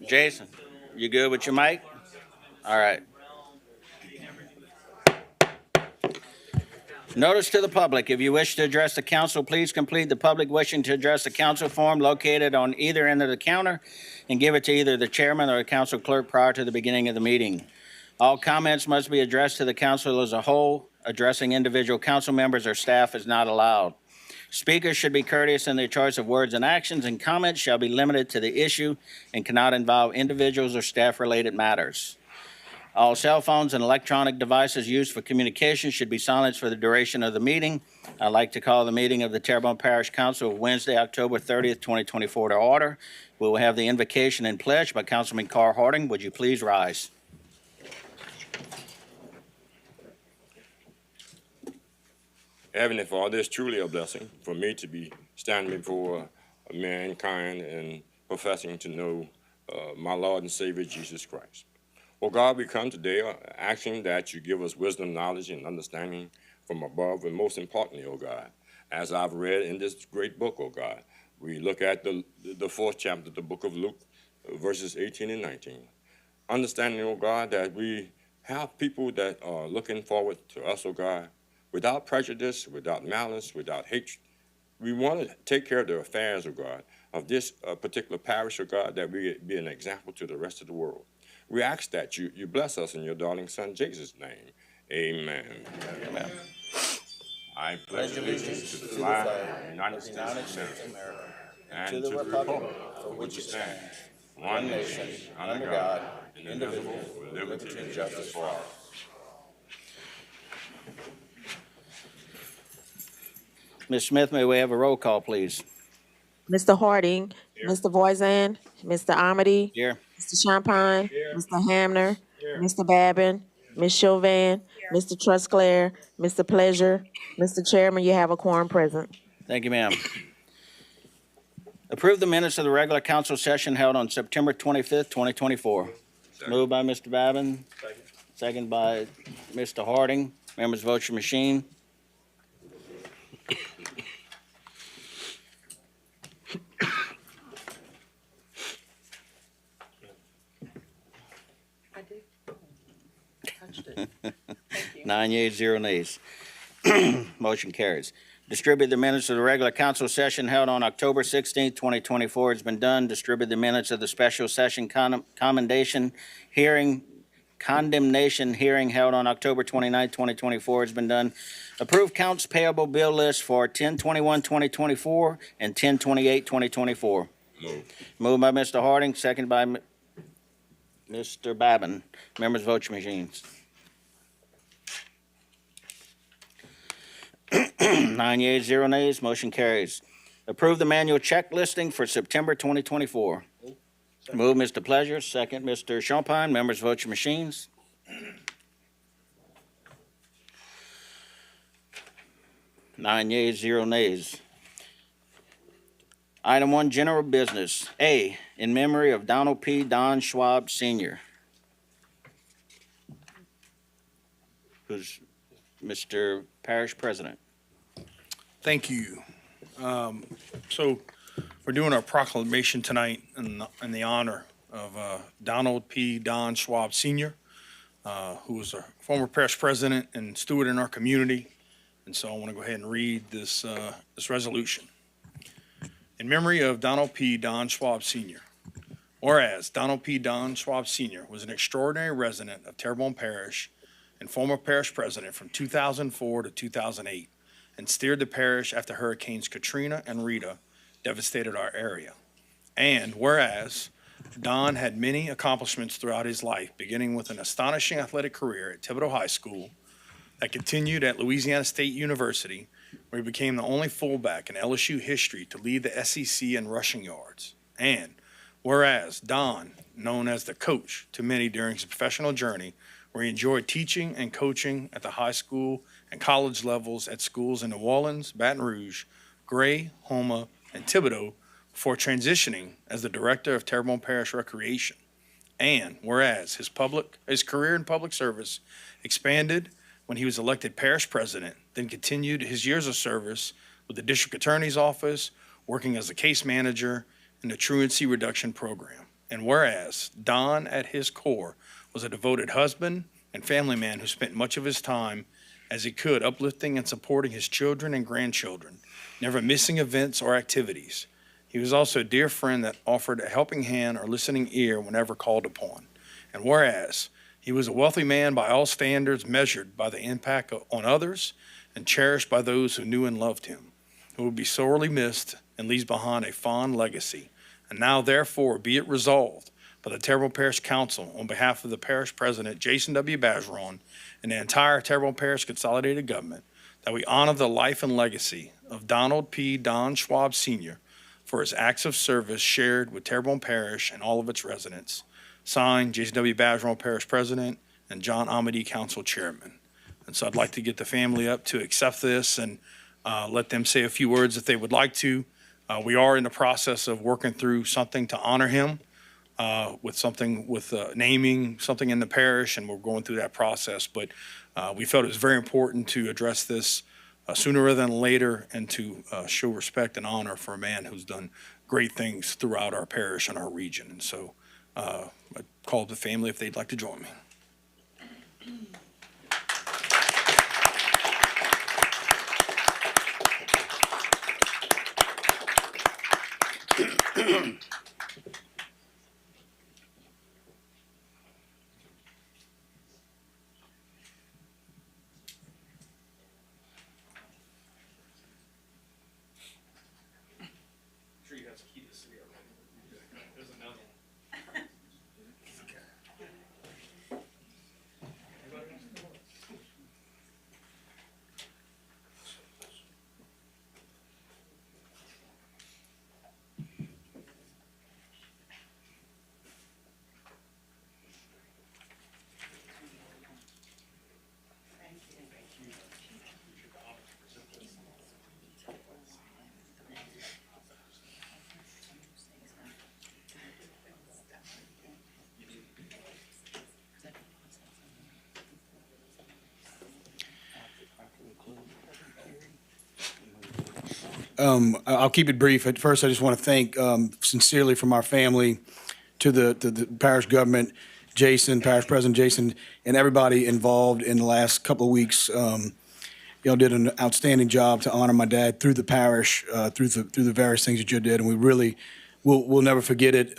Jason, you good with your mic? All right. Notice to the public, if you wish to address the council, please complete the public wishing to address the council form located on either end of the counter and give it to either the chairman or the council clerk prior to the beginning of the meeting. All comments must be addressed to the council as a whole. Addressing individual council members or staff is not allowed. Speakers should be courteous in their choice of words and actions, and comments shall be limited to the issue and cannot involve individuals or staff-related matters. All cell phones and electronic devices used for communication should be silenced for the duration of the meeting. I'd like to call the meeting of the Terrebonne Parish Council of Wednesday, October 30th, 2024 to order. We will have the invocation and pledge by Councilman Carl Harding. Would you please rise? Heavenly Father, it's truly a blessing for me to be standing before mankind and professing to know my Lord and Savior, Jesus Christ. Oh God, we come today asking that you give us wisdom, knowledge, and understanding from above, and most importantly, oh God, as I've read in this great book, oh God, we look at the fourth chapter, the book of Luke, verses 18 and 19. Understanding, oh God, that we have people that are looking forward to us, oh God, without prejudice, without malice, without hatred. We want to take care of the affairs, oh God, of this particular parish, oh God, that we be an example to the rest of the world. We ask that you bless us in your darling son, Jesus' name. Amen. Amen. I pledge allegiance to the flag of the United States of America and to the republic for which it stands, one nation, under God, indivisible, with liberty and justice for all. Ms. Smith, may we have a roll call, please? Mr. Harding, Here. Mr. Voisin, Mr. Amity, Here. Mr. Champagne, Mr. Hamner, Mr. Babin, Ms. Chauvin, Mr. Trusclair, Mr. Pleasure. Mr. Chairman, you have a quorum present. Thank you, ma'am. Approve the minutes of the regular council session held on September 25th, 2024. Moved by Mr. Babin. Second by Mr. Harding. Members vote your machine. I did. Touched it. Thank you. 9 yeas, 0 nays. Motion carries. Distribute the minutes of the regular council session held on October 16th, 2024. It's been done. Distribute the minutes of the special session condemnation hearing held on October 29th, 2024. It's been done. Approve counts payable bill list for 10/21/2024 and 10/28/2024. Moved by Mr. Harding, second by Mr. Babin. Members vote your machines. 9 yeas, 0 nays, motion carries. Approve the manual check listing for September 2024. Move Mr. Pleasure, second Mr. Champagne. Members vote your machines. 9 yeas, 0 nays. Item 1, general business. A, in memory of Donald P. Don Schwab Sr., who's Mr. Parish President. Thank you. So we're doing our proclamation tonight in the honor of Donald P. Don Schwab Sr., who was a former parish president and steward in our community. And so I want to go ahead and read this resolution. In memory of Donald P. Don Schwab Sr., whereas Donald P. Don Schwab Sr. was an extraordinary resident of Terrebonne Parish and former parish president from 2004 to 2008, and steered the parish after Hurricanes Katrina and Rita devastated our area. And whereas Don had many accomplishments throughout his life, beginning with an astonishing athletic career at Thibodeau High School that continued at Louisiana State University, where he became the only fullback in LSU history to lead the SEC in rushing yards. And whereas Don, known as the coach to many during his professional journey, where he enjoyed teaching and coaching at the high school and college levels at schools in New Orleans, Baton Rouge, Gray, Houma, and Thibodeau, before transitioning as the director of Terrebonne Parish Recreation. And whereas his career in public service expanded when he was elected parish president, then continued his years of service with the district attorney's office, working as a case manager in the truancy reduction program. And whereas Don, at his core, was a devoted husband and family man who spent much of his time as he could uplifting and supporting his children and grandchildren, never missing events or activities. He was also a dear friend that offered a helping hand or listening ear whenever called upon. And whereas he was a wealthy man by all standards, measured by the impact on others and cherished by those who knew and loved him, who will be sorely missed and leaves behind a fond legacy. And now, therefore, be it resolved by the Terrebonne Parish Council on behalf of the Parish President, Jason W. Bergeron, and the entire Terrebonne Parish Consolidated Government, that we honor the life and legacy of Donald P. Don Schwab Sr. for his acts of service shared with Terrebonne Parish and all of its residents. Signed, Jason W. Bergeron, Parish President, and John Amity, Council Chairman. And so I'd like to get the family up to accept this and let them say a few words if they would like to. We are in the process of working through something to honor him with naming something in the parish, and we're going through that process. But we felt it was very important to address this sooner rather than later, and to show respect and honor for a man who's done great things throughout our parish and our region. And so I called the family if they'd like to join me. I'll keep it brief. At first, I just want to thank sincerely from our family to the parish government, Jason, Parish President Jason, and everybody involved in the last couple of weeks. Did an outstanding job to honor my dad through the parish, through the various things that you did, and we really we'll never forget it.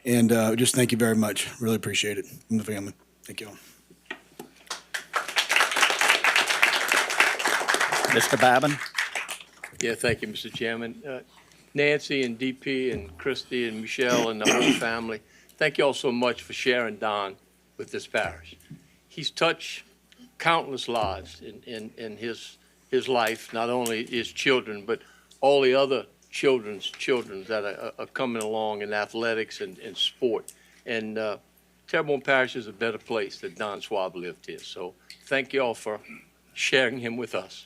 Just thank you very much. Really appreciate it from the family. Thank you all. Mr. Babin? Yeah, thank you, Mr. Chairman. Nancy and DP and Christy and Michelle and the whole family, thank you all so much for sharing Don with this parish. He's touched countless lives in his life, not only his children, but all the other children that are coming along in athletics and sport. And Terrebonne Parish is a better place that Don Schwab lived here. So thank you all for sharing him with us.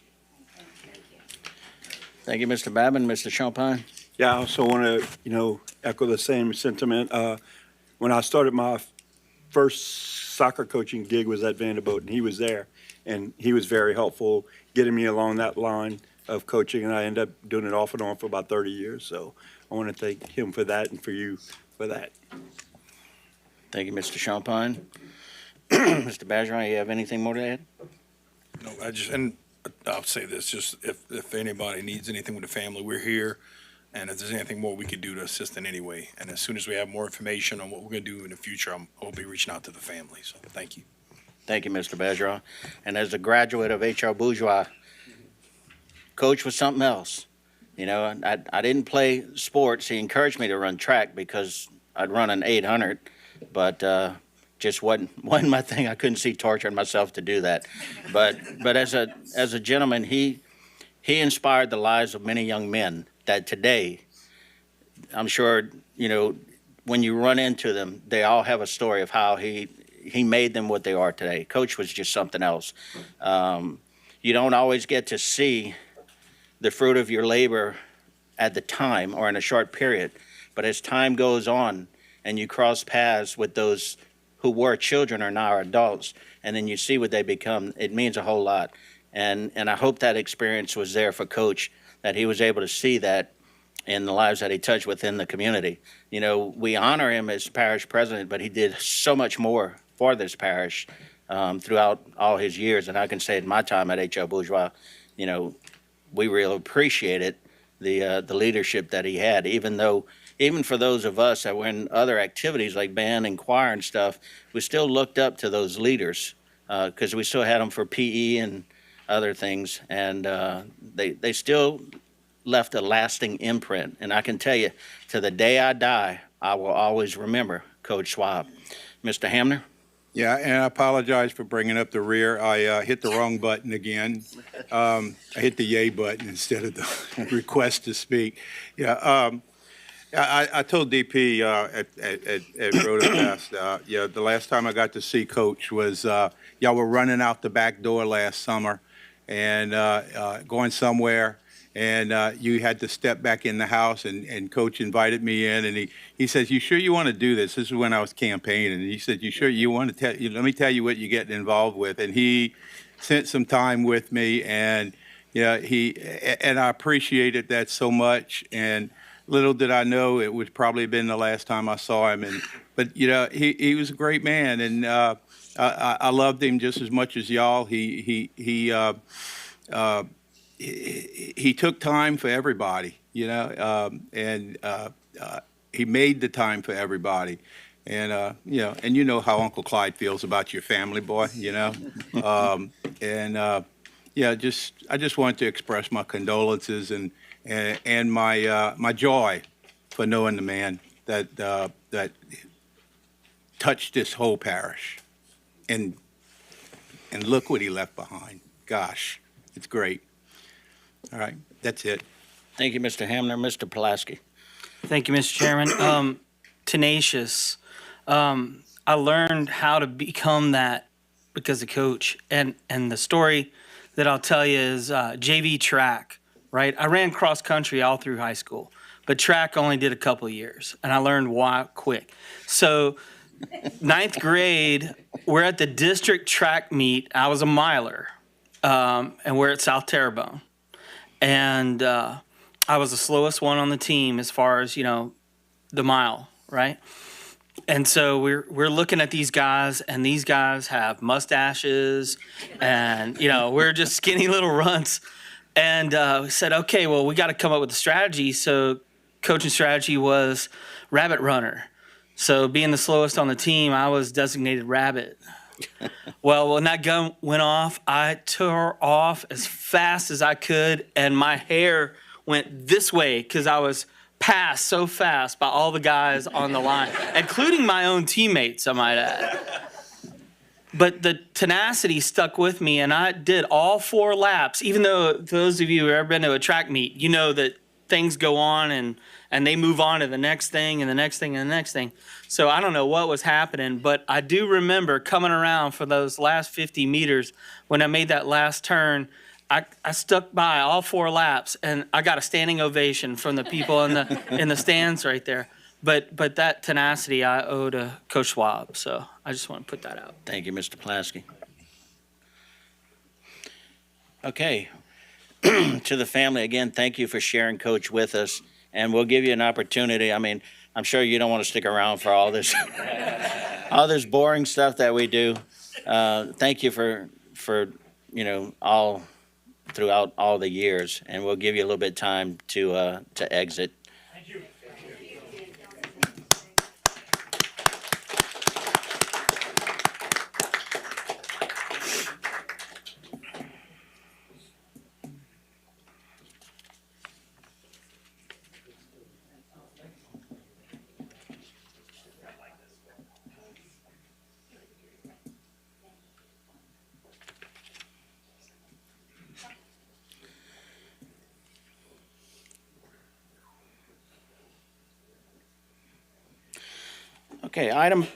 Thank you, Mr. Babin. Mr. Champagne? Yeah, I also want to, echo the same sentiment. When I started my first soccer coaching gig was at Vanderbilt, and he was there, and he was very helpful getting me along that line of coaching, and I ended up doing it off and on for about 30 years. So I want to thank him for that and for you for that. Thank you, Mr. Champagne. Mr. Bergeron, you have anything more to add? No, I'll say this, just if anybody needs anything with the family, we're here. And if there's anything more we can do to assist in any way. And as soon as we have more information on what we're going to do in the future, I'll be reaching out to the family. So thank you. Thank you, Mr. Bergeron. And as a graduate of H.R. Bourgeois, Coach was something else. I didn't play sports. He encouraged me to run track because I'd run an 800, but just wasn't my thing. I couldn't see torturing myself to do that. But as a gentleman, he inspired the lives of many young men that today, I'm sure, when you run into them, they all have a story of how he made them what they are today. Coach was just something else. You don't always get to see the fruit of your labor at the time or in a short period, but as time goes on and you cross paths with those who were children or now are adults, and then you see what they become, it means a whole lot. And I hope that experience was there for Coach, that he was able to see that in the lives that he touched within the community. You know, we honor him as parish president, but he did so much more for this parish throughout all his years. And I can say in my time at H.L. Bourgeois, you know, we really appreciated the leadership that he had, even for those of us that were in other activities like band and choir and stuff, we still looked up to those leaders because we still had them for PE and other things. And they still left a lasting imprint. And I can tell you, to the day I die, I will always remember Coach Schwab. Mr. Hamner? Yeah, and I apologize for bringing up the rear. I hit the wrong button again. I hit the yay button instead of the request to speak. Yeah, I told DP at Rhoda Fest, yeah, the last time I got to see Coach was y'all were running out the back door last summer and going somewhere. And you had to step back in the house, and Coach invited me in, and he says, "You sure you want to do this?" This is when I was campaigning, and he said, "You sure you want to tell? Let me tell you what you're getting involved with." And he spent some time with me, and yeah, and I appreciated that so much. And little did I know it would probably have been the last time I saw him. But you know, he was a great man, and I loved him just as much as y'all. He took time for everybody, you know, and he made the time for everybody. And, you know, and you know how Uncle Clyde feels about your family, boy, you know. Yeah, I just wanted to express my condolences and my joy for knowing the man that touched this whole parish. And look what he left behind. Gosh, it's great. All right, that's it. Thank you, Mr. Hamner. Mr. Pulaski? Thank you, Mr. Chairman. Tenacious. I learned how to become that because of Coach. And the story that I'll tell you is JV track, right? I ran cross country all through high school, but track only did a couple of years, and I learned why quick. So ninth grade, we're at the district track meet. I was a miler, and we're at South Terrebonne. And I was the slowest one on the team as far as, you know, the mile, right? And so we're looking at these guys, and these guys have mustaches, and, you know, we're just skinny little runts. And we said, okay, well, we got to come up with a strategy. So coaching strategy was rabbit runner. So being the slowest on the team, I was designated rabbit. Well, when that gun went off, I tore off as fast as I could, and my hair went this way because I was passed so fast by all the guys on the line, including my own teammates, I might add. But the tenacity stuck with me, and I did all 4 laps, even though those of you who have ever been to a track meet, you know that things go on and they move on to the next thing and the next thing and the next thing. So I don't know what was happening, but I do remember coming around for those last 50 meters when I made that last turn. I stuck by all 4 laps, and I got a standing ovation from the people in the stands right there. But that tenacity I owe to Coach Schwab, so I just want to put that out. Thank you, Mr. Pulaski. Okay. To the family, again, thank you for sharing Coach with us, and we'll give you an opportunity. I mean, I'm sure you don't want to stick around for all this all this boring stuff that we do. Thank you for you know, all throughout all the years, and we'll give you a little bit of time to exit. Thank you. Okay, item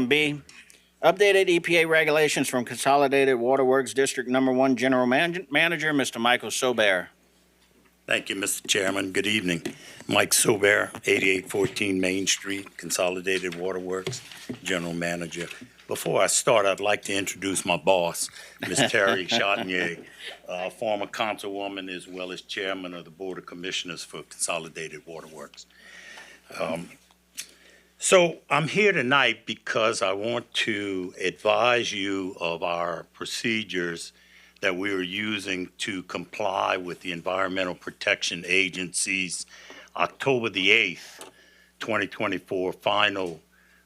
B, updated EPA regulations from Consolidated Waterworks District Number 1 General Manager, Mr. Michael Sobear. Thank you, Mr. Chairman. Good evening. Mike Sobear, 8814 Main Street, Consolidated Waterworks, General Manager. Before I start, I'd like to introduce my boss, Ms. Terry Chatinier, former councilwoman as well as chairman of the Board of Commissioners for Consolidated Waterworks. So I'm here tonight because I want to advise you of our procedures that we are using to comply with the Environmental Protection Agency's October the 8th, 2024 final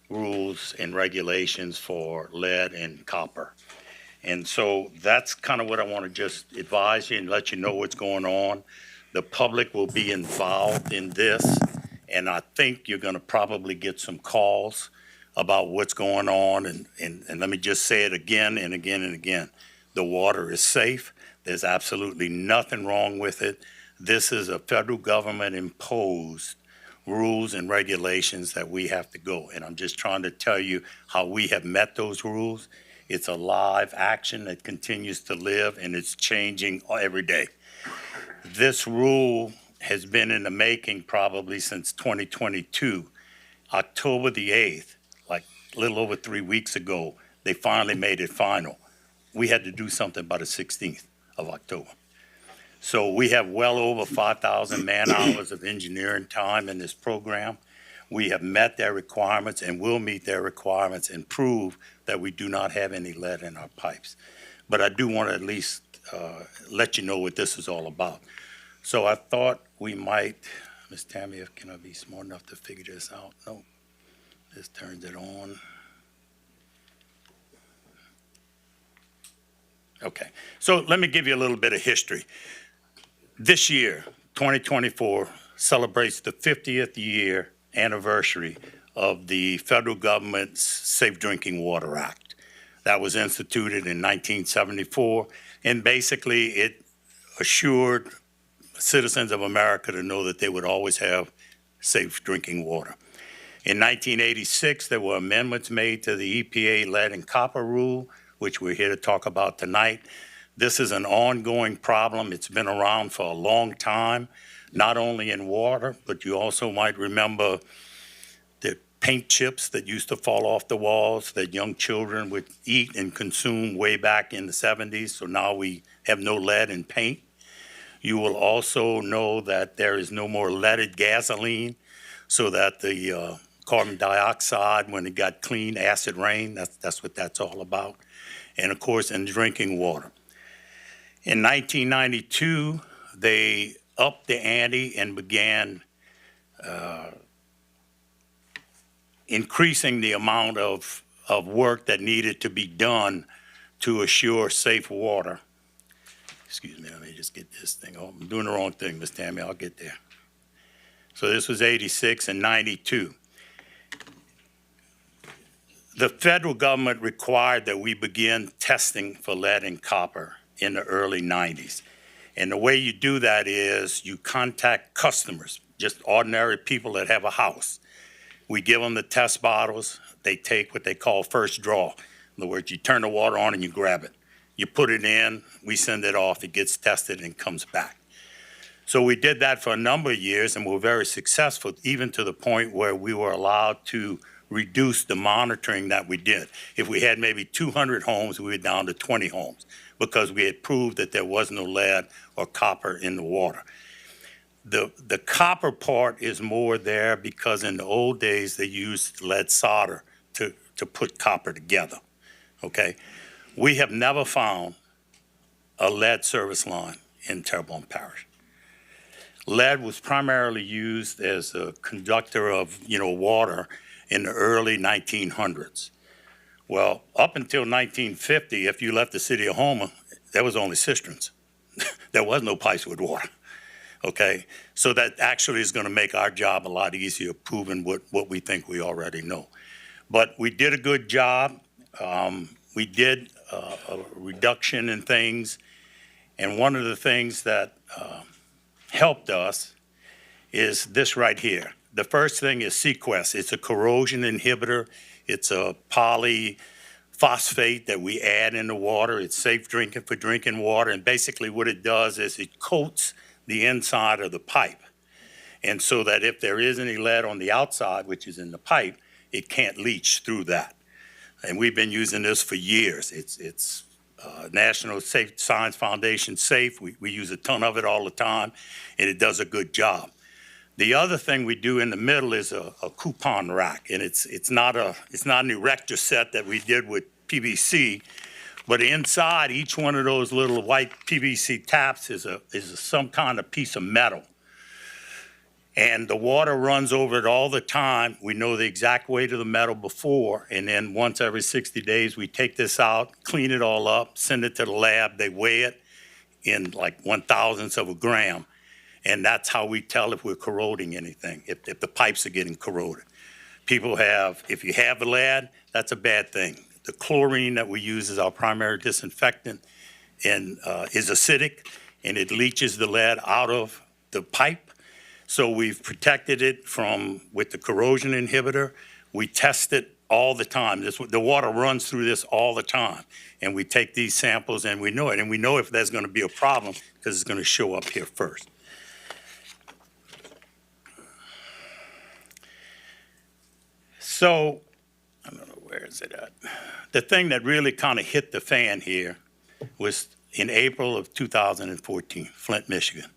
rules and regulations for lead and copper. And so that's kind of what I want to just advise you and let you know what's going on. The public will be involved in this, and I think you're going to probably get some calls about what's going on. And let me just say it again and again and again. The water is safe. There's absolutely nothing wrong with it. This is a federal government imposed rules and regulations that we have to go. And I'm just trying to tell you how we have met those rules. It's a live action that continues to live, and it's changing every day. This rule has been in the making probably since 2022. October the 8th, like a little over 3 weeks ago, they finally made it final. We had to do something by the 16th of October. So we have well over 5,000 man-hours of engineering time in this program. We have met their requirements and will meet their requirements and prove that we do not have any lead in our pipes. But I do want to at least let you know what this is all about. So I thought we might, Ms. Tammy, can I be smart enough to figure this out? No, this turns it on. Okay, so let me give you a little bit of history. This year, 2024, celebrates the 50th year anniversary of the federal government's Safe Drinking Water Act. That was instituted in 1974, and basically it assured citizens of America to know that they would always have safe drinking water. In 1986, there were amendments made to the EPA lead and copper rule, which we're here to talk about tonight. This is an ongoing problem. It's been around for a long time, not only in water, but you also might remember the paint chips that used to fall off the walls that young children would eat and consume way back in the 70s. So now we have no lead in paint. You will also know that there is no more leaded gasoline, so that the carbon dioxide, when it got clean acid rain, that's what that's all about. And of course, in drinking water. In 1992, they upped the ante and began increasing the amount of work that needed to be done to assure safe water. Excuse me, let me just get this thing. Oh, I'm doing the wrong thing, Ms. Tammy, I'll get there. So this was 86 and 92. The federal government required that we begin testing for lead and copper in the early 90s. And the way you do that is you contact customers, just ordinary people that have a house. We give them the test bottles. They take what they call first draw. In other words, you turn the water on and you grab it. You put it in, we send it off, it gets tested and comes back. So we did that for a number of years and were very successful, even to the point where we were allowed to reduce the monitoring that we did. If we had maybe 200 homes, we were down to 20 homes because we had proved that there was no lead or copper in the water. The copper part is more there because in the old days, they used lead solder to put copper together, okay? We have never found a lead service line in Terrebonne Parish. Lead was primarily used as a conductor of, water in the early 1900s. Well, up until 1950, if you left the city of Houma, there was only cisterns. There was no pipes with water, okay? So that actually is gonna make our job a lot easier, proving what we think we already know. But we did a good job. We did a reduction in things. And one of the things that helped us is this right here. The first thing is Sequest. It's a corrosion inhibitor. It's a polyphosphate that we add in the water. It's safe drinking for drinking water. And basically what it does is it coats the inside of the pipe. And so that if there is any lead on the outside, which is in the pipe, it can't leach through that. And we've been using this for years. It's National Science Foundation safe. We use a ton of it all the time, and it does a good job. The other thing we do in the middle is a coupon rack, and it's not an erector set that we did with PVC, but inside each one of those little white PVC taps is some kind of piece of metal. And the water runs over it all the time. We know the exact weight of the metal before, and then once every 60 days, we take this out, clean it all up, send it to the lab. They weigh it in like 1/1000th of a gram. And that's how we tell if we're corroding anything, if the pipes are getting corroded. If you have lead, that's a bad thing. The chlorine that we use as our primary disinfectant and is acidic, and it leaches the lead out of the pipe. So we've protected it with the corrosion inhibitor. We test it all the time. The water runs through this all the time. And we take these samples and we know it. And we know if there's going to be a problem because it's going to show up here first. So, I don't know, where is it at? The thing that really kind of hit the fan here was in April of 2014, Flint, Michigan.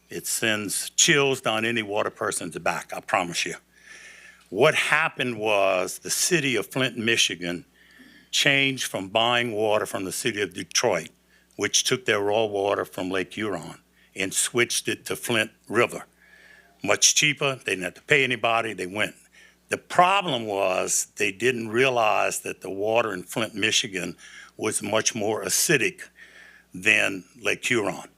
It sends chills down any water person's back, I promise you. What happened was the city of Flint, Michigan changed from buying water from the city of Detroit, which took their raw water from Lake Huron, and switched it to Flint River. Much cheaper, they didn't have to pay anybody, they went. The problem was they didn't realize that the water in Flint, Michigan was much more acidic than Lake Huron.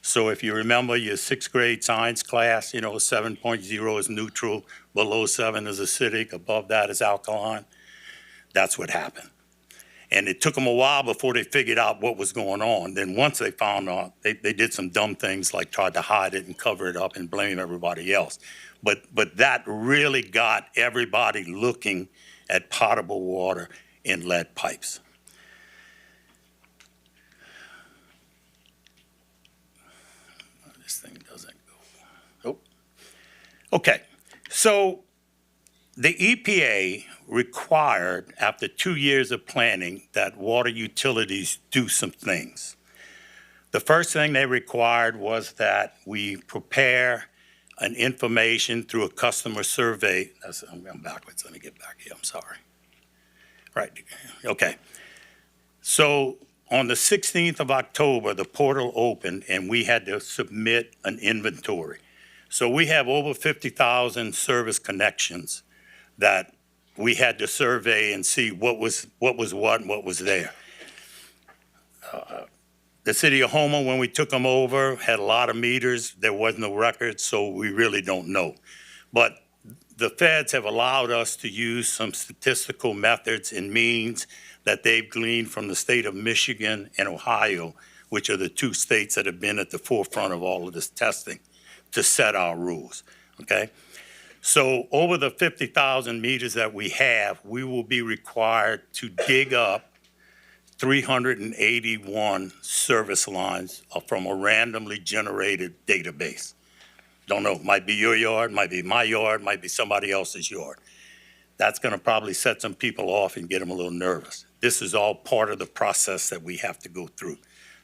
So if you remember your 6th grade science class, 7.0 is neutral, below 7 is acidic, above that is alkaline. That's what happened. And it took them a while before they figured out what was going on. Then once they found out, they did some dumb things like tried to hide it and cover it up and blame everybody else. But that really got everybody looking at potable water in lead pipes. This thing doesn't go. Oh. Okay, so the EPA required, after 2 years of planning, that water utilities do some things. The first thing they required was that we prepare an information through a customer survey. I'm going backwards. Let me get back here. I'm sorry. Right. Okay. So on the 16th of October, the portal opened and we had to submit an inventory. So we have over 50,000 service connections that we had to survey and see what was what and what was there. The city of Houma, when we took them over, had a lot of meters. There was no record, so we really don't know. But the feds have allowed us to use some statistical methods and means that they've gleaned from the state of Michigan and Ohio, which are the 2 states that have been at the forefront of all of this testing, to set our rules, okay? So over the 50,000 meters that we have, we will be required to dig up 381 service lines from a randomly generated database. Don't know, might be your yard, might be my yard, might be somebody else's yard. That's gonna probably set some people off and get them a little nervous. This is all part of the process that we have to go through.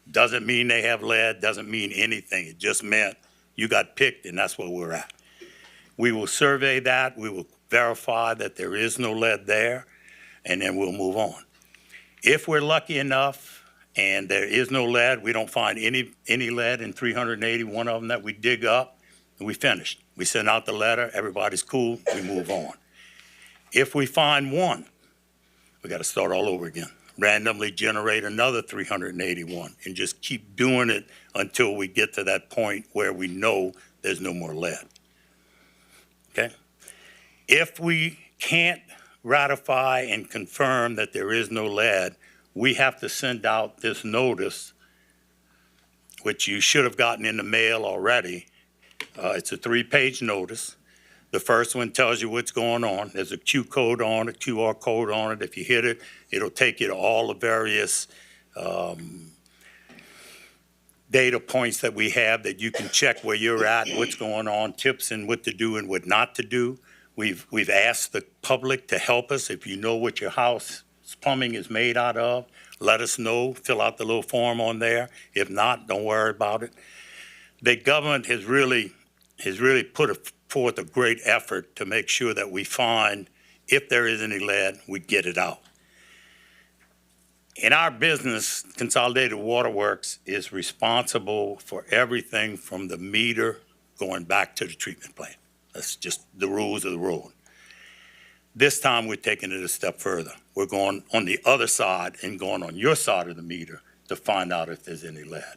Doesn't mean they have lead, doesn't mean anything. It just meant you got picked and that's where we're at. We will survey that, we will verify that there is no lead there, and then we'll move on. If we're lucky enough and there is no lead, we don't find any lead in 381 of them that we dig up, and we finish. We send out the letter, everybody's cool, we move on. If we find one, we gotta start all over again. Randomly generate another 381 and just keep doing it until we get to that point where we know there's no more lead. Okay? If we can't ratify and confirm that there is no lead, we have to send out this notice, which you should have gotten in the mail already. It's a 3-page notice. The first one tells you what's going on. There's a QR code on it. If you hit it, it'll take you to all the various data points that we have that you can check where you're at, what's going on, tips and what to do and what not to do. We've asked the public to help us. If you know what your house plumbing is made out of, let us know, fill out the little form on there. If not, don't worry about it. The government has really put forth a great effort to make sure that we find, if there is any lead, we get it out. In our business, Consolidated Waterworks is responsible for everything from the meter going back to the treatment plant. That's just the rules of the road. This time, we're taking it a step further. We're going on the other side and going on your side of the meter to find out if there's any lead.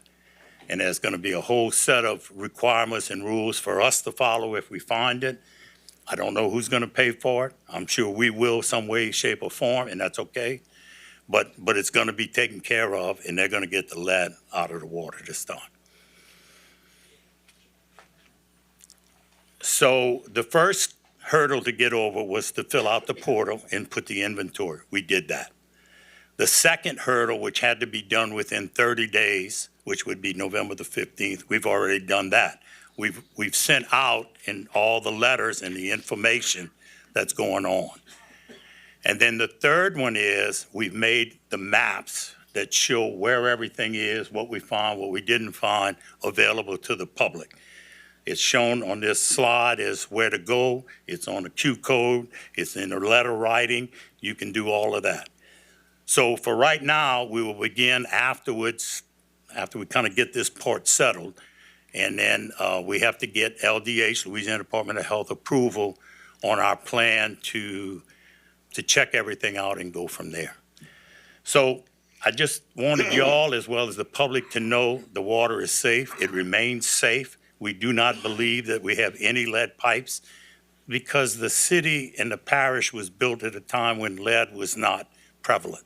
And there's going to be a whole set of requirements and rules for us to follow if we find it. I don't know who's going to pay for it. I'm sure we will some way, shape, or form, and that's okay. But it's going to be taken care of, and they're going to get the lead out of the water this time. So the first hurdle to get over was to fill out the portal and put the inventory. We did that. The second hurdle, which had to be done within 30 days, which would be November the 15th, we've already done that. We've sent out in all the letters and the information that's going on. And then the third one is we've made the maps that show where everything is, what we found, what we didn't find, available to the public. It's shown on this slide as where to go. It's on the Q code. It's in the letter writing. You can do all of that. So for right now, we will begin afterwards, after we kind of get this part settled. And then we have to get LDH, Louisiana Department of Health, approval on our plan to check everything out and go from there. So I just wanted y'all, as well as the public, to know the water is safe. It remains safe. We do not believe that we have any lead pipes because the city and the parish was built at a time when lead was not prevalent.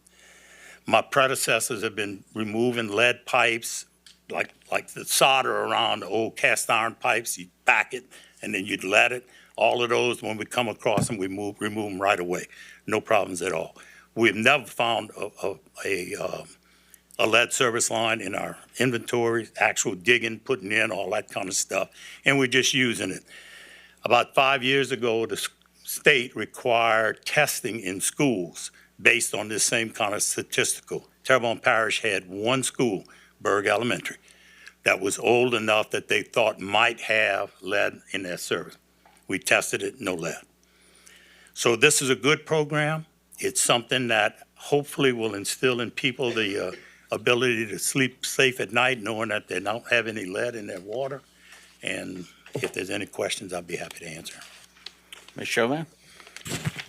My predecessors have been removing lead pipes, like the solder around the old cast iron pipes. You back it, and then you'd let it. All of those, when we come across them, we remove them right away. No problems at all. We've never found a lead service line in our inventory, actual digging, putting in, all that kind of stuff, and we're just using it. About 5 years ago, the state required testing in schools based on this same kind of statistical. Terrebonne Parish had one school, Berg Elementary, that was old enough that they thought might have lead in their service. We tested it, no lead. So this is a good program. It's something that hopefully will instill in people the ability to sleep safe at night, knowing that they don't have any lead in their water. And if there's any questions, I'll be happy to answer. Ms. Chauvin?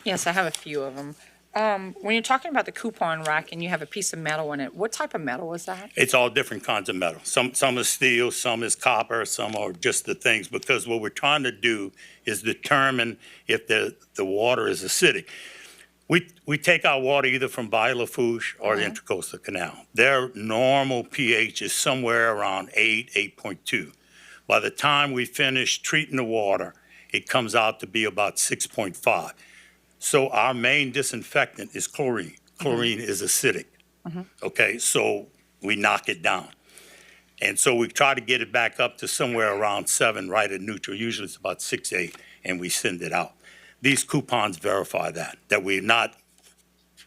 Yes, I have a few of them. When you're talking about the coupon rack and you have a piece of metal in it, what type of metal is that? It's all different kinds of metal. Some is steel, some is copper, some are just the things, because what we're trying to do is determine if the water is acidic. We take our water either from Bayou Lafourche or the Intracoastal Canal. Their normal pH is somewhere around 8.2. By the time we finish treating the water, it comes out to be about 6.5. So our main disinfectant is chlorine. Chlorine is acidic. Okay, so we knock it down. And so we try to get it back up to somewhere around 7, right at neutral. Usually it's about 6, 8, and we send it out. These coupons verify that we're not,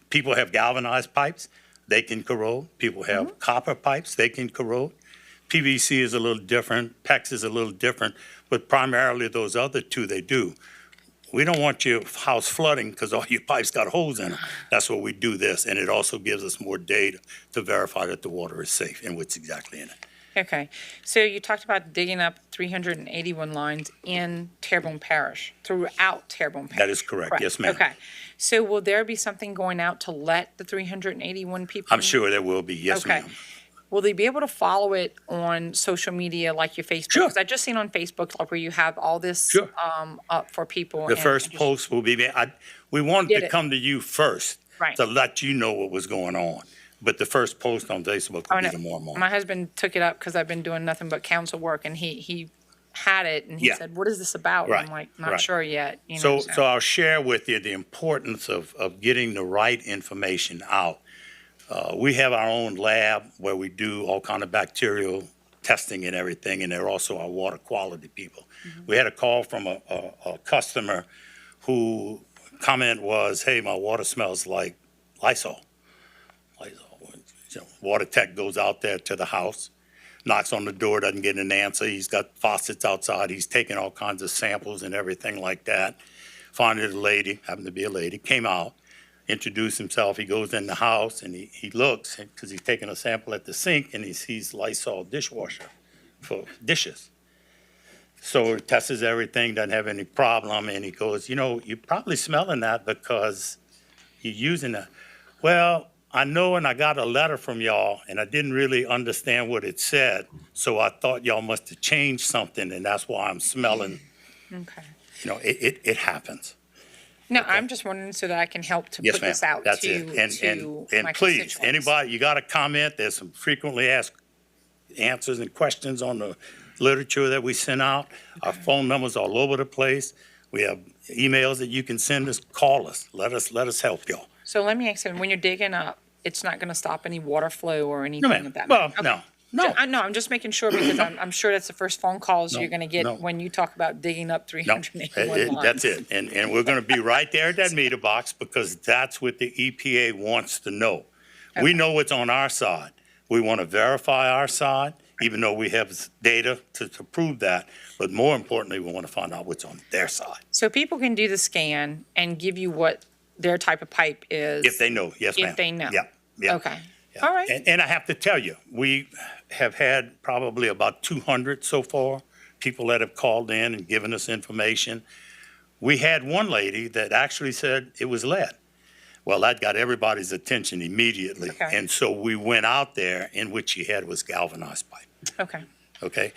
people have galvanized pipes, they can corrode. People have copper pipes, they can corrode. PVC is a little different, PEX is a little different, but primarily those other two they do. We don't want your house flooding because all your pipes got holes in them. That's why we do this, and it also gives us more data to verify that the water is safe and what's exactly in it. Okay, so you talked about digging up 381 lines in Terrebonne Parish, throughout Terrebonne Parish. That is correct, yes, ma'am. Okay, so will there be something going out to let the 381 people? I'm sure there will be, yes, Okay. ma'am. Will they be able to follow it on social media like your Facebook? Sure. Because I just seen on Facebook like where you have all this Sure. up for people. The and first just- post will be, we wanted Get to it. come to you first Right. to let you know what was going on. But the first post on Facebook Oh, will be no. tomorrow morning. My husband took it up because I've been doing nothing but council work, and he had it, and he Yeah. said, "What is this about?" Right, I'm like, "Not right. sure yet." You know, So I'll share with you the importance of getting the right information out. We have our own lab where we do all kind of bacterial testing and everything, and they're also our water quality people. We had a call from a customer who comment was, "Hey, my water smells like Lysol." Water tech goes out there to the house, knocks on the door, doesn't get an answer. He's got faucets outside. He's taking all kinds of samples and everything like that. Finally, the lady, happened to be a lady, came out, introduced himself. He goes in the house and he looks, because he's taking a sample at the sink, and he sees Lysol dishwasher for dishes. So he tests everything, doesn't have any problem, and he goes, you're probably smelling that because you're using that. Well, I know, and I got a letter from y'all, and I didn't really understand what it said, so I thought y'all must have changed something, and that's why I'm smelling. Okay. It happens. No, I'm just wondering so that I can help to Yes, put ma'am. this out That's to it. And my please, constituents. anybody, you got a comment, there's some frequently asked answers and questions on the literature that we send out. Our phone number's all over the place. We have emails that you can send us, call us. Let us help y'all. So let me ask you, when you're digging up, it's not gonna stop any water flow or No, anything ma'am. of that? Well, matter? no, Okay. no. I know, I'm just making sure because I'm sure that's the first phone calls No, you're gonna no. get when you talk about digging up No, 381 lines. that's it. And we're going to be right there at that meter box because that's what the EPA wants to know. We Okay. know what's on our side. We want to verify our side, even though we have data to prove that. But more importantly, we want to find out what's on their side. So people can do the scan and give you what their type of pipe is? If they know, yes, ma'am. If they know. Yeah, yeah. Okay, Yeah. all right. And I have to tell you, we have had probably about 200 so far, people that have called in and given us information. We had one lady that actually said it was lead. Well, that got everybody's attention immediately. Okay. And so we went out there, and what she had was galvanized pipe, Okay, okay?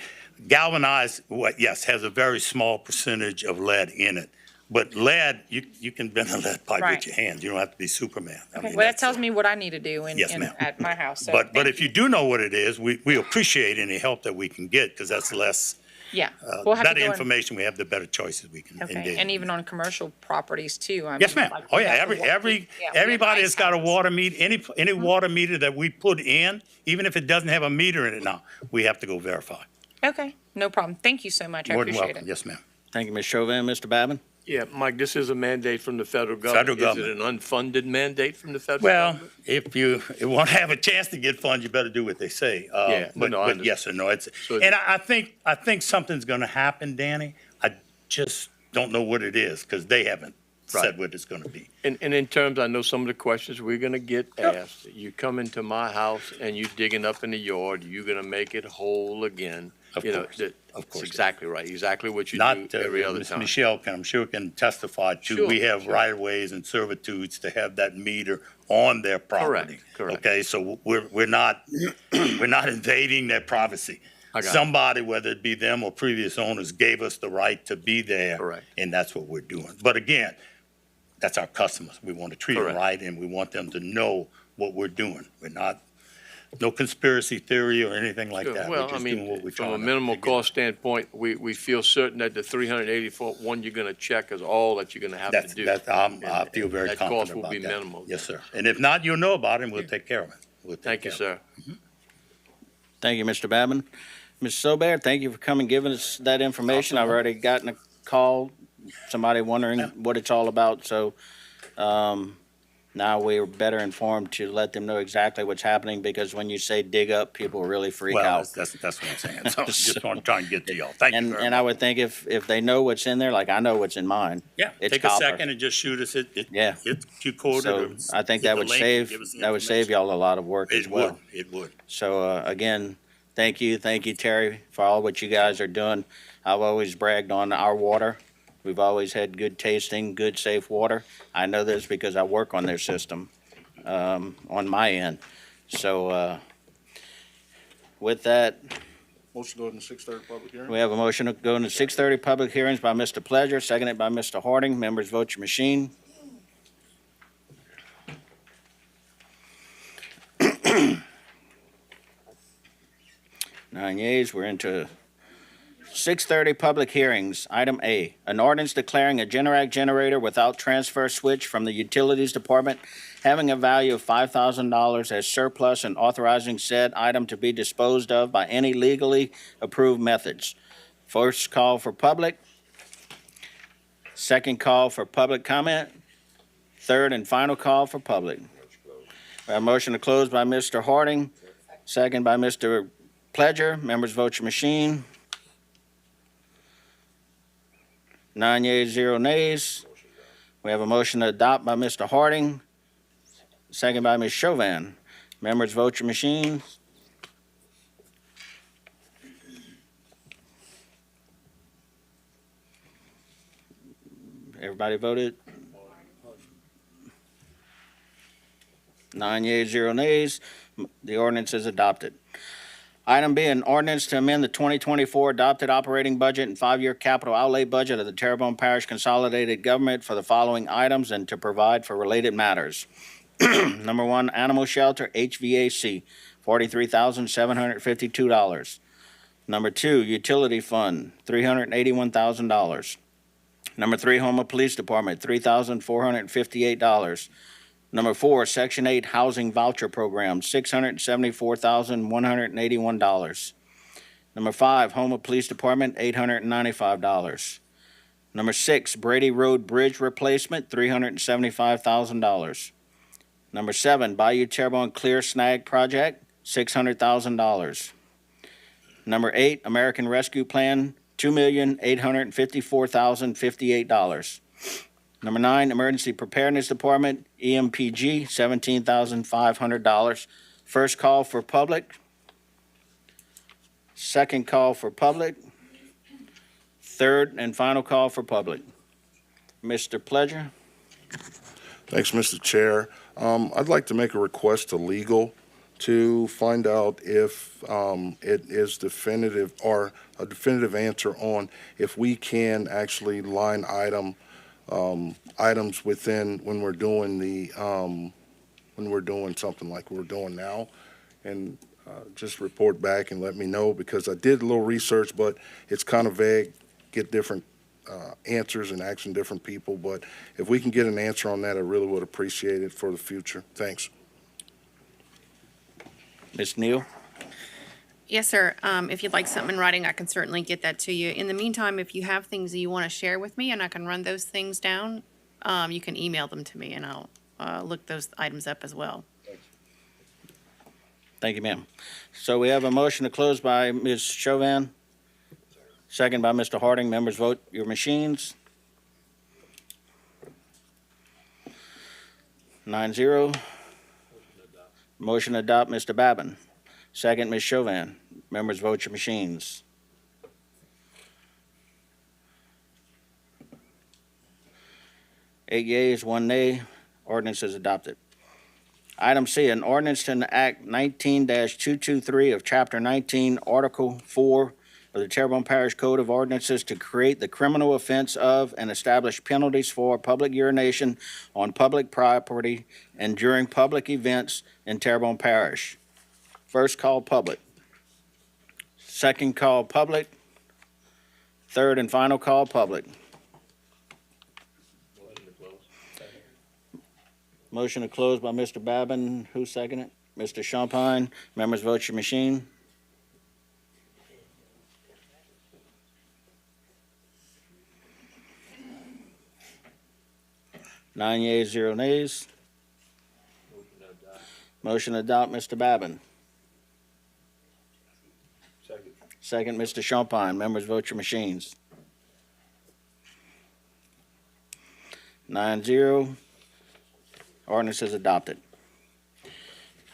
Galvanized, yes, has a very small percentage of lead in it. But lead, you can bend a lead pipe Right. with your hands. You don't have to be Superman. I okay, mean, well, that that's tells it. me what I need to do Yes, ma'am. at my house, so. But thank if you do know what it is, we appreciate any help that we can get, because that's less, Yeah, we'll have to better go in. information we have, the better choices we can Okay, engage. and even on commercial properties too. I Yes, mean, ma'am. like Oh, we yeah, have the wa- yeah, we have everybody ice has got a houses. water meter, any water meter that we put in, even if it doesn't have a meter in it now, we have to go verify. Okay, no problem. Thank you so much. I More than appreciate welcome. it. Yes, ma'am. Thank you, Ms. Chauvin. Mr. Babin? Yeah, Mike, this is a mandate from the federal government. Federal Is it an unfunded mandate from the federal Well, government? if you want to have a chance to get funds, you better do what they say. Yeah, But no, I but yes or no, it's, So and I think something's going to happen, Danny. I just don't know what it is, because they haven't Right. said what it's going to be. And in terms, I know some of the questions we're gonna get asked. You come into my house and you digging up in the yard, you're gonna make it whole again. Of You know, course, that- of That's course. exactly right, exactly what you Not, do every other Ms. time. Michelle I'm sure can testify to, Sure, we have sure. right-of-ways and servitudes to have that meter on their property. correct. Okay, so we're not, we're not invading their privacy. I got it. Somebody, whether it be them or previous owners, gave us the right to be there. Correct. And that's what we're doing. But again, that's our customers. We want to treat them Correct. right, and we want them to know what we're doing. We're not, no conspiracy theory or anything like Sure. that. Well, We're I just doing what mean, we're from trying a to minimal get. cost standpoint, we feel certain that the 380-foot one you're gonna check is all that you're gonna have to do. I feel very That confident cost will about be that. minimal. Yes, sir. And if not, you'll know about it, and we'll take care of it. We'll take Thank you, care of sir. Thank you, Mr. Babin. Ms. Sobert, thank you for coming, giving us that information. I've already gotten a call, somebody wondering what it's all about, so now we're better informed to let them know exactly what's happening, because when you say dig up, people really it. freak Well, out. that's what I'm saying. So just want to try and get to y'all. Thank you And, very and I much. would think if they know what's in there, like I know what's in mine. Yeah, it's take a copper. second and just shoot us. Yeah. It's Q-coded. So I think Hit that the would link and give us the save information. y'all a lot of work as It well. would, it would. So, again, thank you, Terry, for all what you guys are doing. I've always bragged on our water. We've always had good tasting, good safe water. I know this because I work on their system, on my end. So, with that, Motion to go into 6:30 public hearing? we have a motion to go into 6:30 public hearings by Mr. Pleasure, seconded by Mr. Harding. Members, vote your machine. Nine yeas, we're into 6:30 public hearings. Item A, an ordinance declaring a Generac generator without transfer switch from the Utilities Department having a value of $5,000 as surplus and authorizing said item to be disposed of by any legally approved methods. First call for public. Second call for public comment. Third and final call for public. We have a motion to close by Mr. Harding, second by Mr. Pledger. Members vote your machine. 9 yeas, 0 nays. We have a motion to adopt by Mr. Harding, second by Ms. Chauvin. Members vote your machines. Everybody voted? 9 yeas, 0 nays. The ordinance is adopted. Item B, an ordinance to amend the 2024 adopted operating budget and 5-year capital outlay budget of the Terrebonne Parish Consolidated Government for the following items and to provide for related matters. Number 1, animal shelter, HVAC, $43,752. Number 2, utility fund, $381,000. Number 3, Houma Police Department, $3,458. Number 4, Section 8 Housing Voucher Program, $674,181. Number 5, Houma Police Department, $895. Number 6, Brady Road Bridge Replacement, $375,000. Number 7, Bayou Terrebonne Clear Snag Project, $600,000. Number 8, American Rescue Plan, $2,854,058. Number 9, Emergency Preparedness Department, EMPG, $17,500. First call for public. Second call for public. Third and final call for public. Mr. Pledger. Thanks, Mr. Chair. I'd like to make a request to legal to find out if it is definitive or a definitive answer on if we can actually line item items within when we're doing something like we're doing now, and just report back and let me know, because I did a little research, but it's kind of vague. Get different answers and asking different people, but if we can get an answer on that, I really would appreciate it for the future. Thanks. Ms. Neal. Yes, sir. If you'd like something in writing, I can certainly get that to you. In the meantime, if you have things that you want to share with me and I can run those things down, you can email them to me and I'll look those items up as well. Thank you, ma'am. So we have a motion to close by Ms. Chauvin, second by Mr. Harding. Members vote your machines. 9-0. Motion to adopt, Mr. Babin. Second, Ms. Chauvin. Members vote your machines. Eight yeas, 1 nay. Ordinance is adopted. Item C, an ordinance to enact 19-223 of Chapter 19, Article 4 of the Terrebonne Parish Code of Ordinances to create the criminal offense of and establish penalties for public urination on public property and during public events in Terrebonne Parish. First call, public. Second call, public. Third and final call, public. Motion to close by Mr. Babin. Who seconded it? Mr. Champagne. Members vote your machine. Nine yeas, 0 nays. Motion to adopt, Mr. Babin. Second, Mr. Champagne. Members vote your machines. 9-0. Ordinance is adopted.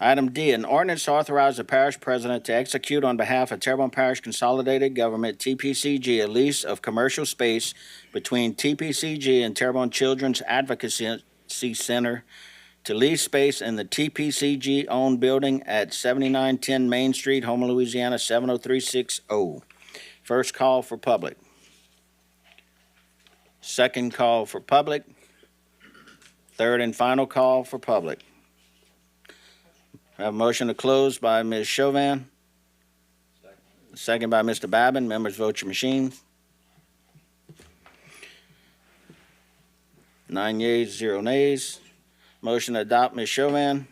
Item D, an ordinance to authorize the parish president to execute on behalf of Terrebonne Parish Consolidated Government, TPCG, a lease of commercial space between TPCG and Terrebonne Children's Advocacy Center to lease space in the TPCG-owned building at 7910 Main Street, Houma, Louisiana, 70360. First call for public. Second call for public. Third and final call for public. I have a motion to close by Ms. Chauvin. Second by Mr. Babin. Members vote your machines. 9 yeas, 0 nays. Motion to adopt, Ms. Chauvin.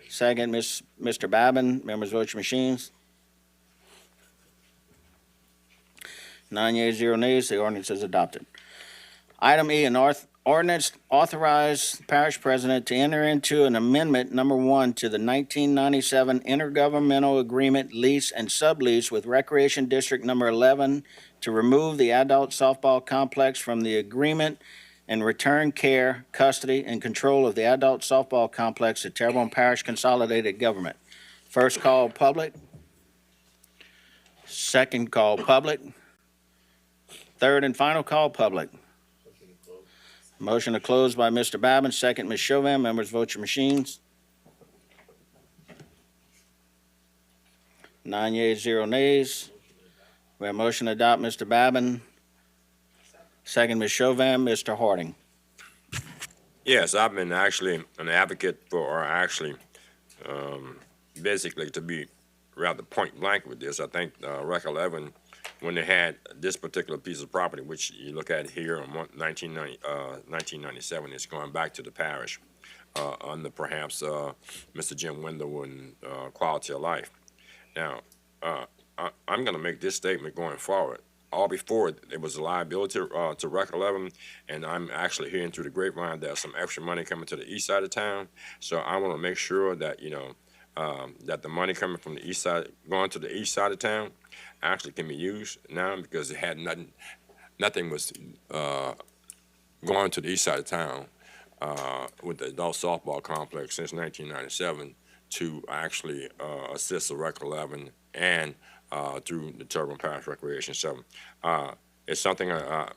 Second, Mr. Babin. Members vote your machines. 9 yeas, 0 nays. The ordinance is adopted. Item E, an Ordinance authorize parish president to enter into an amendment number 1 to the 1997 intergovernmental agreement lease and sublease with Recreation District number 11 to remove the adult softball complex from the agreement and return care, custody, and control of the adult softball complex to Terrebonne Parish Consolidated Government. First call, public. Second call, public. Third and final call, public. Motion to close by Mr. Babin, second, Ms. Chauvin. Members, vote your machines. 9 yeas, 0 nays. We have motion to adopt, Mr. Babin. Second, Ms. Chauvin. Mr. Harding. Yes, I've been actually an advocate for basically to be rather point blank with this. I think Rec 11, when they had this particular piece of property, which you look at here in 1997, it's going back to the parish under perhaps Mr. Jim Wendell and Quality of Life. Now, I'm going to make this statement going forward. All before it was a liability to Rec 11, and I'm actually hearing through the grapevine that some extra money coming to the east side of town. So I want to make sure that, that the money coming from the east side, going to the east side of town, actually can be used now, because it had nothing was going to the east side of town with the adult softball complex since 1997 to actually assist the Rec 11 and through the Terrebonne Parish Recreation. So it's something I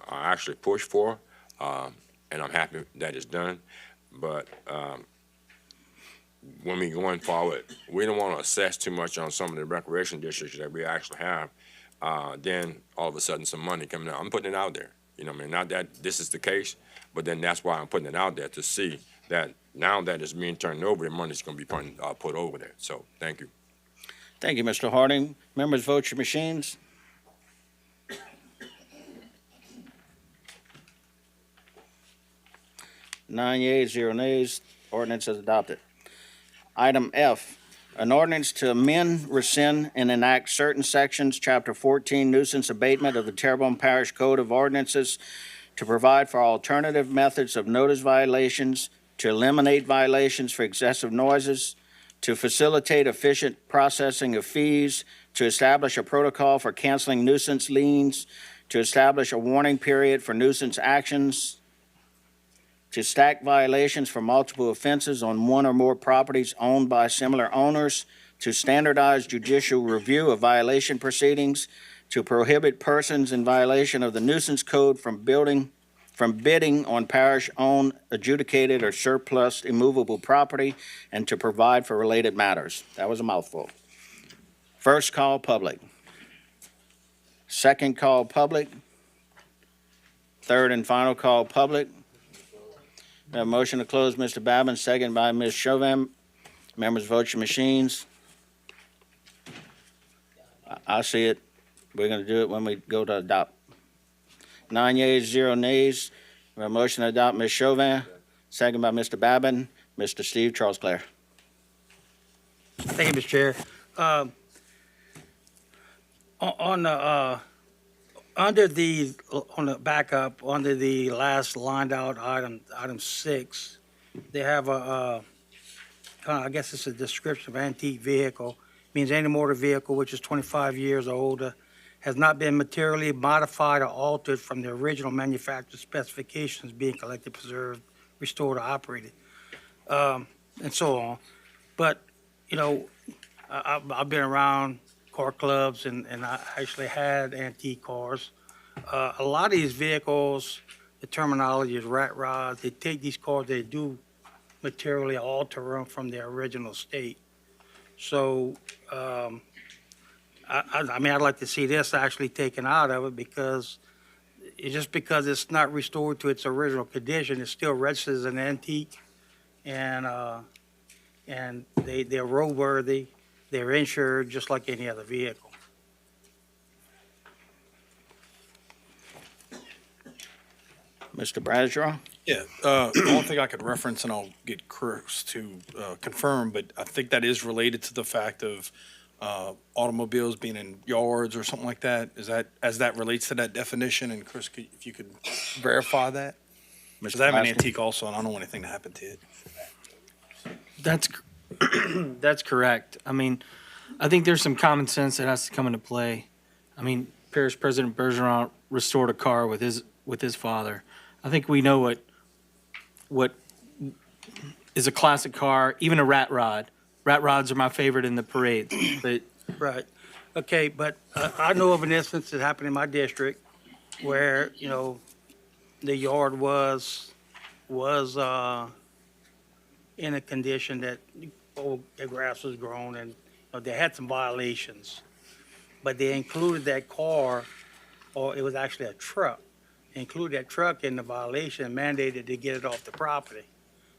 actually push for, and I'm happy that it's done. But when we going forward, we don't want to assess too much on some of the recreation districts that we actually have. Then all of a sudden some money coming out. I'm putting it out there. Not that this is the case, but then that's why I'm putting it out there to see that now that it's being turned over, the money's going to be put over there. So thank you. Thank you, Mr. Harding. Members, vote your machines. 9 yeas, 0 nays. Ordinance is adopted. Item F, an ordinance to amend, rescind, and enact certain sections, Chapter 14, nuisance abatement of the Terrebonne Parish Code of Ordinances to provide for alternative methods of notice violations, to eliminate violations for excessive noises, to facilitate efficient processing of fees, to establish a protocol for canceling nuisance liens, to establish a warning period for nuisance actions, to stack violations for multiple offenses on one or more properties owned by similar owners, to standardize judicial review of violation proceedings, to prohibit persons in violation of the nuisance code from bidding on parish-owned, adjudicated, or surplus immovable property, and to provide for related matters. That was a mouthful. First call, public. Second call, public. Third and final call, public. We have a motion to close, Mr. Babin, second by Ms. Chauvin. Members, vote your machines. I see it. We're going to do it when we go to adopt. 9 yeas, 0 nays. We have a motion to adopt, Ms. Chauvin, second by Mr. Babin. Mr. Steve Charles Clare. Thank you, Mr. Chair. On the backup, under the last lined out item 6, they have I guess it's a description of antique vehicle. Means any motor vehicle which is 25 years or older has not been materially modified or altered from the original manufacturer specifications, being collected, preserved, restored, or operated, and so on. But, I've been around car clubs, and I actually had antique cars. A lot of these vehicles, the terminology is rat rods. They take these cars, they do materially alter them from their original state. So, I'd like to see this actually taken out of it, because just because it's not restored to its original condition, it still registers as an antique, and they're roadworthy, they're insured just like any other vehicle. Mr. Bradshaw? Yeah, the only thing I could reference, and I'll get Chris to confirm, but I think that is related to the fact of automobiles being in yards or something like that. Is that, as that relates to that definition? And Chris, if you could verify that? Because I have an Pulaski? antique also, and I don't want anything to happen to it. That's correct. I mean, I think there's some common sense that has to come into play. I mean, Parish President Bergeron restored a car with his father. I think we know what is a classic car, even a rat rod. Rat rods are my favorite in the parades, but Right. Okay, but I know of an instance that happened in my district where, the yard was in a condition that, the grass was grown and, they had some violations. But they included that car, or it was actually a truck, included that truck in the violation and mandated to get it off the property.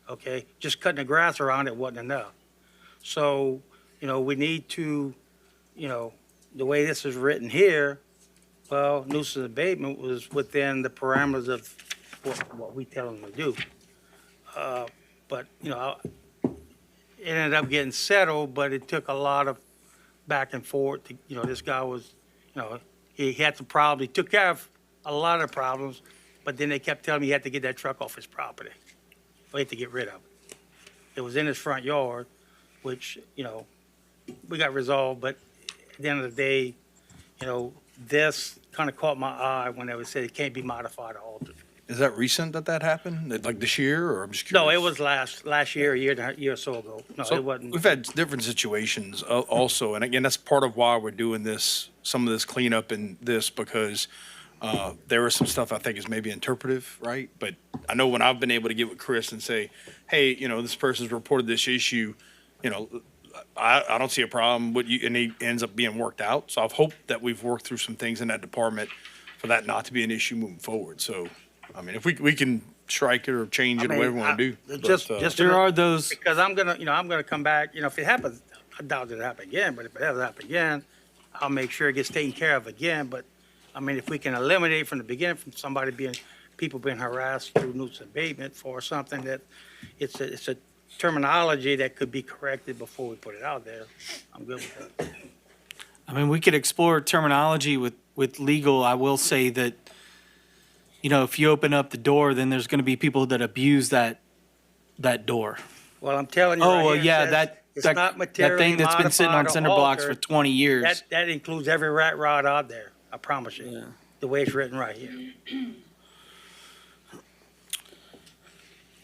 Okay, just cutting the grass around it wasn't enough. So, we need to, the way this is written here, well, nuisance abatement was within the parameters of what we tell them to do. But, it ended up getting settled, but it took a lot of back and forth. This guy was, he had some problems. He took care of a lot of problems, but then they kept telling me he had to get that truck off his property. Or he had to get rid of it. It was in his front yard, which, we got resolved, but at the end of the day, this kind of caught my eye when they would say it can't be modified or altered. Is that recent that happened? Like this year, or I'm just curious? No, it was last year, a year or so ago. No, So it wasn't. We've had different situations also, and again, that's part of why we're doing some of this cleanup and this, because there was some stuff I think is maybe interpretive, right? But I know when I've been able to get with Chris and say, hey, this person's reported this issue, I don't see a problem, and he ends up being worked out. So I've hoped that we've worked through some things in that department for that not to be an issue moving forward. So, I mean, if we can strike it or change it, whatever we want to do. Just there are those. Because I'm gonna come back, if it happens, I doubt it'll happen again, but if it ever happens again, I'll make sure it gets taken care of again. But, I mean, if we can eliminate from the beginning from people being harassed through nuisance abatement for something that it's a terminology that could be corrected before we put it out there, I'm good with that. I mean, we could explore terminology with legal. I will say that, if you open up the door, then there's going to be people that abuse that door. Well, I'm telling you. Oh, right well, here, it yeah, says that it's not that materially thing that's been sitting on modified or cinder blocks for altered. 20 years. That includes every rat rod out there, I promise you, the way it's written right here.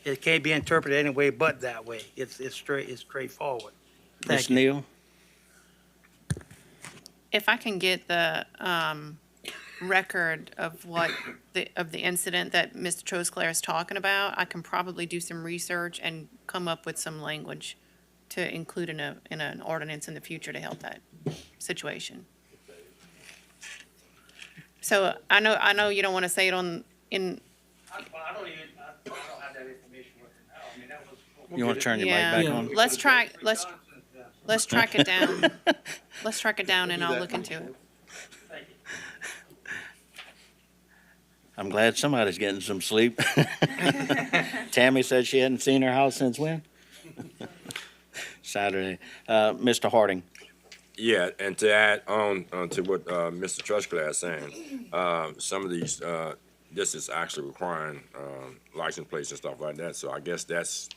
It can't be interpreted any way but that way. It's straightforward. Ms. Neal? If I can get the record of the incident that Mr. Trosclair is talking about, I can probably do some research and come up with some language to include in an ordinance in the future to help that situation. So I know you don't want to say it in. I don't have that information with me now. I mean, that was. You want to turn your mic back on? Let's track it down. Let's track it down and I'll look into it. I'm glad somebody's getting some sleep. Tammy said she hadn't seen her house since when? Saturday. Mr. Harding? Yeah, and to add on to what Mr. Trusclair is saying, some of these, this is actually requiring license plates and stuff like that. So I guess that's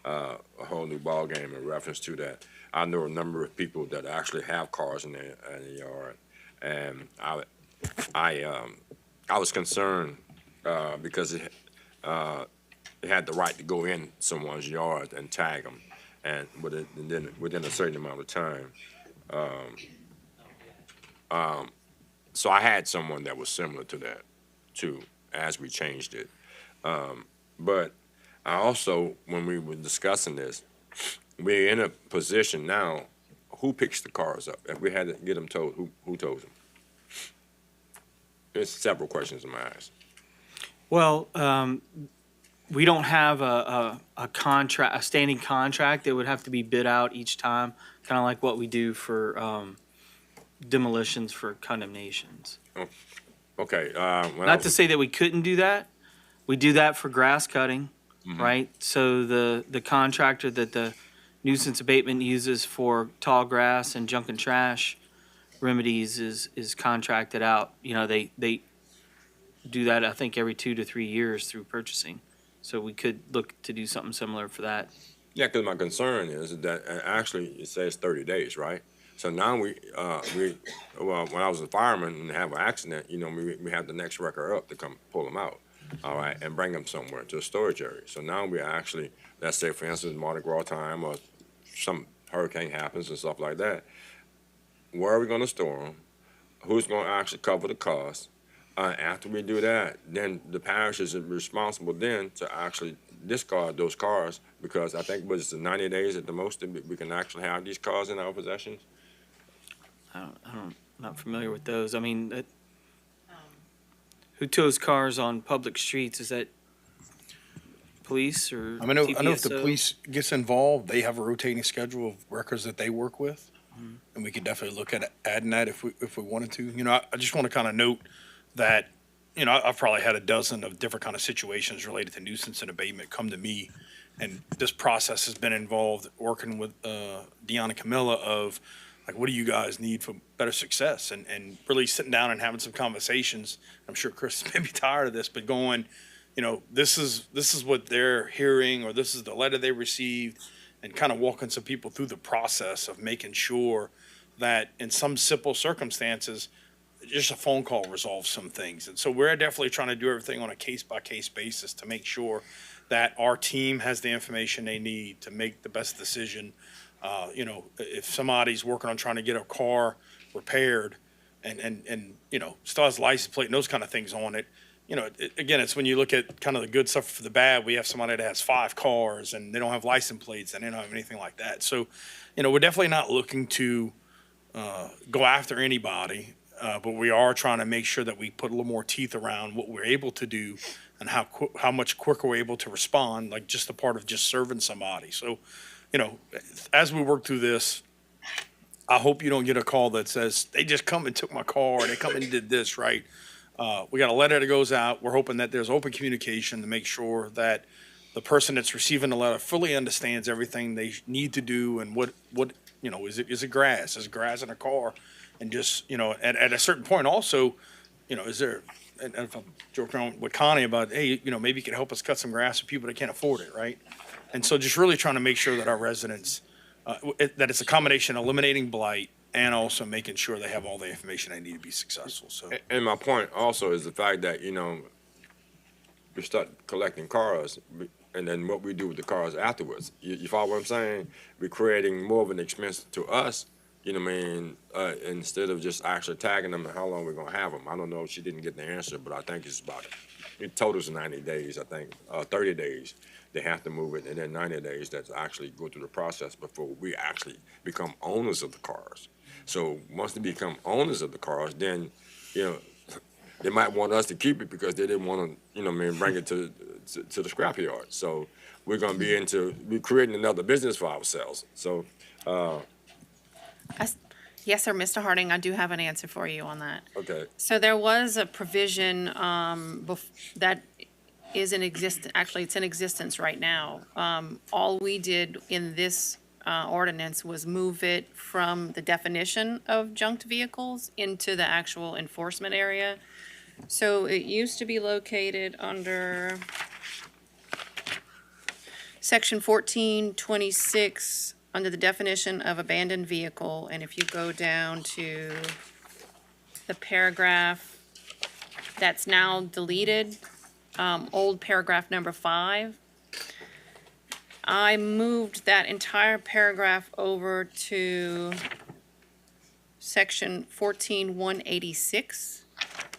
a whole new ballgame in reference to that. I know a number of people that actually have cars in their yard, and I was concerned because it had the right to go in someone's yard and tag them, and within a certain amount of time. So I had someone that was similar to that, too, as we changed it. But I also, when we were discussing this, we're in a position now, who picks the cars up? If we had to get them towed, who tows them? There's several questions in my eyes. Well, we don't have a contract, a standing contract that would have to be bid out each time, kind of like what we do for demolitions for condemnations. Okay. Not to say that we couldn't do that. We do that for grass cutting, right? So the contractor that the nuisance abatement uses for tall grass and junk and trash remedies is contracted out. You know, they do that, I think, every 2 to 3 years through purchasing. So we could look to do something similar for that. Yeah, because my concern is that actually it says 30 days, right? So now well, when I was a fireman and have an accident, we have the next wrecker up to come pull them out, all right, and bring them somewhere to a storage area. So now we actually, let's say, for instance, Mardi Gras time or some hurricane happens and stuff like that, where are we going to store them? Who's going to actually cover the cost? After we do that, then the parish is responsible then to actually discard those cars, because I think was it 90 days at the most that we can actually have these cars in our possession. I'm not familiar with those. I mean, who tows cars on public streets? Is that police or I know if the TPSO? police gets involved, they have a rotating schedule of records that they work with. And we could definitely look at adding that if we wanted to. I just want to kind of note that, I've probably had a dozen of different kind of situations related to nuisance and abatement come to me. And this process has been involved working with Deanna and Camilla of, like, what do you guys need for better success? And really sitting down and having some conversations. I'm sure Chris may be tired of this, but going, this is what they're hearing, or this is the letter they received, and kind of walking some people through the process of making sure that in some simple circumstances, just a phone call resolves some things. And so we're definitely trying to do everything on a case-by-case basis to make sure that our team has the information they need to make the best decision. If somebody's working on trying to get a car repaired and still has a license plate and those kind of things on it, again, it's when you look at kind of the good stuff for the bad. We have somebody that has 5 cars and they don't have license plates and they don't have anything like that. So, we're definitely not looking to go after anybody, but we are trying to make sure that we put a little more teeth around what we're able to do and how much quicker we're able to respond, like just a part of just serving somebody. So, as we work through this, I hope you don't get a call that says, they just come and took my car, or they come and did this, right? We got a letter that goes out. We're hoping that there's open communication to make sure that the person that's receiving the letter fully understands everything they need to do and what is it grass? Is it grass in a car? And just, at a certain point also, is there, and if I'm joking around with Connie about, hey, maybe you can help us cut some grass for people that can't afford it, right? And so just really trying to make sure that our residents, that it's a combination of eliminating blight and also making sure they have all the information they need to be successful. So, And my point also is the fact that, we start collecting cars, and then what we do with the cars afterwards. You follow what I'm saying? We're creating more of an expense to us, instead of just actually tagging them and how long we're going to have them. I don't know if she didn't get the answer, but I think it's about it totals 90 days, I think, 30 days. They have to move it, and then 90 days that's actually go through the process before we actually become owners of the cars. So once they become owners of the cars, then, they might want us to keep it because they didn't want to, bring it to the scrapyard. So we're going to be creating another business for ourselves. So, Yes, sir, Mr. Harding, I do have an answer for you on that. okay. So there was a provision that is in existence, actually, it's in existence right now. All we did in this ordinance was move it from the definition of junked vehicles into the actual enforcement area. So it used to be located under Section 1426, under the definition of abandoned vehicle, and if you go down to the paragraph that's now deleted, old paragraph number 5, I moved that entire paragraph over to section 14186,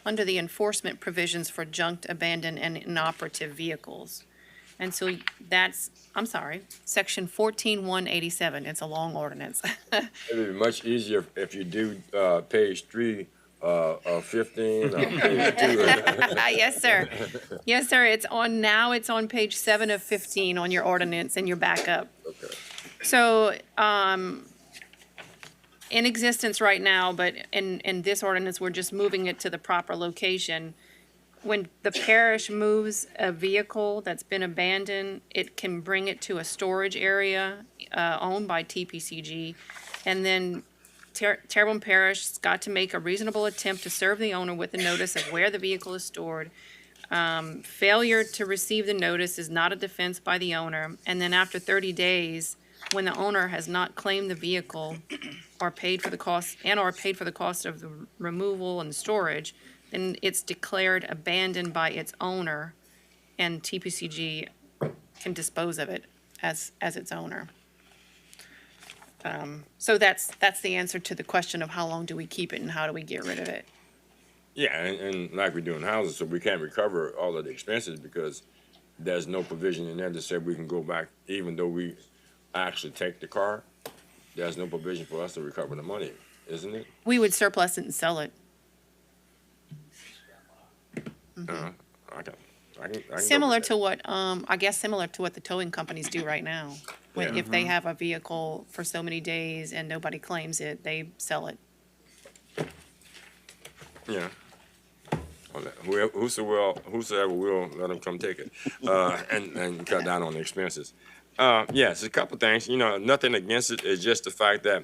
under the enforcement provisions for junked, abandoned, and inoperative vehicles. And so that's, section 14187. It's a long ordinance. It would be much easier if you do page 3 of 15. Page 2. Yes, sir. Yes, sir. It's on page 7 of 15 on your ordinance and your backup. Okay. So, in existence right now, but in this ordinance, we're just moving it to the proper location. When the parish moves a vehicle that's been abandoned, it can bring it to a storage area owned by TPCG, and then Terrebonne Parish has got to make a reasonable attempt to serve the owner with a notice of where the vehicle is stored. Failure to receive the notice is not a defense by the owner. And then after 30 days, when the owner has not claimed the vehicle or paid for the cost of the removal and storage, then it's declared abandoned by its owner, and TPCG can dispose of it as its owner. So that's the answer to the question of how long do we keep it and how do we get rid of it. Yeah, and like we do in houses, so we can't recover all of the expenses because there's no provision in there that said we can go back, even though we actually take the car, there's no provision for us to recover the money, isn't it? We would surplus it and sell it. I can go Similar with to what, I guess similar to what the towing companies do right now. When, if they have a vehicle for so many days and nobody claims it, they sell it. Yeah. Whosoever will, let them come take it, and cut down on the expenses. Yes, a couple things, nothing against it, it's just the fact that,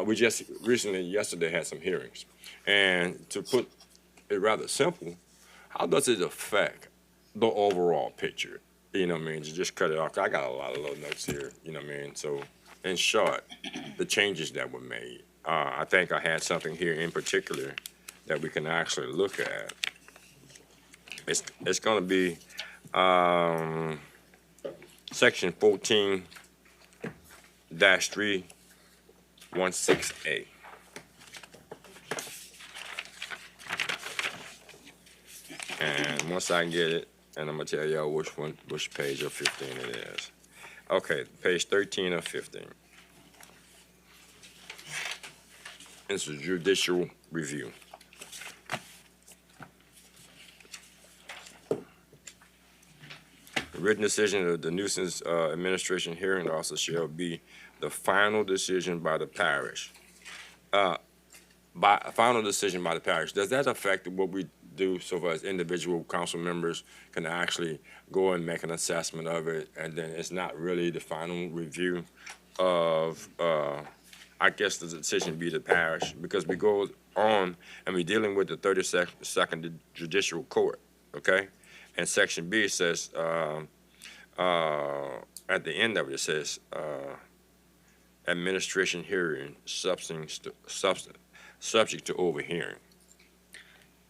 we just recently, yesterday, had some hearings. And to put it rather simple, how does it affect the overall picture? You know what I mean, to just cut it off. I got a lot of little notes here, you know what I mean? So, in short, the changes that were made. I think I had something here in particular that we can actually look at. It's gonna be, section 14-316A. And once I get it, and I'm gonna tell y'all which page of 15 it is. Okay, page 13 of 15. It's a judicial review. The written decision of the nuisance administration hearing also shall be the final decision by the parish. Final decision by the parish, does that affect what we do so far as individual council members can actually go and make an assessment of it, and then it's not really the final review of, I guess the decision be the parish, because we go on and we're dealing with the 32nd Judicial Court, okay? And section B says, at the end of it, it says, administration hearing subject to overhearing.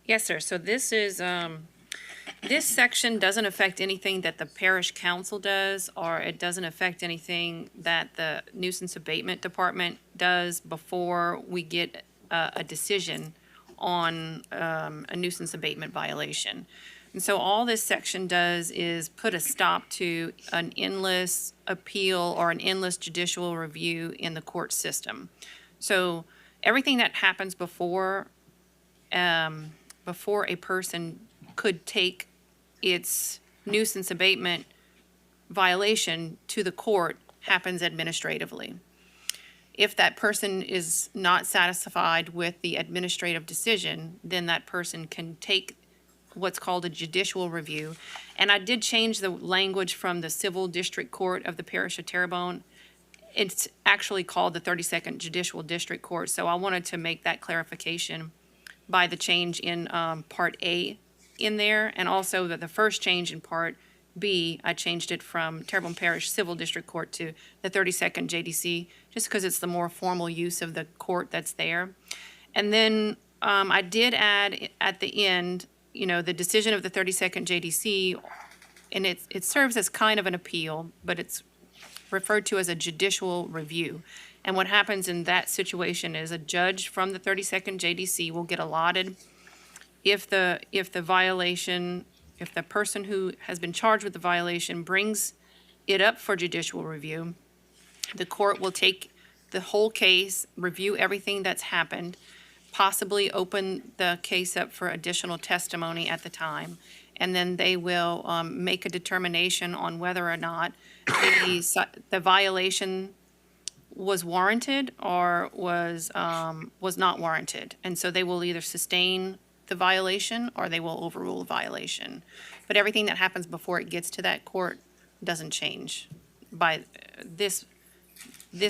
Yes, sir. So this is, this section doesn't affect anything that the parish council does, or it doesn't affect anything that the nuisance abatement department does before we get a decision on a nuisance abatement violation. And so all this section does is put a stop to an endless appeal or an endless judicial review in the court system. So everything that happens before a person could take its nuisance abatement violation to the court happens administratively. If that person is not satisfied with the administrative decision, then that person can take what's called a judicial review. And I did change the language from the Civil District Court of the Parish of Terrebonne. It's actually called the 32nd Judicial District Court, so I wanted to make that clarification by the change in Part A in there, and also that the first change in Part B, I changed it from Terrebonne Parish Civil District Court to the 32nd JDC, just because it's the more formal use of the court that's there. And then I did add at the end, the decision of the 32nd JDC, and it serves as kind of an appeal, but it's referred to as a judicial review. And what happens in that situation is a judge from the 32nd JDC will get allotted if the person who has been charged with the violation brings it up for judicial review, the court will take the whole case, review everything that's happened, possibly open the case up for additional testimony at the time, and then they will make a determination on whether or not the violation was warranted or was not warranted. And so they will either sustain the violation or they will overrule the violation. But everything that happens before it gets to that court doesn't change. By this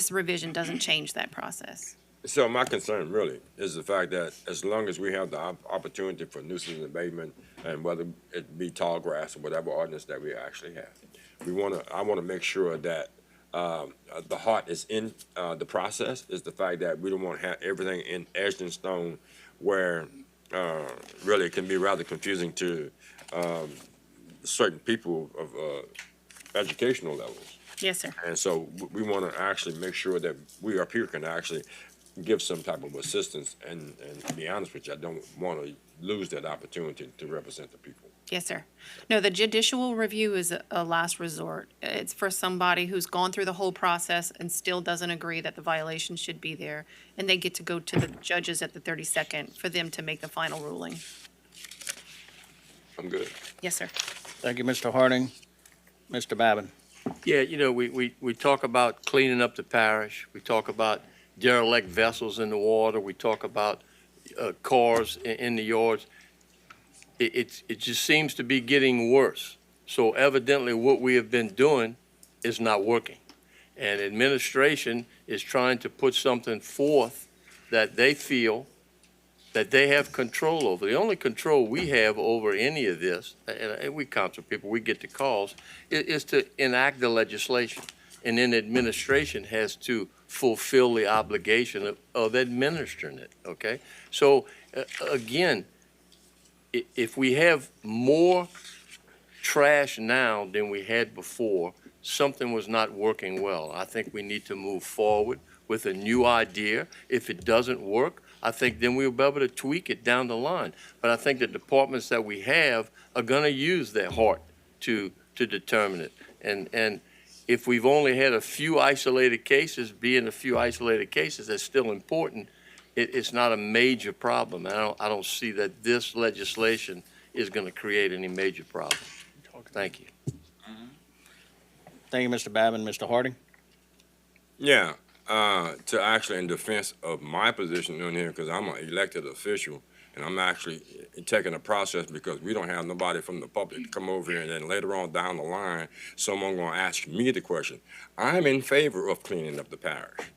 revision doesn't change that process. So my concern really is the fact that as long as we have the opportunity for nuisance abatement, and whether it be tall grass or whatever ordinance that we actually have, I want to make sure that the heart is in the process, is the fact that we don't want to have everything etched in stone where really it can be rather confusing to certain people of educational levels. Yes, sir. And so we want to actually make sure that we up here can actually give some type of assistance, and to be honest with you, I don't want to lose that opportunity to represent the people. Yes, sir. No, the judicial review is a last resort. It's for somebody who's gone through the whole process and still doesn't agree that the violation should be there, and they get to go to the judges at the 32nd for them to make the final ruling. I'm good. Yes, sir. Thank you, Mr. Harding. Mr. Babin. Yeah, you know, we talk about cleaning up the parish. We talk about derelict vessels in the water. We talk about cars in the yards. It just seems to be getting worse. So evidently what we have been doing is not working. And administration is trying to put something forth that they feel that they have control over. The only control we have over any of this, and we counsel people, we get the calls, is to enact the legislation. And then administration has to fulfill the obligation of administering it, okay? So, again, if we have more trash now than we had before, something was not working well. I think we need to move forward with a new idea. If it doesn't work, I think then we'll be able to tweak it down the line. But I think the departments that we have are going to use their heart to determine it. And if we've only had a few isolated cases, being a few isolated cases, that's still important. It's not a major problem. I don't see that this legislation is going to create any major problem. Thank you. Thank you, Mr. Babin. Mr. Harding. Yeah, to actually in defense of my position on here, because I'm an elected official, and I'm actually taking a process because we don't have nobody from the public to come over here, and then later on down the line, someone gonna ask me the question. I'm in favor of cleaning up the parish.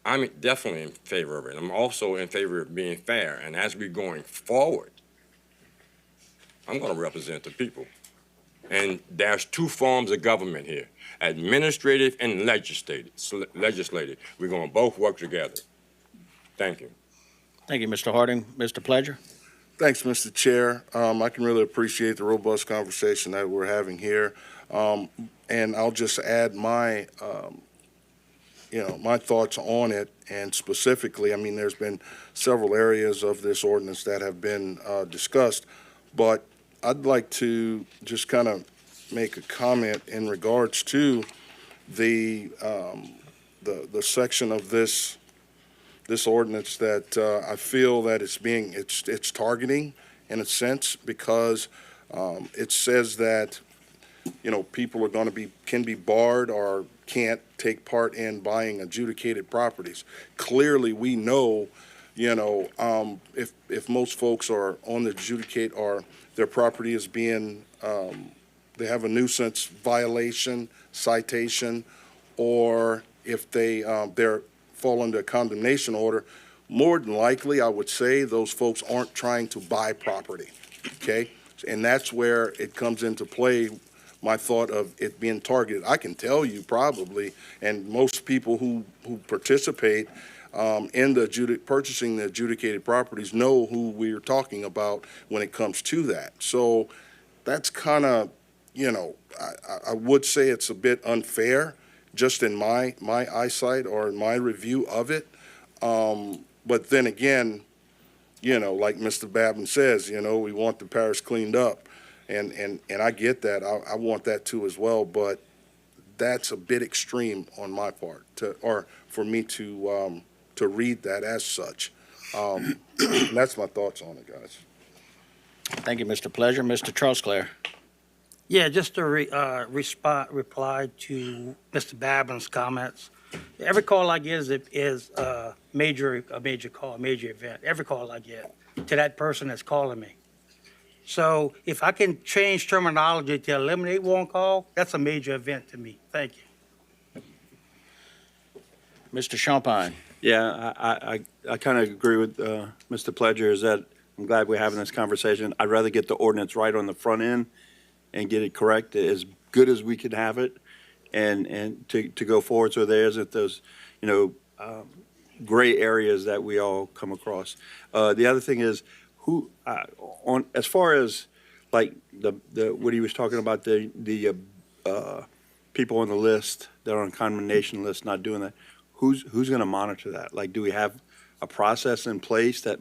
I'm definitely in favor of it. I'm also in favor of being fair, and as we're going forward, I'm gonna represent the people. And there's two forms of government here, administrative and legislative. We're gonna both work together. Thank you. Thank you, Mr. Harding. Mr. Pledger. Thanks, Mr. Chair. I can really appreciate the robust conversation that we're having here. And I'll just add my, my thoughts on it. And specifically, I mean, there's been several areas of this ordinance that have been discussed, but I'd like to just kind of make a comment in regards to the section of this ordinance that I feel that it's targeting in a sense, because it says that, people are can be barred or can't take part in buying adjudicated properties. Clearly, we know, if most folks are on the adjudicate or their property is being, they have a nuisance violation, citation, or if they're fall under a condemnation order, more than likely, I would say those folks aren't trying to buy property, okay? And that's where it comes into play, my thought of it being targeted. I can tell you probably, and most people who participate in the purchasing the adjudicated properties know who we're talking about when it comes to that. So that's kind of, I would say it's a bit unfair, just in my eyesight or in my review of it. But then again, like Mr. Babin says, we want the parish cleaned up. And I get that. I want that too as well. But that's a bit extreme on my part or for me to read that as such. That's my thoughts on it, guys. Thank you, Mr. Pledger. Mr. Trosclair. Yeah, just to reply to Mr. Babin's comments. Every call I get is a major call, a major event. Every call I get to that person that's calling me. So if I can change terminology to eliminate one call, that's a major event to me. Thank you. Mr. Champagne. Yeah, I kind of agree with Mr. Pledger, is that I'm glad we're having this conversation. I'd rather get the ordinance right on the front end and get it correct as good as we can have it, and to go forward, so there isn't those, gray areas that we all come across. The other thing is, who, on, as far as like what he was talking about, the people on the list that are on condemnation list not doing that, who's going to monitor that? Like, do we have a process in place that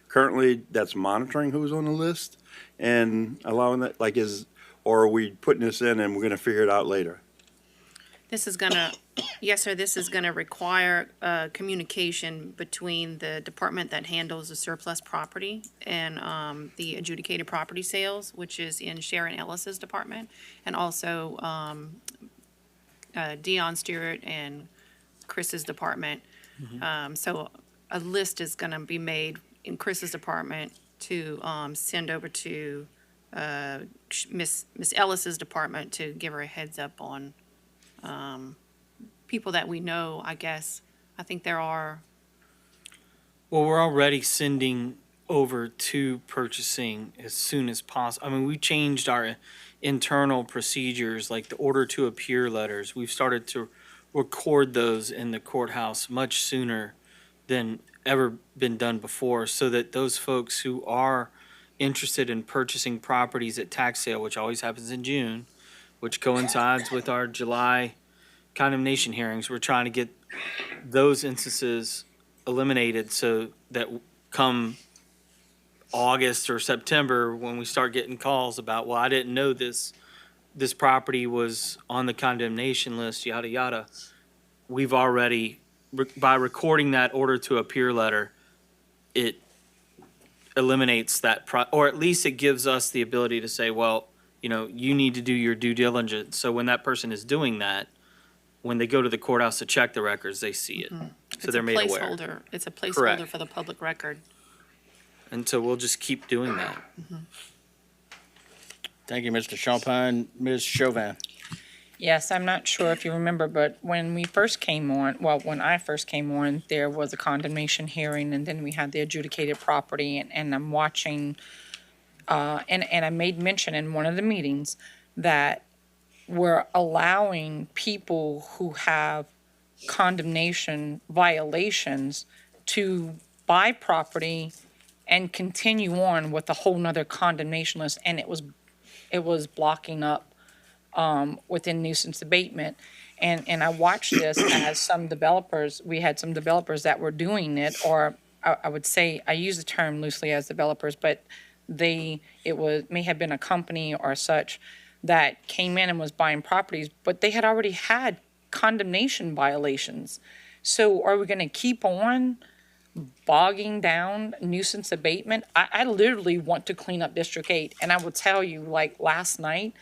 currently that's monitoring who's on the list and allowing that, like, or are we putting this in and we're going to figure it out later? This is gonna, yes, sir, this is gonna require communication between the department that handles the surplus property and the adjudicated property sales, which is in Sharon Ellis's department, and also Dion Stewart and Chris's department. So a list is gonna be made in Chris's department to send over to Miss Ellis's department to give her a heads up on people that we know, I guess. I think there are, Well, we're already sending over to purchasing as soon as possible. I mean, we changed our internal procedures, like the order to appear letters. We've started to record those in the courthouse much sooner than ever been done before, so that those folks who are interested in purchasing properties at tax sale, which always happens in June, which coincides with our July condemnation hearings, we're trying to get those instances eliminated so that come August or September, when we start getting calls about, well, I didn't know this property was on the condemnation list, yada, yada. We've already, by recording that order to appear letter, it eliminates that, or at least it gives us the ability to say, well, you need to do your due diligence. So when that person is doing that, when they go to the courthouse to check the records, they see it. So they're made aware. It's a Correct. placeholder for the public record. And so we'll just keep doing that. Thank you, Mr. Champagne. Ms. Chauvin. Yes, I'm not sure if you remember, but when we first came on, well, when I first came on, there was a condemnation hearing, and then we had the adjudicated property, and I'm watching, and I made mention in one of the meetings that we're allowing people who have condemnation violations to buy property and continue on with a whole nother condemnation list, and it was blocking up within nuisance abatement. And I watched this as some developers, we had some developers that were doing it, or I would say, I use the term loosely as developers, but may have been a company or such that came in and was buying properties, but they had already had condemnation violations. So are we gonna keep on bogging down nuisance abatement? I literally want to clean up District 8, and I will tell you, like last night,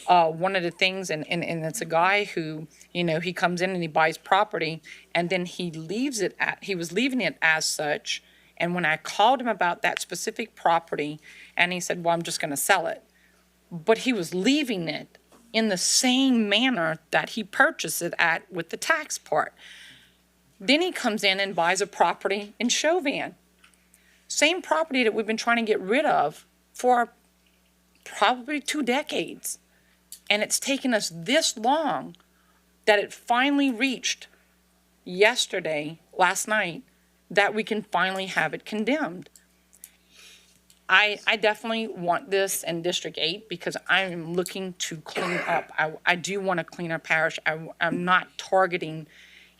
one of the things, and it's a guy who, he comes in and he buys property, and then he was leaving it as such, and when I called him about that specific property, and he said, well, I'm just gonna sell it. But he was leaving it in the same manner that he purchased it at with the tax part. Then he comes in and buys a property in Chauvin. Same property that we've been trying to get rid of for probably 2 decades. And it's taken us this long that it finally reached last night, that we can finally have it condemned. I definitely want this in District 8 because I'm looking to clean up. I do want to clean our parish. I'm not targeting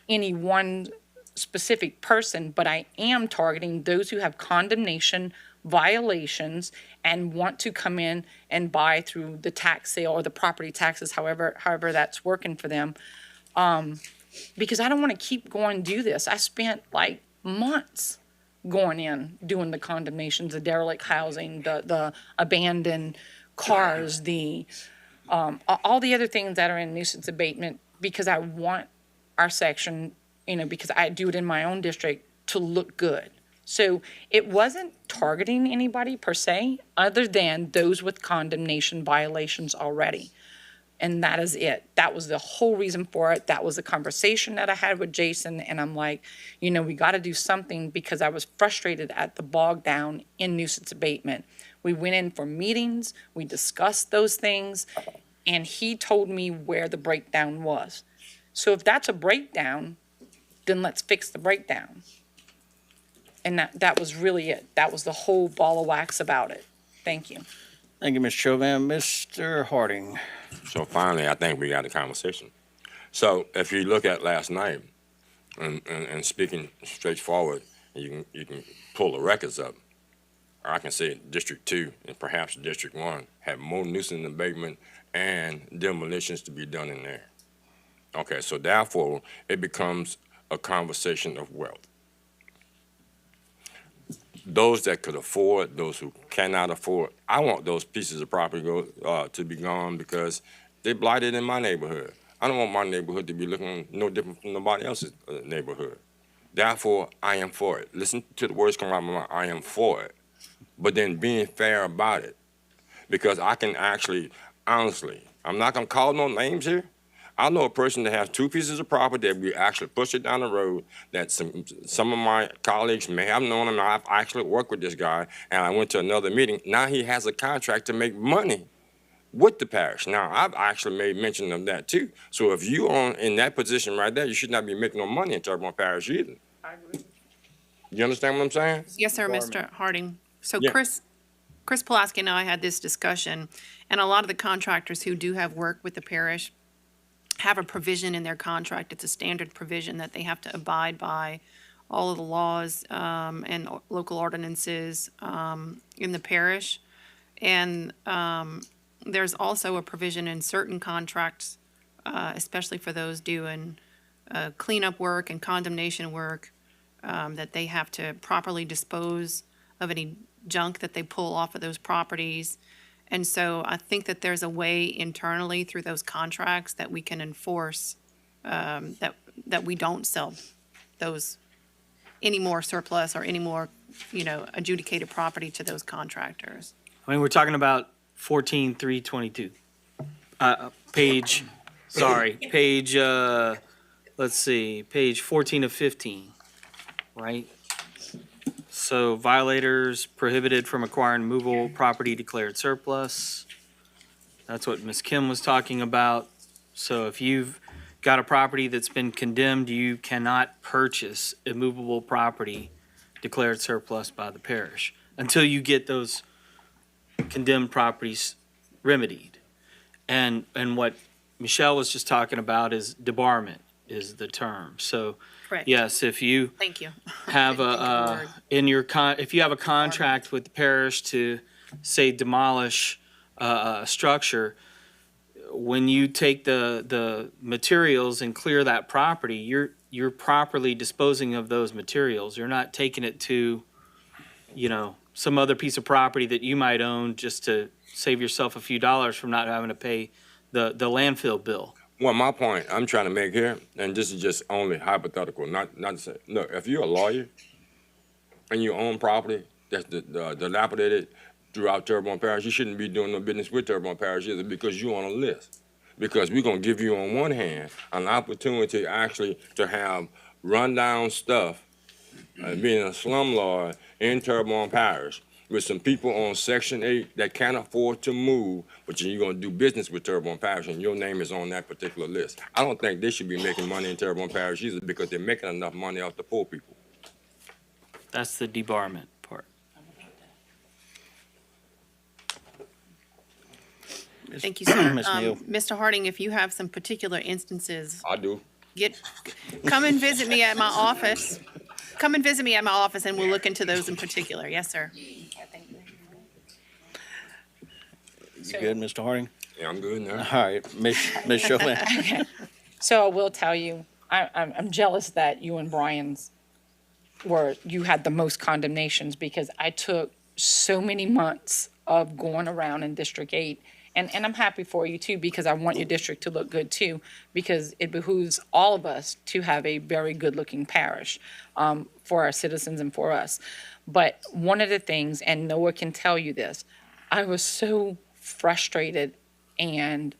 any one specific person, but I am targeting those who have condemnation violations and want to come in and buy through the tax sale or the property taxes, however that's working for them. Because I don't want to keep going do this. I spent like months going in, doing the condemnations, the derelict housing, the abandoned cars, all the other things that are in nuisance abatement, because I want our section, because I do it in my own district, to look good. So it wasn't targeting anybody per se, other than those with condemnation violations already. And that is it. That was the whole reason for it. That was the conversation that I had with Jason. And I'm like, we got to do something because I was frustrated at the bog down in nuisance abatement. We went in for meetings, we discussed those things, and he told me where the breakdown was. So if that's a breakdown, then let's fix the breakdown. And that was really it. That was the whole ball of wax about it. Thank you. Thank you, Ms. Chauvin. Mr. Harding. So finally, I think we got a conversation. So if you look at last night, and speaking straightforward, you can pull the records up. Or I can say District 2 and perhaps District 1 have more nuisance abatement and demolitions to be done in there. Okay, so therefore, it becomes a conversation of wealth. Those that could afford, those who cannot afford, I want those pieces of property to be gone because they blighted in my neighborhood. I don't want my neighborhood to be looking no different from nobody else's neighborhood. Therefore, I am for it. Listen to the words come out of my mouth. I am for it. But then being fair about it. Because I can actually, honestly, I'm not going to call no names here. I know a person that has 2 pieces of property that we actually push it down the road that some of my colleagues may have known him. I've actually worked with this guy, and I went to another meeting. Now he has a contract to make money with the parish. Now, I've actually made mention of that too. So if you are in that position right there, you should not be making no money in Terrebonne Parish either. I agree. You understand what I'm saying? Yes, sir, Mr. Harding. So Yeah. Chris Pulaski and I had this discussion, and a lot of the contractors who do have work with the parish have a provision in their contract. It's a standard provision that they have to abide by all of the laws and local ordinances in the parish. And there's also a provision in certain contracts, especially for those doing cleanup work and condemnation work, that they have to properly dispose of any junk that they pull off of those properties. And so I think that there's a way internally through those contracts that we can enforce that we don't sell those any more surplus or any more, adjudicated property to those contractors. I mean, we're talking about 14.322. Page, let's see, page 14 of 15, right? So violators prohibited from acquiring movable property declared surplus. That's what Ms. Kim was talking about. So if you've got a property that's been condemned, you cannot purchase immovable property declared surplus by the parish until you get those condemned properties remedied. And what Michelle was just talking about is debarment is the term. So Correct. yes, if you Thank you. have Didn't think of the word. if you have a contract with the parish to say demolish a structure, when you take the materials and clear that property, you're properly disposing of those materials. You're not taking it to, some other piece of property that you might own just to save yourself a few dollars from not having to pay the landfill bill. Well, my point I'm trying to make here, and this is just only hypothetical, not to say, look, if you're a lawyer and you own property that's dilapidated throughout Terrebonne Parish, you shouldn't be doing no business with Terrebonne Parish either because you're on a list. Because we're going to give you, on one hand, an opportunity actually to have rundown stuff, being a slumlord in Terrebonne Parish, with some people on Section 8 that can't afford to move, but you're going to do business with Terrebonne Parish, and your name is on that particular list. I don't think they should be making money in Terrebonne Parish either because they're making enough money off the poor people. That's the debarment part. Thank you, sir. Ms. Neal. Mr. Harding, if you have some particular instances, I do. come and visit me at my office. Come and visit me at my office, and we'll look into those in particular. Yes, sir. You good, Mr. Harding? Yeah, I'm good now. All right, Ms. Chauvin. So I will tell you, I'm jealous that you and Brian's you had the most condemnations because I took so many months of going around in District 8. And I'm happy for you too, because I want your district to look good too, because it behooves all of us to have a very good-looking parish for our citizens and for us. But one of the things, and Noah can tell you this, I was so frustrated and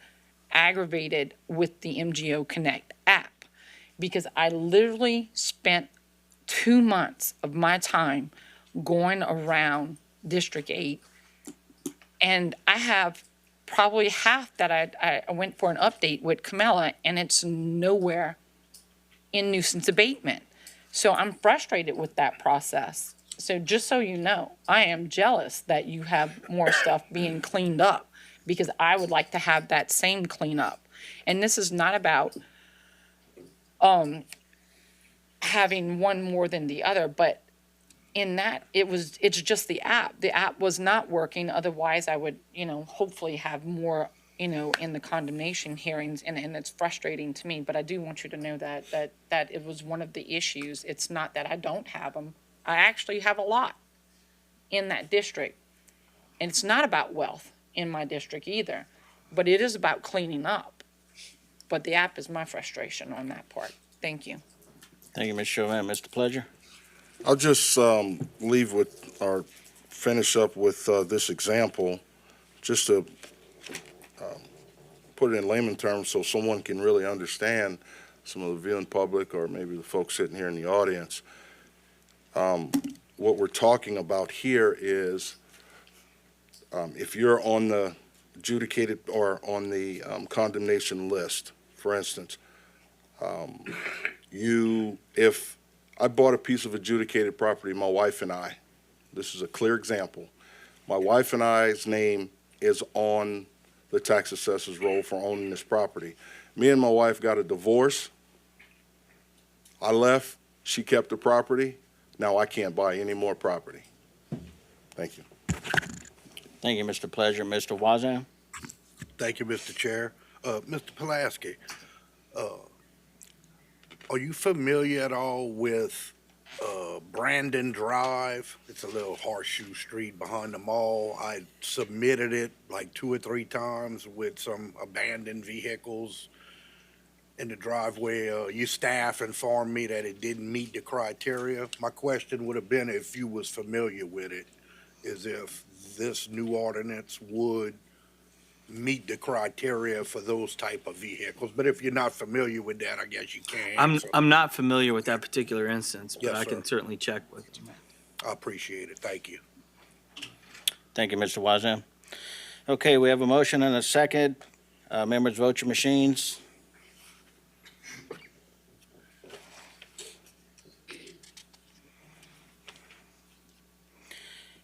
aggravated with the MGO Connect app because I literally spent 2 months of my time going around District 8, and I have probably half that I went for an update with Camilla, and it's nowhere in nuisance abatement. So I'm frustrated with that process. So just so you know, I am jealous that you have more stuff being cleaned up because I would like to have that same cleanup. And this is not about having one more than the other, but in that it's just the app. The app was not working. Otherwise I would, hopefully have more, in the condemnation hearings, and it's frustrating to me, but I do want you to know that it was one of the issues. It's not that I don't have them. I actually have a lot in that district. And it's not about wealth in my district either, but it is about cleaning up. But the app is my frustration on that part. Thank you. Thank you, Ms. Chauvin. Mr. Pledger? I'll just leave with, or finish up with this example, just to put it in layman terms so someone can really understand, some of the viewing public or maybe the folks sitting here in the audience. What we're talking about here is if you're on the adjudicated or on the condemnation list, for instance, if I bought a piece of adjudicated property, my wife and I, this is a clear example, my wife and I's name is on the tax assessor's roll for owning this property. Me and my wife got a divorce. I left, she kept the property. Now I can't buy any more property. Thank you. Thank you, Mr. Pledger. Mr. Wazam? Thank you, Mr. Chair. Mr. Pulaski, are you familiar at all with Brandon Drive? It's a little horseshoe street behind the mall. I submitted it like 2 or 3 times with some abandoned vehicles in the driveway. Your staff informed me that it didn't meet the criteria. My question would have been, if you was familiar with it, is if this new ordinance would meet the criteria for those type of vehicles. But if you're not familiar with that, I guess you can't. I'm not familiar with that particular instance, but Yes, I can sir. certainly check with them. I appreciate it. Thank you. Thank you, Mr. Wazam. Okay, we have a motion and a second. Members, vote your machines.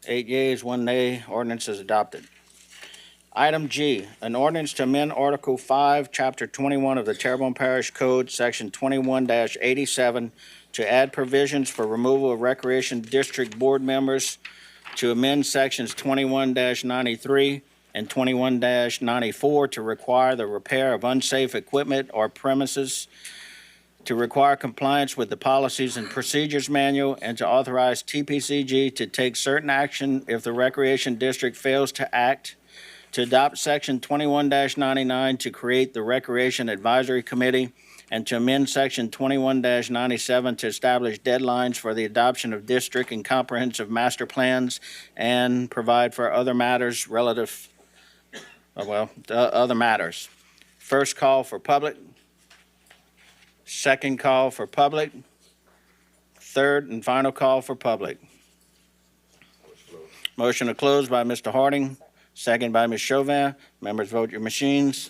Eight yeas, 1 nay. Ordinance is adopted. Item G, an ordinance to amend Article 5, Chapter 21 of the Terrebonne Parish Code, Section 21-87, to add provisions for removal of Recreation District Board members, to amend Sections 21-93 and 21-94 to require the repair of unsafe equipment or premises, to require compliance with the Policies and Procedures Manual, and to authorize TPCG to take certain action if the Recreation District fails to act, to adopt Section 21-99 to create the Recreation Advisory Committee, and to amend Section 21-97 to establish deadlines for the adoption of district and comprehensive master plans, and provide for other matters relative, other matters. First call for public. Second call for public. Third and final call for public. Motion to close by Mr. Harding. Second by Ms. Chauvin. Members, vote your machines.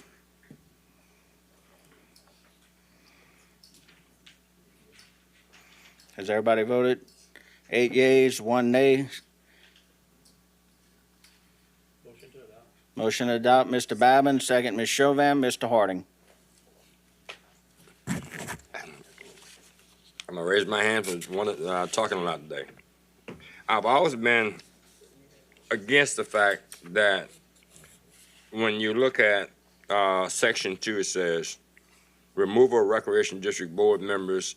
Has everybody voted? 8 yeas, 1 nay. Motion to adopt, Mr. Babin. Second, Ms. Chauvin. Mr. Harding. I'm gonna raise my hand for talking a lot today. I've always been against the fact that when you look at Section 2, it says removal of Recreation District Board members,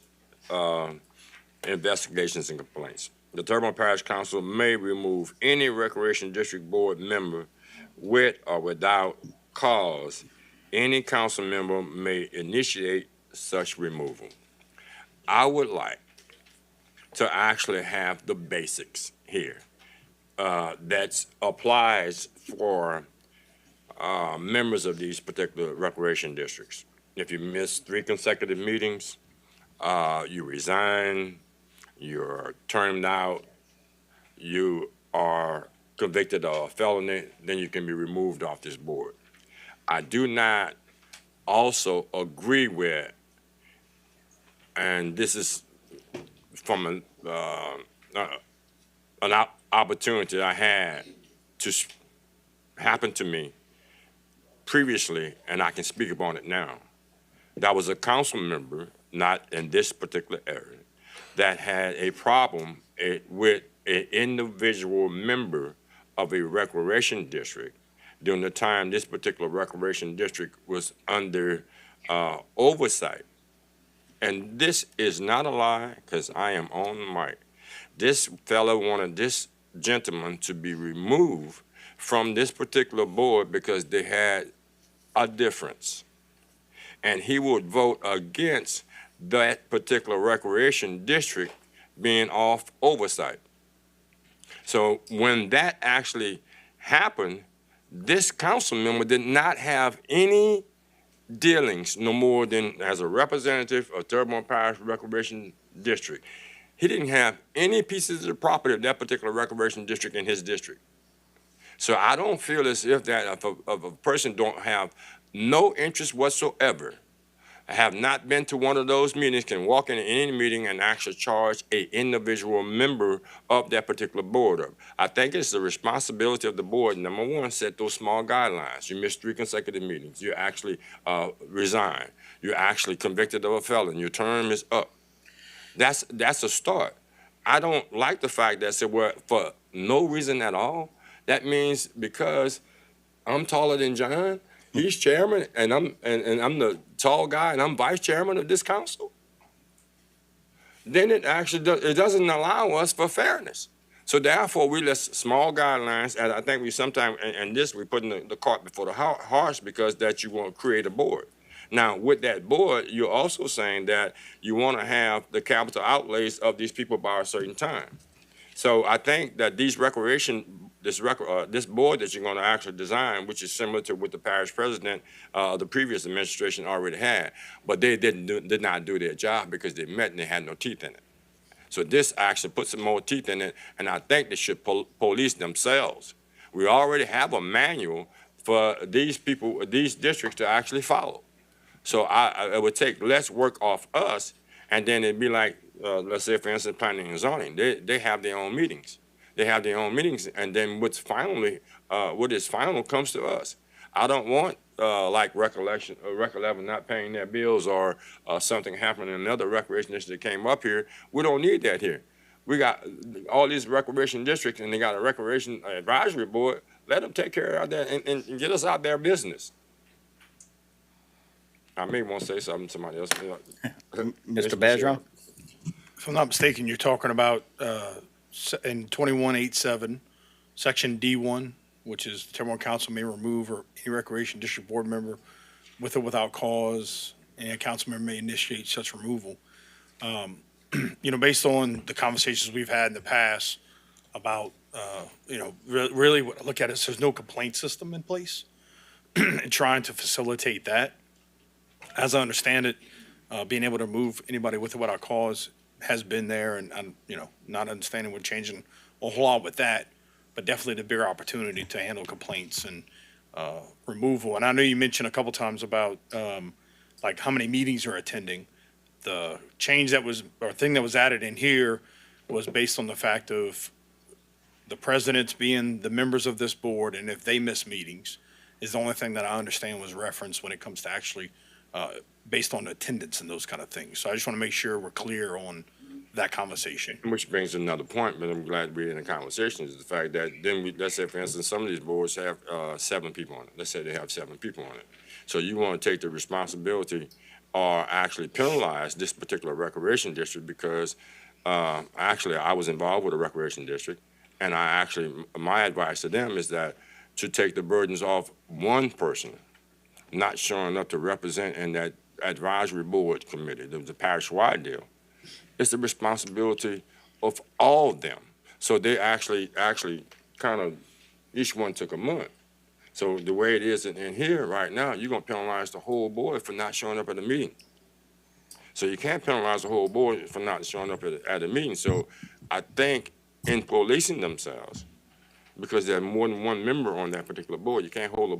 investigations and complaints. The Terrebonne Parish Council may remove any Recreation District Board member with or without cause. Any council member may initiate such removal. I would like to actually have the basics here that applies for members of these particular recreation districts. If you miss 3 consecutive meetings, you resign, you're termed out, you are convicted of a felony, then you can be removed off this board. I do not also agree with, and this is from an opportunity I had to happen to me previously, and I can speak upon it now. That was a council member, not in this particular area, that had a problem with an individual member of a recreation district during the time this particular recreation district was under oversight. And this is not a lie, because I am on the mic. This fellow wanted this gentleman to be removed from this particular board because they had a difference. And he would vote against that particular recreation district being off oversight. So when that actually happened, this council member did not have any dealings no more than as a representative of Terrebonne Parish Recreation District. He didn't have any pieces of the property of that particular recreation district in his district. So I don't feel as if that if a person don't have no interest whatsoever, have not been to one of those meetings, can walk in any meeting and actually charge a individual member of that particular board up. I think it's the responsibility of the board, number one, set those small guidelines. You missed 3 consecutive meetings. You actually resign. You're actually convicted of a felon. Your term is up. That's a start. I don't like the fact that said, well, for no reason at all. That means because I'm taller than John, he's chairman, and I'm the tall guy, and I'm vice chairman of this council. Then it actually it doesn't allow us for fairness. So therefore, we let small guidelines, and I think we sometimes, and this we put in the cart before the horse because that you want to create a board. Now, with that board, you're also saying that you want to have the capital outlays of these people by a certain time. So I think that this board that you're going to actually design, which is similar to what the parish president of the previous administration already had, but they did not do their job because they met and they had no teeth in it. So this actually puts some more teeth in it, and I think they should police themselves. We already have a manual for these people, these districts to actually follow. So it would take less work off us, and then it'd be like, let's say, for instance, planning and zoning. They have their own meetings. They have their own meetings, and then what is final comes to us. I don't want like recollection not paying their bills or something happening in another recreation district that came up here. We don't need that here. We got all these recreation districts, and they got a recreation advisory board. Let them take care of that and get us out their business. I may want to say something to somebody else. Mr. Badron? If I'm not mistaken, you're talking about in 2187, Section D1, which is the Terrebonne Council may remove or any recreation district board member with or without cause, and a council member may initiate such removal. Based on the conversations we've had in the past about, really what I look at is there's no complaint system in place and trying to facilitate that. As I understand it, being able to move anybody with or without cause has been there, and I'm, not understanding what changing a whole lot with that, but definitely the bigger opportunity to handle complaints and removal. And I know you mentioned a couple times about like how many meetings you're attending. The change thing that was added in here was based on the fact of the presidents being the members of this board, and if they miss meetings, is the only thing that I understand was referenced when it comes to actually based on attendance and those kind of things. So I just want to make sure we're clear on that conversation. Which brings another point, but I'm glad we're in the conversation, is the fact that then let's say, for instance, some of these boards have 7 people on it. Let's say they have 7 people on it. So you want to take the responsibility or actually penalize this particular recreation district because actually I was involved with a recreation district, and my advice to them is that to take the burdens off one person not showing up to represent in that advisory board committee, the parish-wide deal. It's the responsibility of all of them. So they actually kind of, each one took a month. So the way it is in here right now, you're gonna penalize the whole board for not showing up at the meeting. So you can't penalize the whole board for not showing up at a meeting. So I think in policing themselves, because there are more than one member on that particular board, you can't hold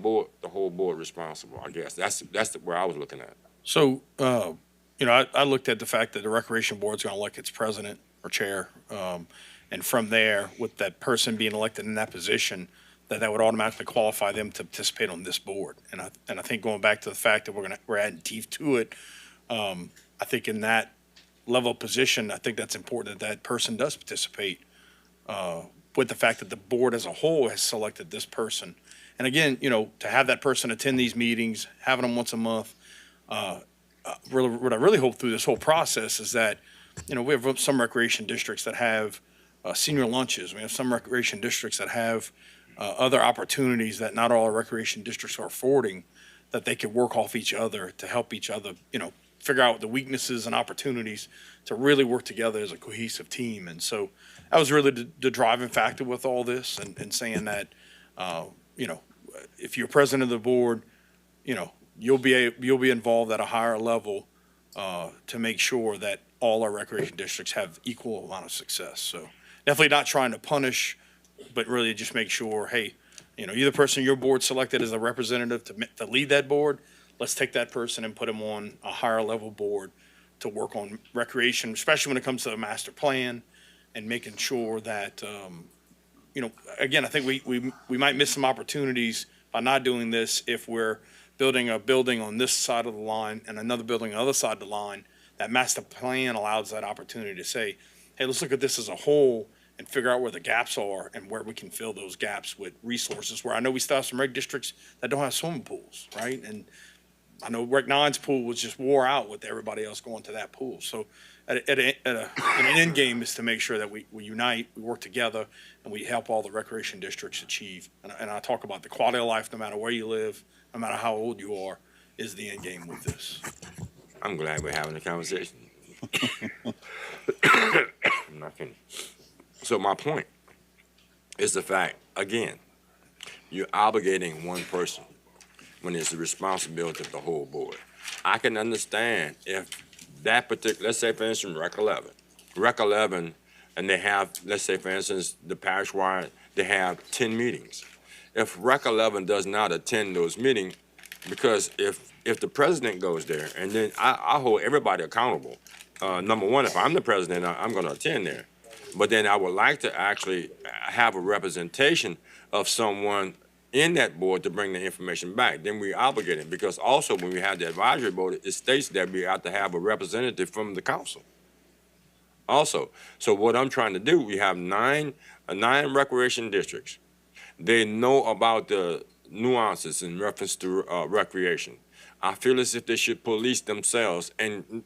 the whole board responsible, I guess. That's where I was looking at. So, I looked at the fact that the Recreation Board's going to elect its president or chair. And from there, with that person being elected in that position, that would automatically qualify them to participate on this board. And I think going back to the fact that we're adding teeth to it, I think in that level of position, I think that's important that person does participate, with the fact that the board as a whole has selected this person. And again, to have that person attend these meetings, having them once a month, really, what I really hope through this whole process is that, we have some recreation districts that have senior lunches. We have some recreation districts that have other opportunities that not all our recreation districts are affording, that they could work off each other to help each other, figure out the weaknesses and opportunities to really work together as a cohesive team. And so that was really the driving factor with all this, and saying that, if you're president of the board, you'll be involved at a higher level to make sure that all our recreation districts have equal amount of success. So definitely not trying to punish, but really just make sure, hey, you're the person your board selected as a representative to lead that board. Let's take that person and put him on a higher level board to work on recreation, especially when it comes to the master plan, and making sure that, again, I think we might miss some opportunities by not doing this if we're building a building on this side of the line and another building on the other side of the line. That master plan allows that opportunity to say, hey, let's look at this as a whole and figure out where the gaps are and where we can fill those gaps with resources, where I know we still have some rec districts that don't have swimming pools, right? And I know Rec 9's pool was just wore out with everybody else going to that pool. So an end game is to make sure that we unite, we work together, and we help all the recreation districts achieve. And I talk about the quality of life, no matter where you live, no matter how old you are, is the end game with this. I'm glad we're having a conversation. I'm not finished. So my point is the fact, again, you're obligating one person when it's the responsibility of the whole board. I can understand if that particular, let's say for instance, Rec 11, and they have, let's say for instance, the parish-wide, they have 10 meetings. If Rec 11 does not attend those meetings, because if the president goes there, and then I hold everybody accountable. Number one, if I'm the president, I'm going to attend there. But then I would like to actually have a representation of someone in that board to bring the information back. Then we're obligated, because also when we have the advisory board, it states that we have to have a representative from the council. Also, so what I'm trying to do, we have nine recreation districts. They know about the nuances in reference to recreation. I feel as if they should police themselves and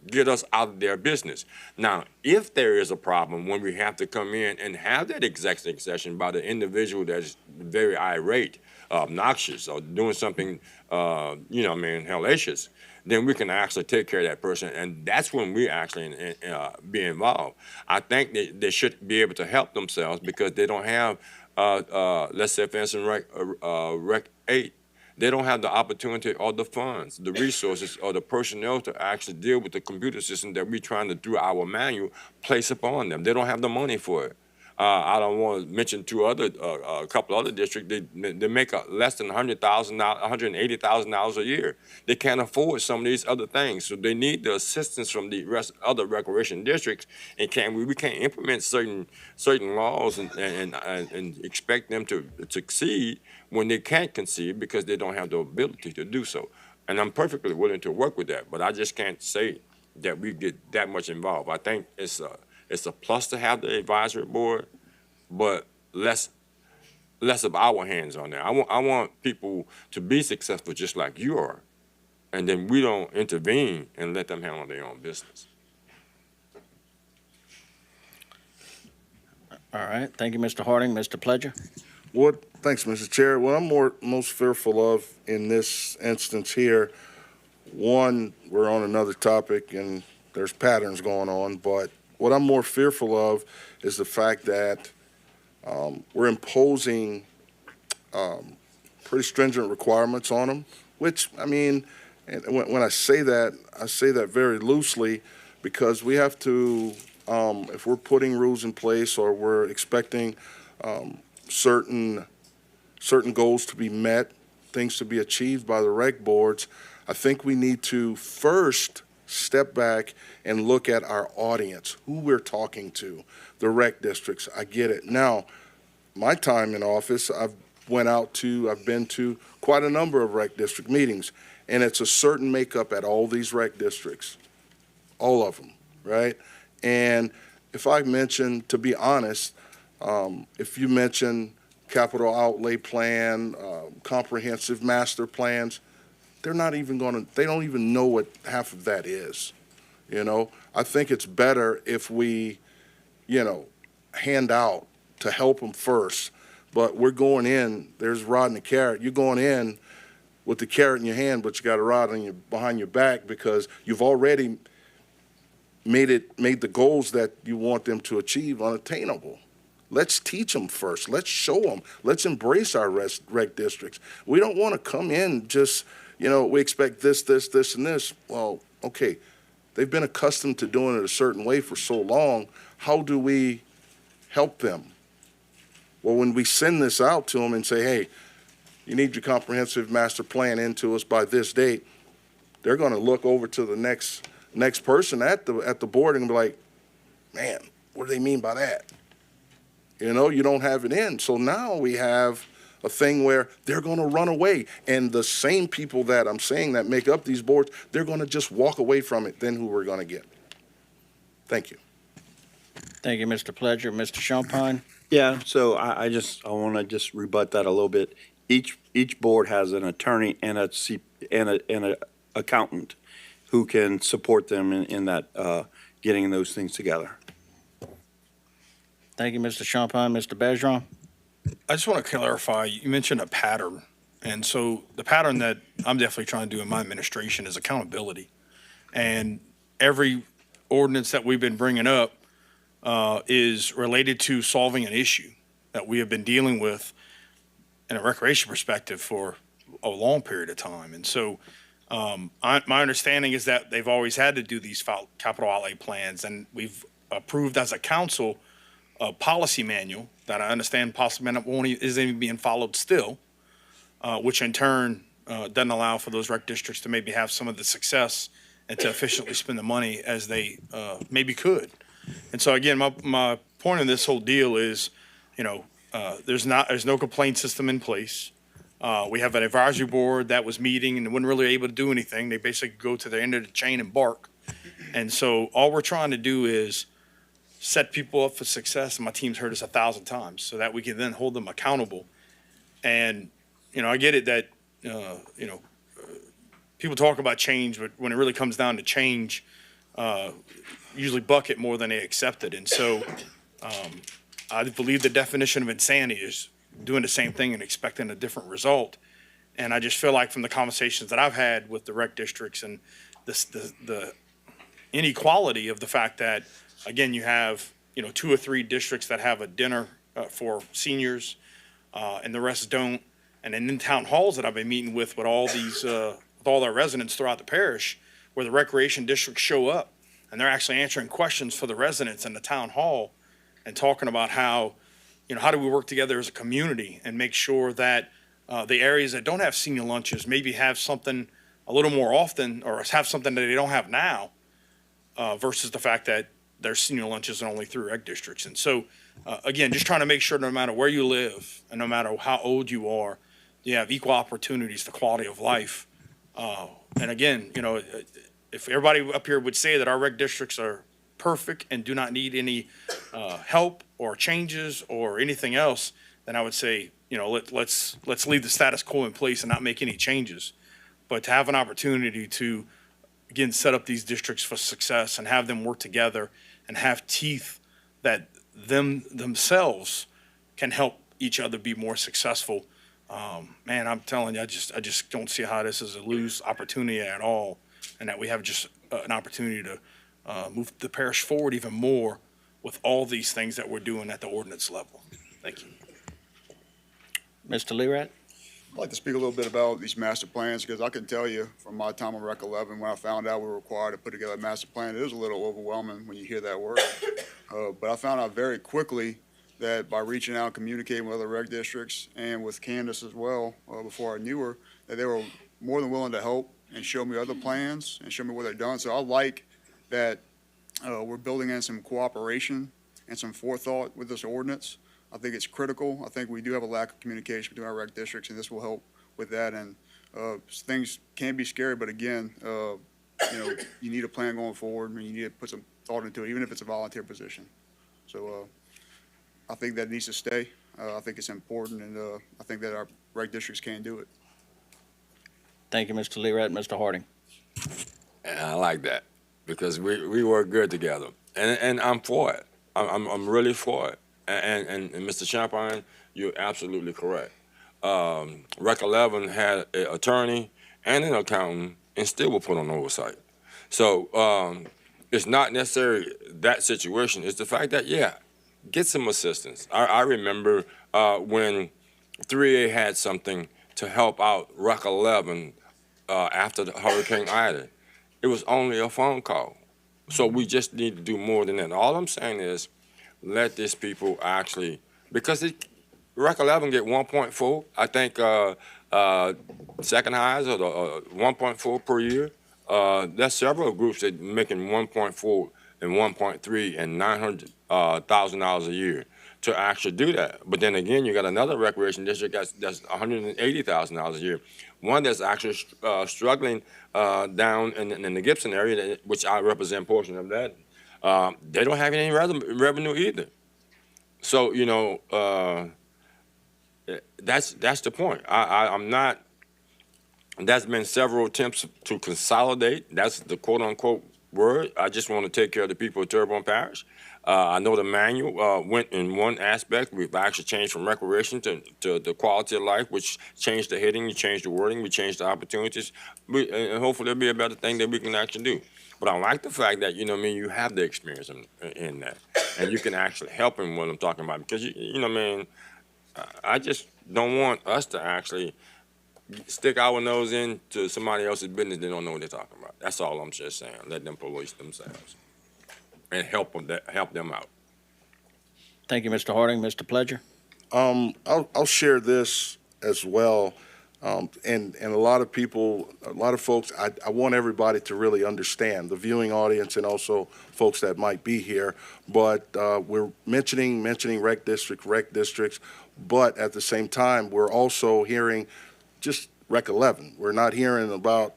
get us out of their business. Now, if there is a problem when we have to come in and have that executive session by the individual that's very irate, obnoxious, or doing something, hellacious, then we can actually take care of that person, and that's when we actually be involved. I think they should be able to help themselves, because they don't have, let's say, for instance, Rec 8, they don't have the opportunity or the funds, the resources, or the personnel to actually deal with the computer system that we're trying to, through our manual, place upon them. They don't have the money for it. I don't want to mention a couple other districts. They make less than $180,000 a year. They can't afford some of these other things, so they need the assistance from the rest other recreation districts. And we can't implement certain laws and expect them to succeed when they can't concede, because they don't have the ability to do so. And I'm perfectly willing to work with that, but I just can't say that we get that much involved. I think it's a plus to have the advisory board, but less of our hands on there. I want people to be successful just like you are, and then we don't intervene and let them handle their own business. All right, thank you, Mr. Harding. Mr. Pledger? Thanks, Mr. Chair. What I'm most fearful of in this instance here, one, we're on another topic and there's patterns going on, but what I'm more fearful of is the fact that we're imposing pretty stringent requirements on them, which, I mean, and when I say that very loosely, because we have to, if we're putting rules in place or we're expecting certain goals to be met, things to be achieved by the rec boards, I think we need to first step back and look at our audience, who we're talking to, the rec districts. I get it. Now, my time in office, I've been to quite a number of rec district meetings, and it's a certain makeup at all these rec districts, all of them, right? And if I mention, to be honest, if you mention capital outlay plan, comprehensive master plans, they don't even know what half of that is. You know, I think it's better if we, hand out to help them first. But we're going in, there's rod and the carrot. You're going in with the carrot in your hand, but you got a rod behind your back because you've already made the goals that you want them to achieve unattainable. Let's teach them first. Let's show them. Let's embrace our rec districts. We don't want to come in just, we expect this, and this. Well, okay, they've been accustomed to doing it a certain way for so long. How do we help them? Well, when we send this out to them and say, hey, you need your comprehensive master plan into us by this date, they're going to look over to the next person at the board and be like, man, what do they mean by that? You don't have it in. So now we have a thing where they're going to run away. And the same people that I'm saying that make up these boards, they're going to just walk away from it. Then who we're going to get? Thank you. Thank you, Mr. Pledger. Mr. Champagne? Yeah, so I want to just rebut that a little bit. Each board has an attorney and an accountant who can support them in that getting those things together. Thank you, Mr. Champagne. Mr. Bergeron? I just want to clarify, you mentioned a pattern. And so the pattern that I'm definitely trying to do in my administration is accountability. And every ordinance that we've been bringing up is related to solving an issue that we have been dealing with in a recreation perspective for a long period of time. And so my understanding is that they've always had to do these capital outlay plans, and we've approved as a council a policy manual that I understand possibly isn't even being followed still, which in turn doesn't allow for those rec districts to maybe have some of the success and to efficiently spend the money as they maybe could. And so again, my point of this whole deal is, there's no complaint system in place. We have an advisory board that was meeting and wasn't really able to do anything. They basically go to the end of the chain and bark. And so all we're trying to do is set people up for success. And my team's heard us 1,000 times so that we can then hold them accountable. And, I get it that, people talk about change, but when it really comes down to change, usually buck it more than they accept it. And so I believe the definition of insanity is doing the same thing and expecting a different result. And I just feel like from the conversations that I've had with the rec districts and the inequality of the fact that, again, you have, 2 or 3 districts that have a dinner for seniors and the rest don't. And then in town halls that I've been meeting with all these, with all our residents throughout the parish, where the recreation districts show up and they're actually answering questions for the residents in the town hall and talking about how, how do we work together as a community and make sure that the areas that don't have senior lunches maybe have something a little more often or have something that they don't have now versus the fact that their senior lunches are only through rec districts. And so, again, just trying to make sure no matter where you live and no matter how old you are, you have equal opportunities for quality of life. And again, if everybody up here would say that our rec districts are perfect and do not need any help or changes or anything else, then I would say, let's leave the status quo in place and not make any changes. But to have an opportunity to, again, set up these districts for success and have them work together and have teeth that themselves can help each other be more successful. Man, I'm telling you, I just don't see how this is a lose opportunity at all, and that we have just an opportunity to move the parish forward even more with all these things that we're doing at the ordinance level. Thank you. Mr. Lerat? I'd like to speak a little bit about these master plans because I can tell you from my time on Rec 11, when I found out we were required to put together a master plan, it is a little overwhelming when you hear that word. But I found out very quickly that by reaching out and communicating with other rec districts and with Candace as well, before I knew her, that they were more than willing to help and show me other plans and show me what they've done. So I like that we're building in some cooperation and some forethought with this ordinance. I think it's critical. I think we do have a lack of communication between our rec districts, and this will help with that. And things can be scary, but again, you need a plan going forward, and you need to put some thought into it, even if it's a volunteer position. So I think that needs to stay. I think it's important, and I think that our rec districts can do it. Thank you, Mr. Lerat. Mr. Harding? And I like that because we work good together, and I'm for it. I'm really for it. And Mr. Champagne, you're absolutely correct. Rec 11 had an attorney and an accountant and still were put on oversight. So it's not necessarily that situation. It's the fact that, yeah, get some assistance. I remember when 3A had something to help out Rec 11 after the Hurricane Ida. It was only a phone call. So we just need to do more than that. All I'm saying is, let these people actually, because Rec 11 get 1.4, I think second highs are 1.4 per year. There's several groups that making 1.4 and 1.3 and $900,000 a year to actually do that. But then again, you got another recreation district that's $180,000 a year. One that's actually struggling down in the Gibson area, which I represent a portion of that. They don't have any revenue either. So, that's the point. I'm not, there's been several attempts to consolidate. That's the quote unquote word. I just want to take care of the people of Terrebonne Parish. I know the manual went in one aspect. We've actually changed from recreation to the quality of life, which changed the heading, we changed the wording, we changed the opportunities. And hopefully there'll be a better thing that we can actually do. But I like the fact that, you have the experience in that. And you can actually help him what I'm talking about. Because, I just don't want us to actually stick our nose into somebody else's business they don't know what they're talking about. That's all I'm just saying. Let them police themselves and help them out. Thank you, Mr. Harding. Mr. Pledger? I'll share this as well. And a lot of people, a lot of folks, I want everybody to really understand, the viewing audience and also folks that might be here, but we're mentioning rec districts, but at the same time, we're also hearing just Rec 11. We're not hearing about,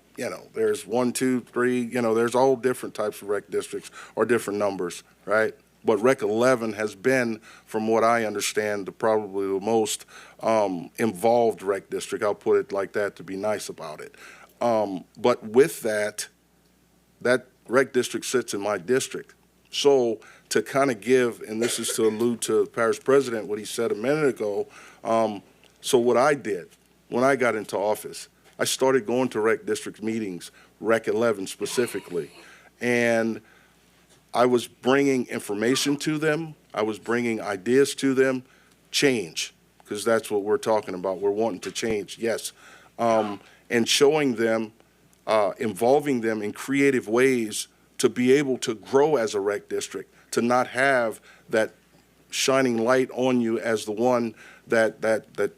there's 1, 2, 3, there's all different types of rec districts or different numbers, right? But Rec 11 has been, from what I understand, probably the most involved rec district. I'll put it like that to be nice about it. But with that rec district sits in my district. So to kind of give, and this is to allude to the parish president, what he said a minute ago, so what I did when I got into office, I started going to rec district meetings, Rec 11 specifically, and I was bringing information to them. I was bringing ideas to them, change, because that's what we're talking about. We're wanting to change, yes. And showing them, involving them in creative ways to be able to grow as a rec district, to not have that shining light on you as the one that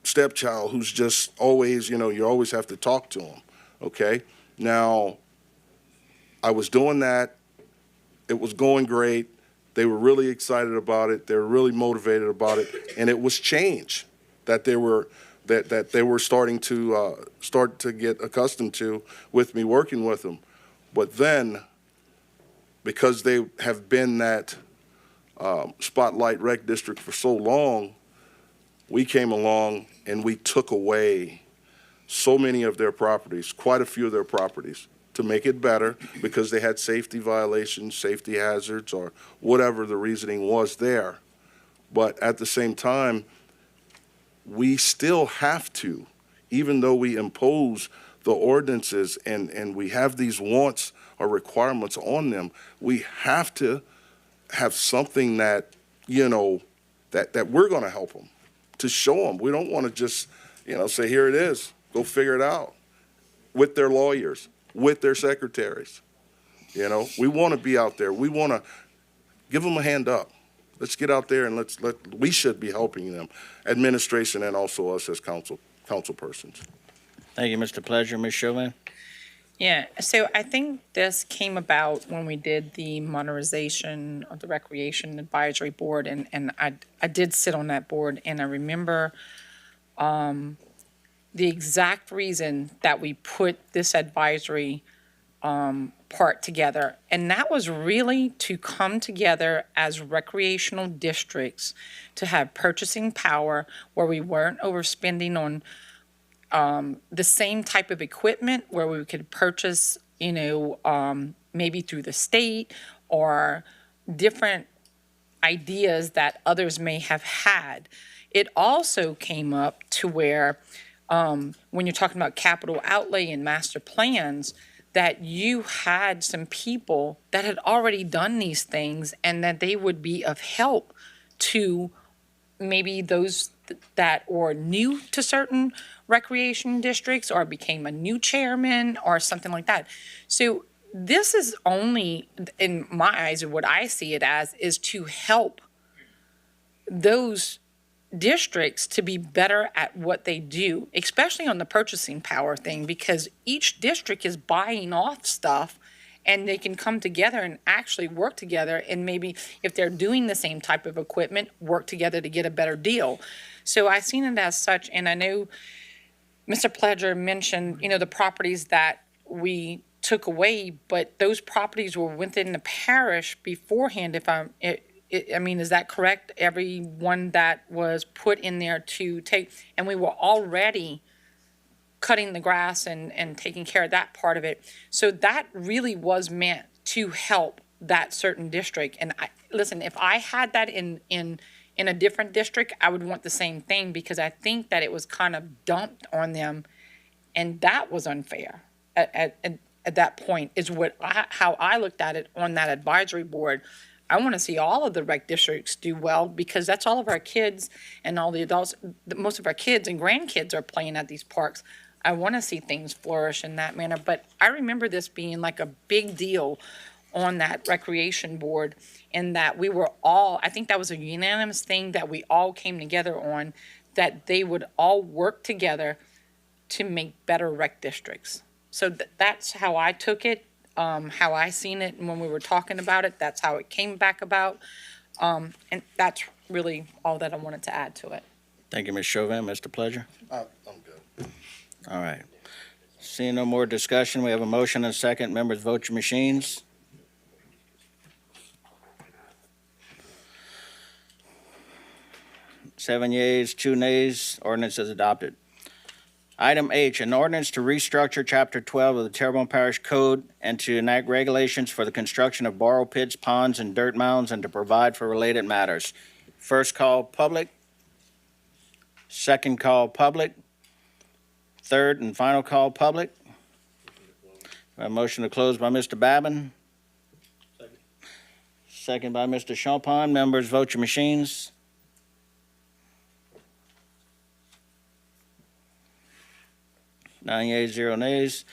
stepchild who's just always, you always have to talk to them, okay? Now, I was doing that. It was going great. They were really excited about it. They were really motivated about it, and it was change that they were starting to get accustomed to with me working with them. But then, because they have been that spotlight rec district for so long, we came along and we took away so many of their properties, quite a few of their properties, to make it better because they had safety violations, safety hazards, or whatever the reasoning was there. But at the same time, we still have to, even though we impose the ordinances and we have these wants or requirements on them, we have to have something that, that we're going to help them to show them. We don't want to just, say, here it is, go figure it out, with their lawyers, with their secretaries. We want to be out there. We want to give them a hand up. Let's get out there and we should be helping them, administration and also us as council persons. Thank you, Mr. Pleasure. Ms. Chauvin? Yeah, so I think this came about when we did the modernization of the Recreation Advisory Board, and I did sit on that board, and I remember the exact reason that we put this advisory part together, and that was really to come together as recreational districts to have purchasing power where we weren't overspending on the same type of equipment, where we could purchase, maybe through the state or different ideas that others may have had. It also came up to where, when you're talking about capital outlay and master plans, that you had some people that had already done these things and that they would be of help to maybe those that are new to certain recreation districts or became a new chairman or something like that. So this is only, in my eyes, what I see it as, is to help those districts to be better at what they do, especially on the purchasing power thing, because each district is buying off stuff and they can come together and actually work together, and maybe if they're doing the same type of equipment, work together to get a better deal. So I've seen it as such, and I know Mr. Pledger mentioned, the properties that we took away, but those properties were within the parish beforehand, is that correct? Every one that was put in there to take, and we were already cutting the grass and taking care of that part of it. So that really was meant to help that certain district. And listen, if I had that in a different district, I would want the same thing, because I think that it was kind of dumped on them, and that was unfair at that point, is how I looked at it on that advisory board. I want to see all of the rec districts do well, because that's all of our kids and all the adults, most of our kids and grandkids are playing at these parks. I want to see things flourish in that manner. But I remember this being like a big deal on that recreation board, in that we were all, I think that was a unanimous thing that we all came together on, that they would all work together to make better rec districts. So that's how I took it. How I seen it, and when we were talking about it, that's how it came back about. And that's really all that I wanted to add to it. Thank you, Ms. Chauvin. Mr. Pleasure? I'm good. All right. Seeing no more discussion, we have a motion and a second. Members, vote your machines. Seven yeas, 2 nays. Ordinance is adopted. Item H, an ordinance to restructure Chapter 12 of the Terrebonne Parish Code and to enact regulations for the construction of borrow pits, ponds, and dirt mounds, and to provide for related matters. First call, public. Second call, public. Third and final call, public. A motion to close by Mr. Babin. Second by Mr. Champagne. Members, vote your machines. Nine yeas, 0 nays.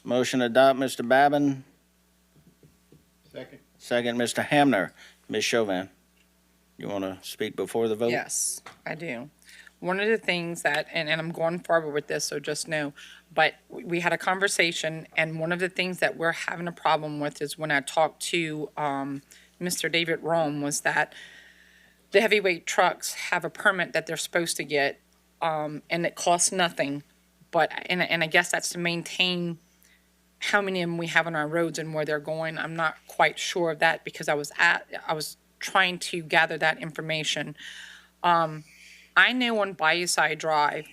Motion to adopt, Mr. Babin. Second. Second, Mr. Hamner. Ms. Chauvin, you want to speak before the vote? Yes, I do. One of the things that, and I'm going forward with this, so just know, but we had a conversation, and one of the things that we're having a problem with is when I talked to Mr. David Rome, was that the heavyweight trucks have a permit that they're supposed to get, and it costs nothing, but, and I guess that's to maintain how many of them we have on our roads and where they're going. I'm not quite sure of that, because I was trying to gather that information. I know on Bayou-Side Drive,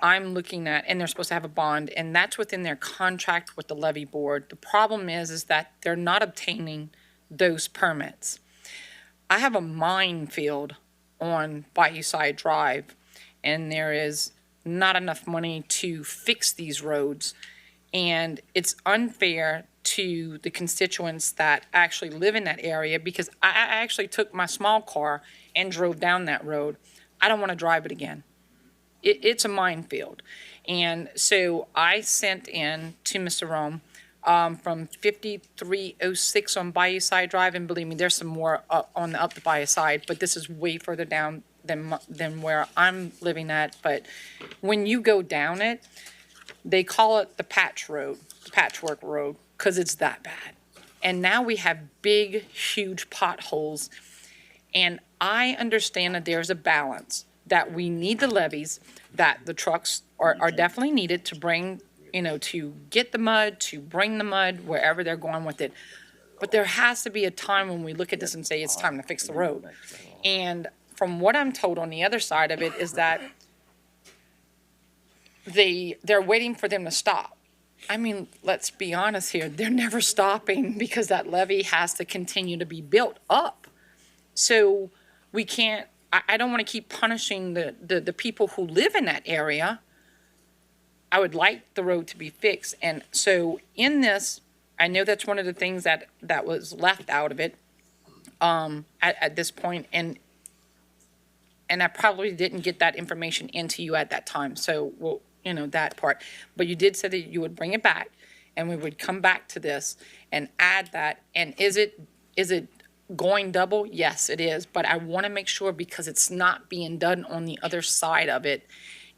I'm looking at, and they're supposed to have a bond, and that's within their contract with the levy board. The problem is that they're not obtaining those permits. I have a minefield on Bayou-Side Drive, and there is not enough money to fix these roads. And it's unfair to the constituents that actually live in that area, because I actually took my small car and drove down that road, I don't want to drive it again. It's a minefield. And so I sent in to Mr. Rome from 5306 on Bayou Drive, and believe me, there's some more up the Bayou side, but this is way further down than where I'm living at. But when you go down it, they call it the patchwork road, because it's that bad. And now we have big, huge potholes. And I understand that there's a balance, that we need the levees, that the trucks are definitely needed to bring, to get the mud, to bring the mud wherever they're going with it. But there has to be a time when we look at this and say, it's time to fix the road. And from what I'm told on the other side of it is that they're waiting for them to stop. I mean, let's be honest here, they're never stopping because that levee has to continue to be built up. So we can't, I don't want to keep punishing the people who live in that area. I would like the road to be fixed. And so in this, I know that's one of the things that was left out of it at this point, and I probably didn't get that information into you at that time. So, well, that part. But you did say that you would bring it back, and we would come back to this and add that. And is it going double? Yes, it is. But I want to make sure, because it's not being done on the other side of it,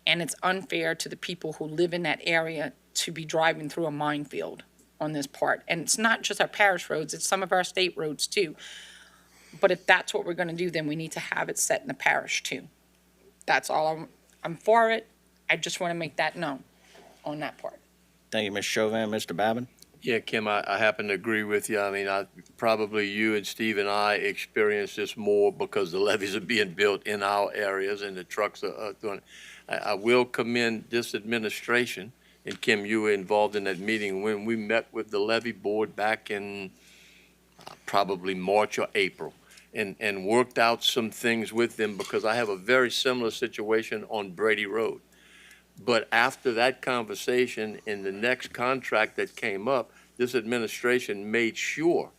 and it's unfair to the people who live in that area to be driving through a minefield on this part. And it's not just our parish roads, it's some of our state roads too. But if that's what we're going to do, then we need to have it set in the parish too. That's all. I'm for it. I just want to make that known on that part. Thank you, Ms. Chauvin. Mr. Babin? Yeah, Kim, I happen to agree with you. I mean, probably you and Steve and I experience this more because the levees are being built in our areas and the trucks are doing it. I will commend this administration, and Kim, you were involved in that meeting when we met with the levee board back in probably March or April, and worked out some things with them, because I have a very similar situation on Brady Road. But after that conversation, in the next contract that came up, this administration made sure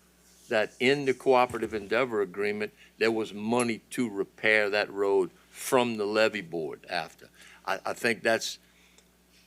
that in the cooperative endeavor agreement, there was money to repair that road from the levee board after. I think that's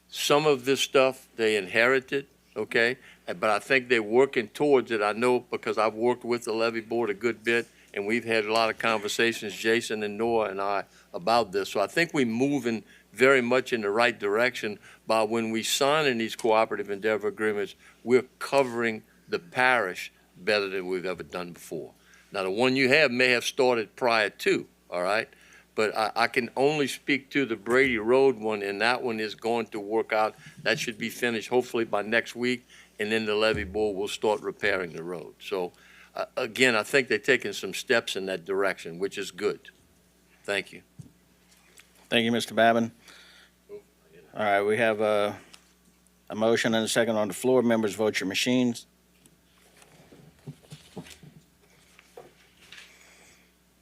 some of this stuff they inherited, okay? But I think they're working towards it. I know because I've worked with the levee board a good bit, and we've had a lot of conversations, Jason and Noah and I, about this. So I think we're moving very much in the right direction by when we sign in these cooperative endeavor agreements, we're covering the parish better than we've ever done before. Now, the one you have may have started prior to, all right? But I can only speak to the Brady Road one, and that one is going to work out. That should be finished hopefully by next week, and then the levee board will start repairing the road. So, again, I think they're taking some steps in that direction, which is good. Thank you. Thank you, Mr. Babin. All right, we have a motion and a second on the floor. Members, vote your machines.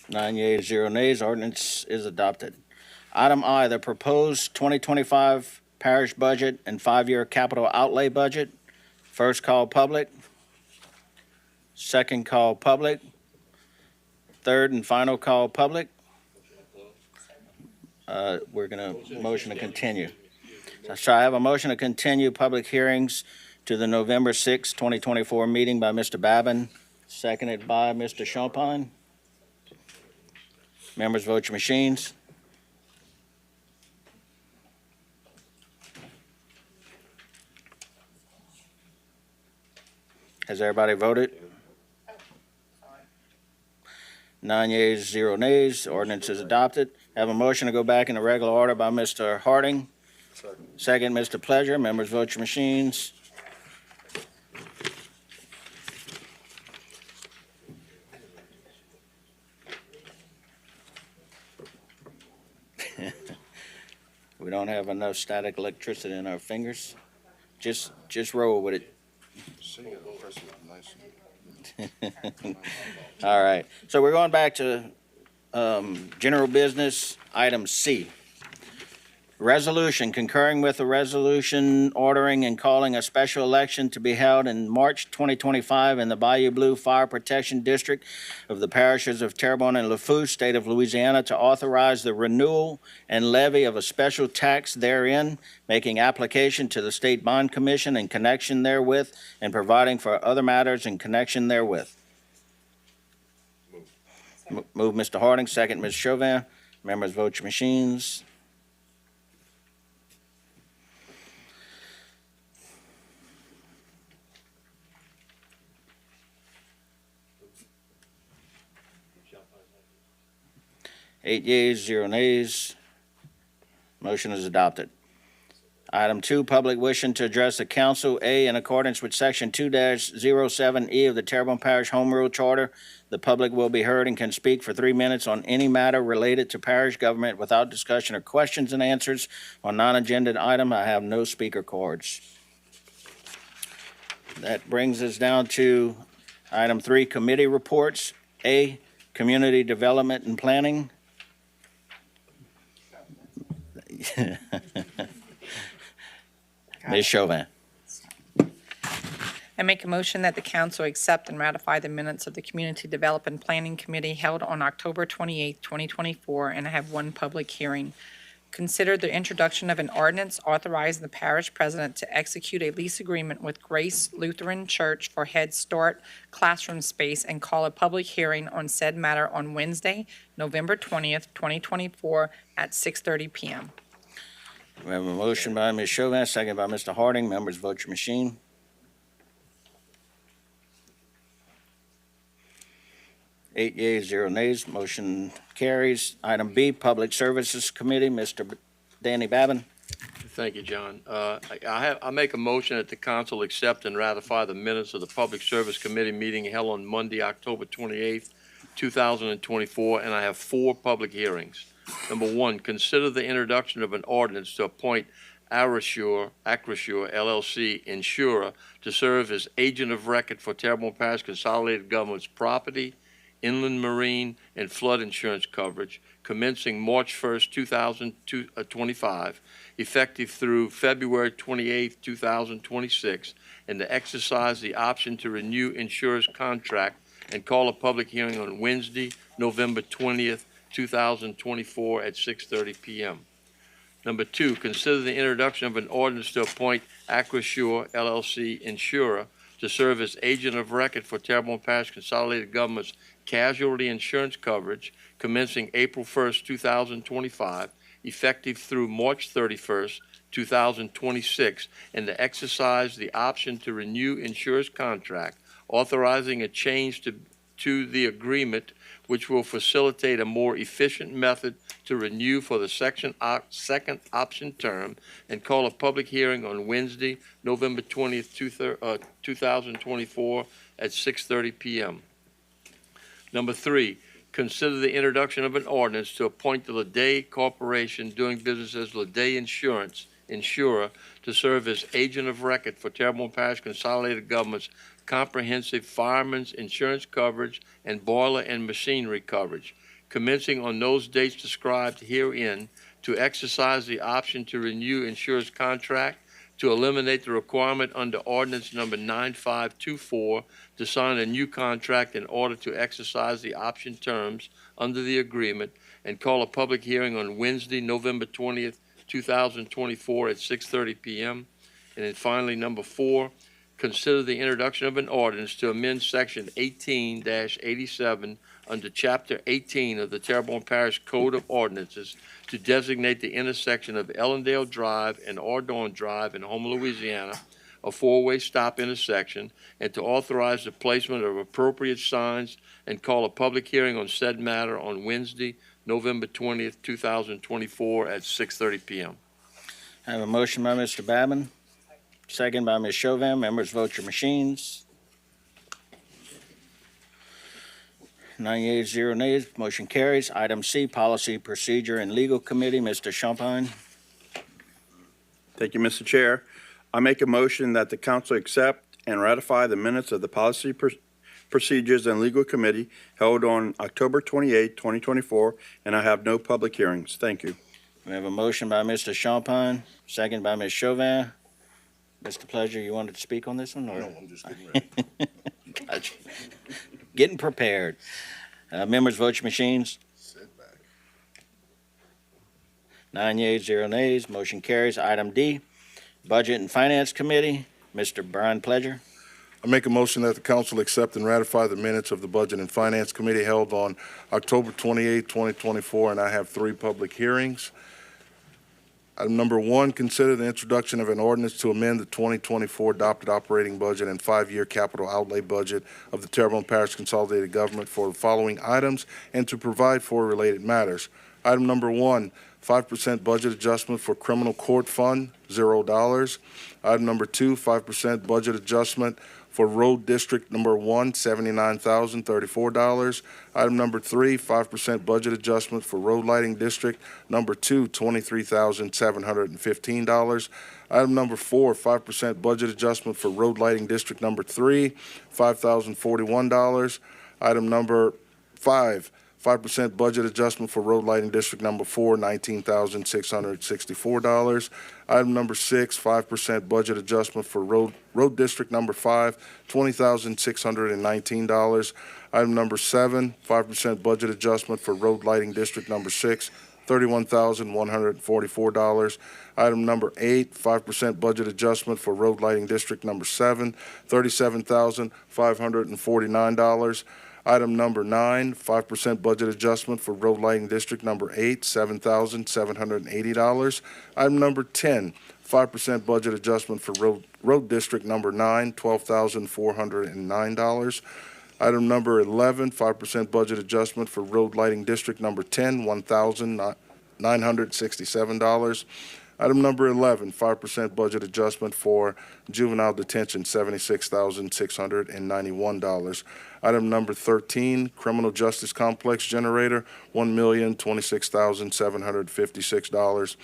9 yeas, 0 nays. Ordinance is adopted. Item I, the proposed 2025 parish budget and 5-year capital outlay budget. First call public. Second call public. Third and final call public. We're going to motion to continue. So I have a motion to continue public hearings to the November 6, 2024 meeting by Mr. Babin, seconded by Mr. Champagne. Members, vote your machines. Has everybody voted? 9 yeas, 0 nays. Ordinance is adopted. Have a motion to go back in the regular order by Mr. Harding. Second, Mr. Pleasure. Members, vote your machines. We don't have enough static electricity in our fingers. Just roll with it. All right. So we're going back to general business, item C. Resolution concurring with the resolution ordering and calling a special election to be held in March 2025 in the Bayou Blue Fire Protection District of the parishes of Terrebonne and LaFourche, State of Louisiana, to authorize the renewal and levy of a special tax therein, making application to the State Bond Commission in connection therewith, and providing for other matters in connection therewith. Move Mr. Harding, second Ms. Chauvin. Members vote your machines. Eight yeas, 0 nays. Motion is adopted. Item 2, public wishing to address the council. A, in accordance with Section 2-07E of the Terrebonne Parish Home Rule Charter, the public will be heard and can speak for 3 minutes on any matter related to parish government without discussion or questions and answers. On non-agenda item, I have no speaker cards. That brings us down to item 3, committee reports. A, community development and planning. Ms. Chauvin. I make a motion that the council accept and ratify the minutes of the Community Development Planning Committee held on October 28, 2024, and I have one public hearing. Consider the introduction of an ordinance authorizing the parish president to execute a lease agreement with Grace Lutheran Church for Head Start classroom space and call a public hearing on said matter on Wednesday, November 20th, 2024 at 6:30 p.m. We have a motion by Ms. Chauvin, second by Mr. Harding. Members vote your machine. Eight yeas, 0 nays. Motion carries. Item B, Public Services Committee. Mr. Danny Babin. Thank you, John. I make a motion that the council accept and ratify the minutes of the Public Service Committee meeting held on Monday, October 28th, 2024, and I have 4 public hearings. Number 1, consider the introduction of an ordinance to appoint Acrisure LLC insurer to serve as agent of record for Terrebonne Parish Consolidated Government's property, inland marine, and flood insurance coverage commencing March 1st, 2025, effective through February 28th, 2026, and to exercise the option to renew insurer's contract and call a public hearing on Wednesday, November 20th, 2024 at 6:30 p.m. Number 2, consider the introduction of an ordinance to appoint Acrisure LLC insurer to serve as agent of record for Terrebonne Parish Consolidated Government's casualty insurance coverage commencing April 1st, 2025, effective through March 31st, 2026, and to exercise the option to renew insurer's contract, authorizing a change to the agreement which will facilitate a more efficient method to renew for the second option term, and call a public hearing on Wednesday, November 20th, 2024 at 6:30 p.m. Number 3, consider the introduction of an ordinance to appoint the Leday Corporation doing business as Leday Insurance insurer to serve as agent of record for Terrebonne Parish Consolidated Government's comprehensive fireman's insurance coverage and boiler and machinery coverage, commencing on those dates described herein, to exercise the option to renew insurer's contract, to eliminate the requirement under ordinance number 9524 to sign a new contract in order to exercise the option terms under the agreement, and call a public hearing on Wednesday, November 20th, 2024 at 6:30 p.m. And then finally, number 4, consider the introduction of an ordinance to amend Section 18-87 under Chapter 18 of the Terrebonne Parish Code of Ordinances to designate the intersection of Ellendale Drive and Ardorn Drive in Houma, Louisiana, a 4-way stop intersection, and to authorize the placement of appropriate signs and call a public hearing on said matter on Wednesday, November 20th, 2024 at 6:30 p.m. I have a motion by Mr. Babin, second by Ms. Chauvin. Members vote your machines. 9 yeas, 0 nays. Motion carries. Item C, Policy, Procedure, and Legal Committee. Mr. Champagne. Thank you, Mr. Chair. I make a motion that the council accept and ratify the minutes of the Policy, Procedures, and Legal Committee held on October 28, 2024, and I have no public hearings. Thank you. We have a motion by Mr. Champagne, second by Ms. Chauvin. Mr. Pleasure, you wanted to speak on this one, or? No, I'm just getting ready. Gotcha. Getting prepared. Members, vote your machines. Sit back. 9 yeas, 0 nays, motion carries. Item D, Budget and Finance Committee, Mr. Brian Pledger. I make a motion that the council accept and ratify the minutes of the Budget and Finance Committee held on October 28, 2024, and I have 3 public hearings. Item number 1, consider the introduction of an ordinance to amend the 2024 adopted operating budget and 5-year capital outlay budget of the Terrebonne Parish Consolidated Government for the following items and to provide for related matters. Item number 1, 5% budget adjustment for criminal court fund, $0. Item number 2, 5% budget adjustment for road district number 1, $79,034. Item number 3, 5% budget adjustment for road lighting district number 2, $23,715. Item number 4, 5% budget adjustment for road lighting district number 3, $5,041. Item number 5, 5% budget adjustment for road lighting district number 4, $19,664. Item number 6, 5% budget adjustment for road district number 5, $20,619. Item number 7, 5% budget adjustment for road lighting district number 6, $31,144. Item number 8, 5% budget adjustment for road lighting district number 7, $37,549. Item number 9, 5% budget adjustment for road lighting district number 8, $7,780. Item number 10, 5% budget adjustment for road district number 9, $12,409. Item number 11, 5% budget adjustment for road lighting district number 10, $1,967. Item number 11, 5% budget adjustment for juvenile detention, $76,691. Item number 13, criminal justice complex generator, $1,026,756.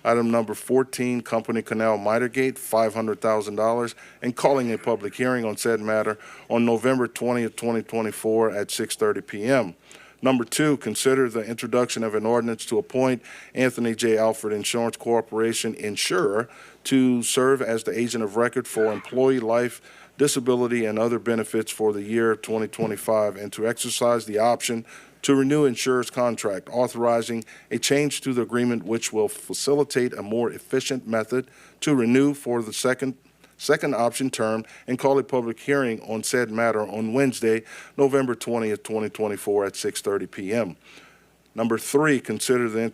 Item number 14, company canal miter gate, $500,000, and calling a public hearing on said matter on November 20th, 2024 at 6:30 p.m. Number 2, consider the introduction of an ordinance to appoint Anthony J. Alfred Insurance Corporation insurer to serve as the agent of record for employee life, disability, and other benefits for the year 2025, and to exercise the option to renew insurer's contract, authorizing a change to the agreement which will facilitate a more efficient method to renew for the second option term, and call a public hearing on said matter on Wednesday, November 20th, 2024 at 6:30 p.m. Number 3, consider the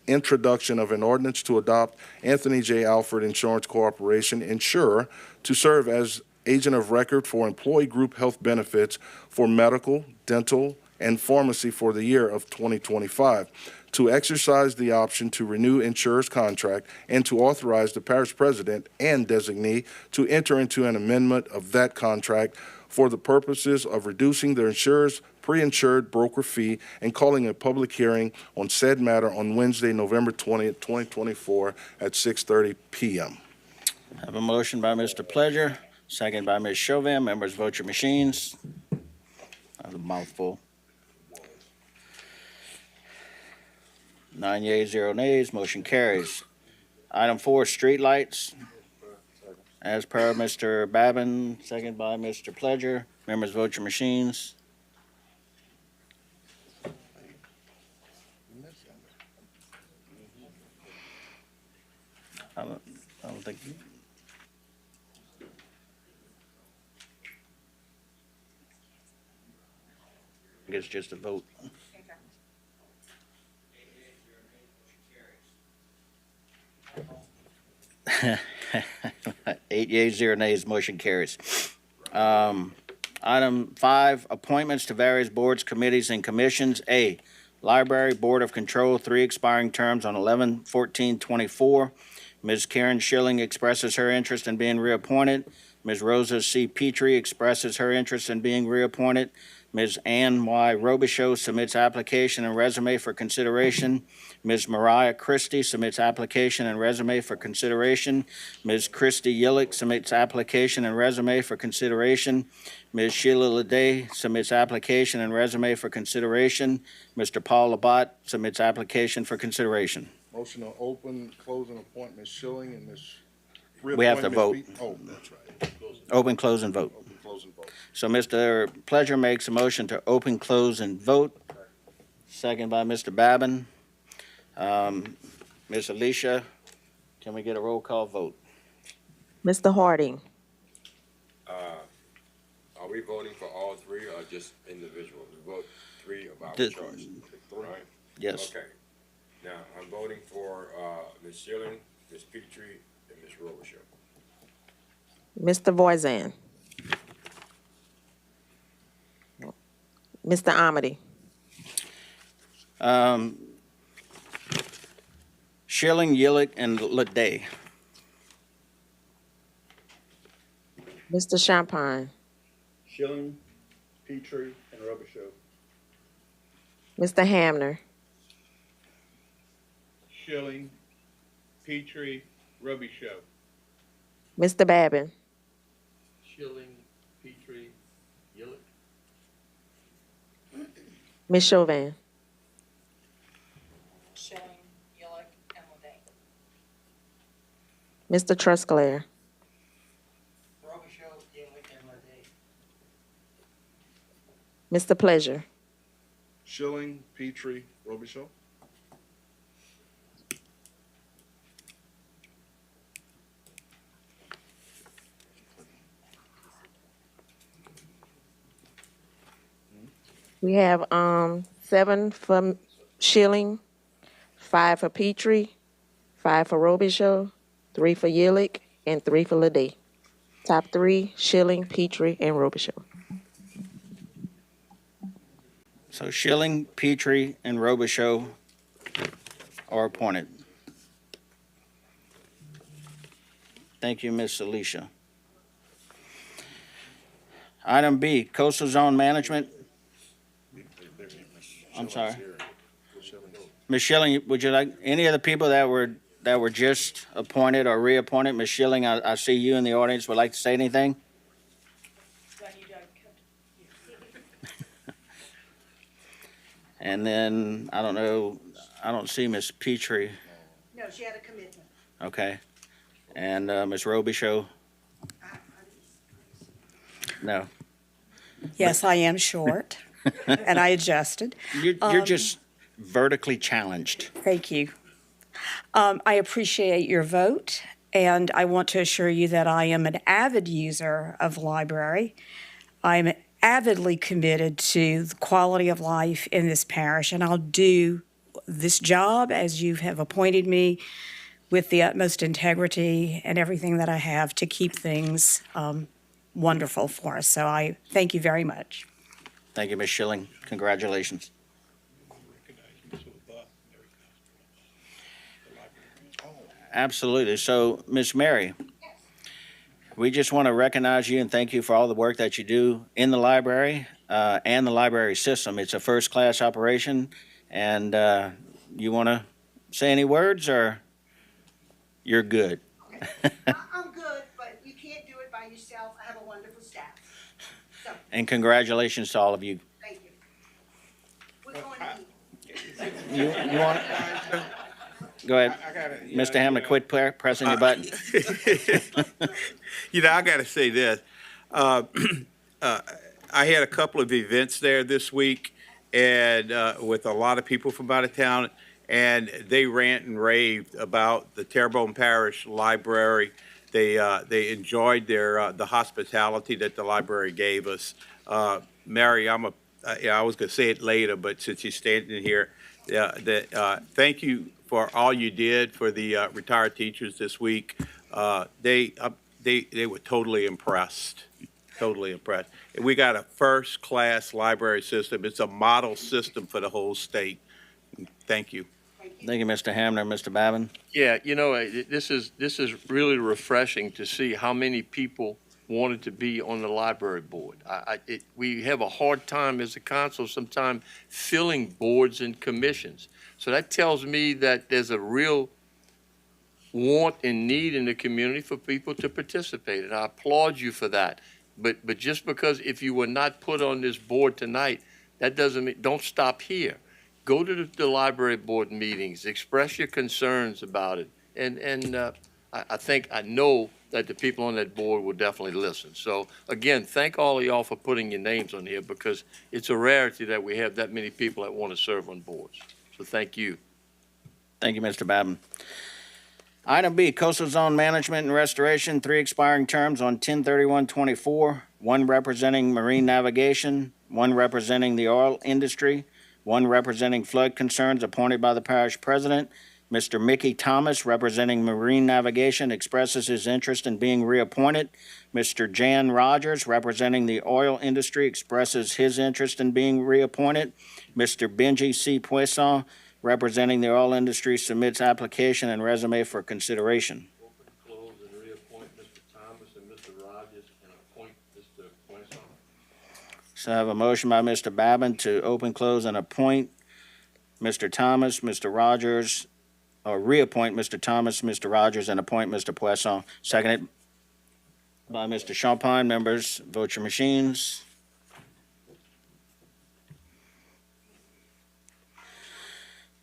introduction of an ordinance to adopt Anthony J. Alfred Insurance Corporation insurer to serve as agent of record for employee group health benefits for medical, dental, and pharmacy for the year of 2025, to exercise the option to renew insurer's contract, and to authorize the parish president and designee to enter into an amendment of that contract for the purposes of reducing the insurer's pre-insured broker fee, and calling a public hearing on said matter on Wednesday, November 20th, 2024 at 6:30 p.m. I have a motion by Mr. Pledger, second by Ms. Chauvin. Members, vote your machines. I have a mouthful. 9 yeas, 0 nays, motion carries. Item 4, streetlights. As per Mr. Babin, second by Mr. Pledger. Members, vote your machines. I don't think. I guess just a vote. Eight yeas, 0 nays, motion carries. Item 5, appointments to various boards, committees, and commissions. A, Library Board of Control, 3 expiring terms on 11/14/24. Ms. Karen Schilling expresses her interest in being reappointed. Ms. Rosa C. Petrie expresses her interest in being reappointed. Ms. Ann Y. Robichaux submits application and resume for consideration. Ms. Mariah Christie submits application and resume for consideration. Ms. Christy Yillick submits application and resume for consideration. Ms. Sheila Leday submits application and resume for consideration. Mr. Paul Labat submits application for consideration. Motion to open, close, and appoint Ms. Schilling and Ms. We have to vote. Oh, that's right. Open, close, and vote. Open, close, and vote. So Mr. Pleasure makes a motion to open, close, and vote. Second by Mr. Babin. Ms. Alicia, can we get a roll call vote? Mr. Harding, Are we voting for all three or just individual? We vote three of our choice, right? Yes. Okay. Now, I'm voting for Ms. Schilling, Ms. Petrie, and Ms. Robichaud. Mr. Voisin, Mr. Amity, Schilling, Yillick, and Lede. Mr. Champagne, Schilling, Petrie, and Robichaud. Mr. Hamner, Schilling, Petrie, Robichaud. Mr. Babin, Schilling, Petrie, Yillick. Ms. Chauvin, Schilling, Yillick, and Lede. Mr. Trusclair, Robichaud, Yillick, and Lede. Mr. Pleasure, Schilling, Petrie, Robichaud. we have 7 for Schilling, 5 for Petrie, 5 for Robichaud, 3 for Yillick, and 3 for Lede. Top 3, Schilling, Petrie, and Robichaud. So Schilling, Petrie, and Robichaud are appointed. Thank you, Ms. Alicia. Item B, Coastal Zone Management. I'm sorry. Ms. Schilling, would you like, any of the people that were just appointed or reappointed? Ms. Schilling, I see you in the audience, would like to say anything? And then, I don't know, I don't see Ms. Petrie. No, she had a commitment. Okay. And Ms. Robichaud? No. Yes, I am short, and I adjusted. You're just vertically challenged. Thank you. I appreciate your vote, and I want to assure you that I am an avid user of the library. I'm avidly committed to the quality of life in this parish, and I'll do this job as you have appointed me with the utmost integrity and everything that I have to keep things wonderful for us. So I thank you very much. Thank you, Ms. Schilling. Congratulations. Absolutely. So, Ms. Mary, we just want to recognize you and thank you for all the work that you do in the library and the library system. It's a first-class operation, and you want to say any words, or you're good? I'm good, but you can't do it by yourself. I have a wonderful staff. So, And congratulations to all of you. thank you. We're going to eat. You want to? Go ahead. Mr. Hamlin, quit pressing your button. You know, I got to say this. I had a couple of events there this week, and with a lot of people from out of town, and they rant and raved about the Terrebonne Parish Library. They enjoyed the hospitality that the library gave us. Mary, I was going to say it later, but since you're standing here, thank you for all you did for the retired teachers this week. They were totally impressed. Totally impressed. And we got a first-class library system. It's a model system for the whole state. Thank you. Thank you, Mr. Hamner. Mr. Babin? Yeah, you know, this is really refreshing to see how many people wanted to be on the library board. We have a hard time as a council sometimes filling boards and commissions. So that tells me that there's a real want and need in the community for people to participate, and I applaud you for that. But just because if you were not put on this board tonight, that doesn't mean, don't stop here. go to the library board meetings, express your concerns about it. And I know that the people on that board will definitely listen. So again, thank all of y'all for putting your names on here because it's a rarity that we have that many people that want to serve on boards. So thank you. Thank you, Mr. Babin. Item B, Coastal Zone Management and Restoration, 3 expiring terms on 10/31/24, 1 representing marine navigation, 1 representing the oil industry, 1 representing flood concerns appointed by the parish president. Mr. Mickey Thomas, representing marine navigation, expresses his interest in being reappointed. Mr. Jan Rogers, representing the oil industry, expresses his interest in being reappointed. Mr. Benji C. Poisson, representing the oil industry, submits application and resume for consideration. Open, close, and reappoint Mr. Thomas and Mr. Rogers and appoint Mr. Poisson. So I have a motion by Mr. Babin to open, close, and appoint Mr. Thomas, Mr. Rogers, or reappoint Mr. Thomas, Mr. Rogers, and appoint Mr. Poisson. Seconded by Mr. Champagne. Members, vote your machines.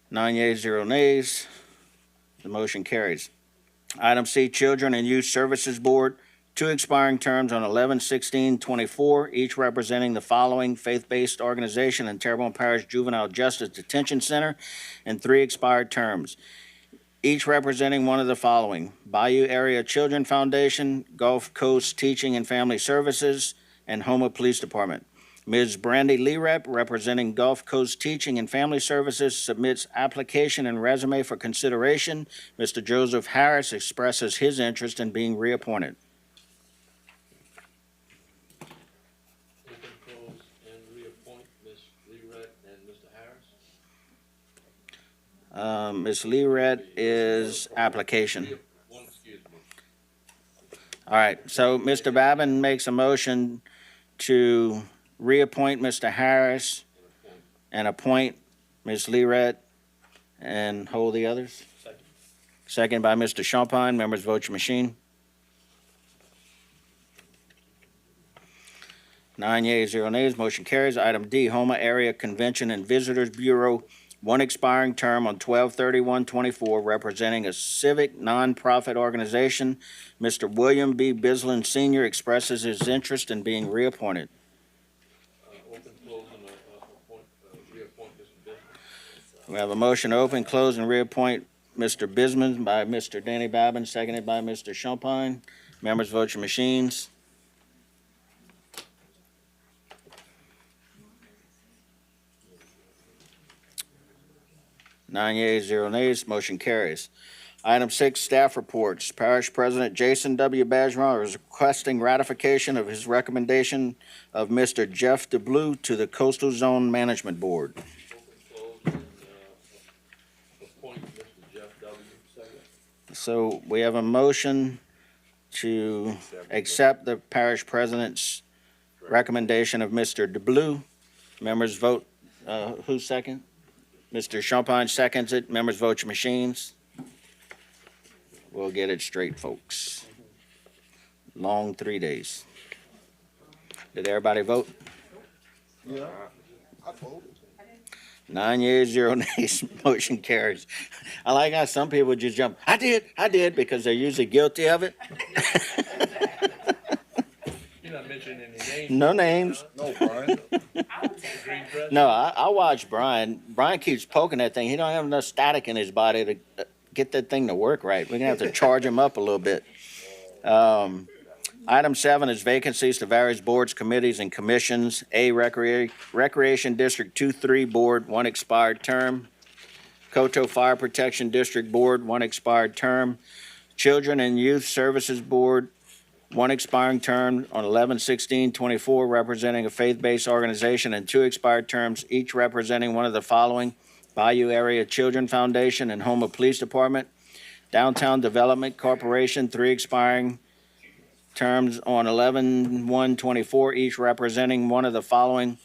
Nine yeas, 0 nays. The motion carries. Item C, Children and Youth Services Board, 2 expiring terms on 11/16/24, each representing the following faith-based organization and Terrebonne Parish Juvenile Justice Detention Center, and 3 expired terms, each representing one of the following: Bayou Area Children Foundation, Gulf Coast Teaching and Family Services, and Houma Police Department. Ms. Brandy Lerep, representing Gulf Coast Teaching and Family Services, submits application and resume for consideration. Mr. Joseph Harris expresses his interest in being reappointed. Open, close, and reappoint Ms. Lerette and Mr. Harris. Ms. Lerette is application. One, excuse me. All right, so Mr. Babin makes a motion to reappoint Mr. Harris and appoint Ms. Lerette and hold the others. Second by Mr. Champagne. Members, vote your machine. 9 yeas, 0 nays. Motion carries. Item D, Houma Area Convention and Visitors Bureau, 1 expiring term on 12/31/24, representing a civic nonprofit organization. Mr. William B. Bislin Sr. expresses his interest in being reappointed. Open, close, and reappoint Mr. Bismarck. We have a motion to open, close, and reappoint Mr. Bisman by Mr. Danny Babin, seconded by Mr. Champagne. Members, vote your machines. Nine yeas, 0 nays. Motion carries. Item 6, staff reports. Parish President Jason W. Bergeron is requesting ratification of his recommendation of Mr. Jeff DeBlue to the Coastal Zone Management Board. Open, close, and appoint Mr. Jeff W. Second. So we have a motion to accept the parish president's recommendation of Mr. DeBlue. Members vote, who's second? Mr. Champagne seconds it. Members, vote your machines. We'll get it straight, folks. Long 3 days. Did everybody vote? Yeah, I voted. 9 yeas, 0 nays. Motion carries. I like how some people just jump, I did, because they're usually guilty of it. You're not mentioning any names. No names. No, Brian. No, I watch Brian. Brian keeps poking that thing. He don't have enough static in his body to get that thing to work right. We're gonna have to charge him up a little bit. Item 7 is vacancies to various boards, committees, and commissions. A, Recreation District 2-3 Board, 1 expired term. Coteau Fire Protection District Board, 1 expired term. Children and Youth Services Board, 1 expiring term on 11/16/24, representing a faith-based organization, and 2 expired terms, each representing one of the following: Bayou Area Children Foundation and Houma Police Department. Downtown Development Corporation, 3 expiring terms on 11/1/24, each representing one of the following: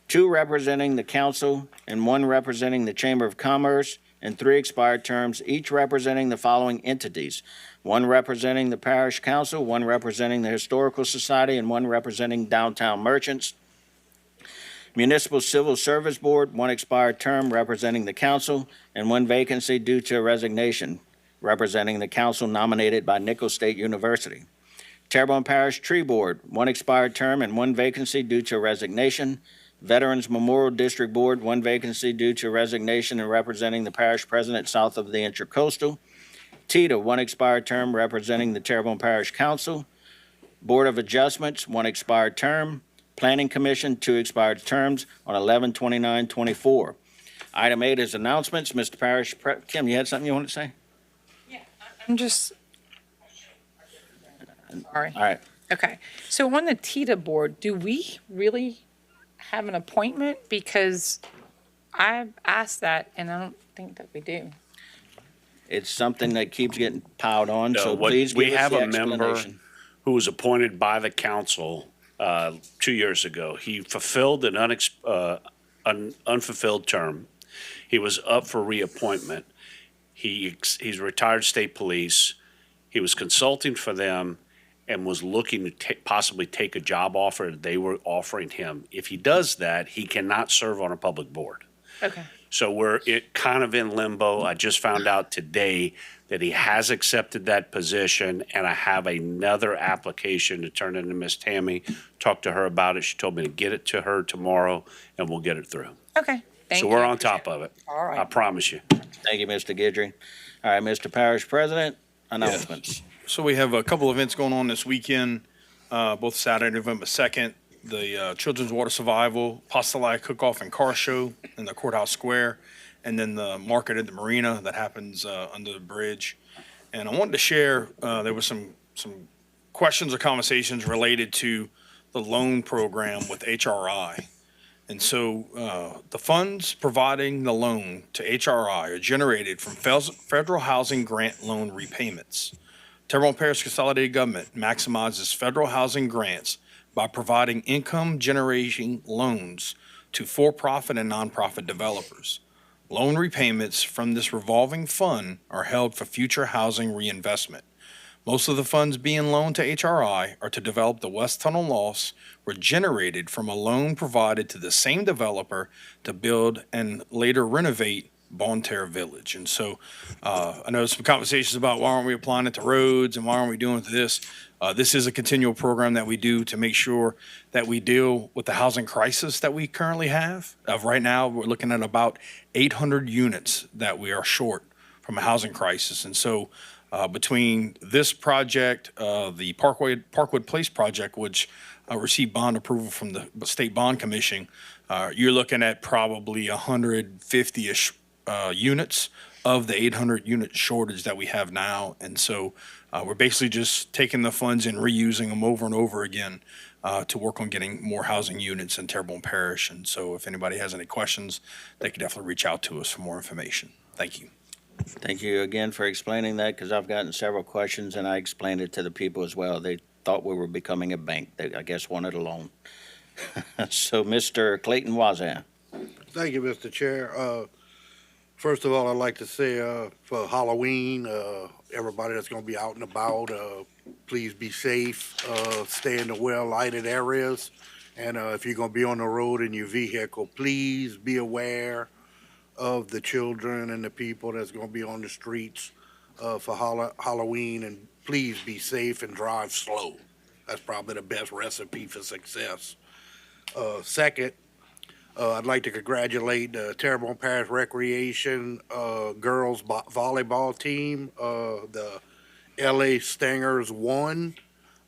2 representing the council and 1 representing the Chamber of Commerce, and 3 expired terms, each representing the following entities: 1 representing the Parish Council, 1 representing the Historical Society, and 1 representing Downtown Merchants. Municipal Civil Service Board, 1 expired term representing the council, and 1 vacancy due to resignation representing the council nominated by Nicholls State University. Terrebonne Parish Tree Board, 1 expired term and 1 vacancy due to resignation. Veterans Memorial District Board, 1 vacancy due to resignation and representing the parish president south of the Intracoastal. TITA, 1 expired term representing the Terrebonne Parish Council. Board of Adjustments, 1 expired term. Planning Commission, 2 expired terms on 11/29/24. Item 8 is announcements. Mr. Parish, Kim, you had something you wanted to say? I'm just, sorry. All right. Okay, so on the TITA board, do we really have an appointment? Because I've asked that and I don't think that we do. It's something that keeps getting piled on, No, so what- please we give us have the a member explanation. who was appointed by the council 2 years ago. He fulfilled an unfulfilled term. He was up for reappointment. He's retired state police. He was consulting for them and was looking to possibly take a job offer they were offering him. If he does that, he cannot serve on a public board. Okay. So we're kind of in limbo. I just found out today that he has accepted that position, and I have another application to turn into Miss Tammy. Talked to her about it. She told me to get it to her tomorrow, and we'll get it through. Okay, thank So you. we're on top of it. All right. I promise you. Thank you, Mr. Guidry. All right, Mr. Parish President, announcements. So we have a couple events going on this weekend, both Saturday, November 2nd, the Children's Water Survival, Pastelai Cook-Off and Car Show in the Courthouse Square, and then the market at the marina that happens under the bridge. And I wanted to share, there was some questions or conversations related to the loan program with HRI. And so the funds providing the loan to HRI are generated from federal housing grant loan repayments. Terrebonne Parish Consolidated Government maximizes federal housing grants by providing income-generating loans to for-profit and nonprofit developers. Loan repayments from this revolving fund are held for future housing reinvestment. Most of the funds being loaned to HRI are to develop the West Tunnel lofts were generated from a loan provided to the same developer to build and later renovate Bonne Terre Village. And so I know some conversations about why aren't we applying it to roads and why aren't we doing this? This is a continual program that we do to make sure that we deal with the housing crisis that we currently have. Right now, we're looking at about 800 units that we are short from a housing crisis. And so between this project, the Parkwood Place project, which received bond approval from the State Bond Commission, you're looking at probably 150-ish units of the 800 unit shortage that we have now. And so we're basically just taking the funds and reusing them over and over again to work on getting more housing units in Terrebonne Parish. And so if anybody has any questions, they can definitely reach out to us for more information. Thank you. Thank you again for explaining that, because I've gotten several questions and I explained it to the people as well. They thought we were becoming a bank. They, I guess, wanted a loan. So, Mr. Clayton Wazan. Thank you, Mr. Chair. First of all, I'd like to say for Halloween, everybody that's going to be out and about, please be safe, stay in the well-lighted areas, and if you're going to be on the road in your vehicle, please be aware of the children and the people that's going to be on the streets for Halloween, and please be safe and drive slow. That's probably the best recipe for success. Second, I'd like to congratulate the Terrebonne Parish Recreation girls volleyball team. The LA Stingers won.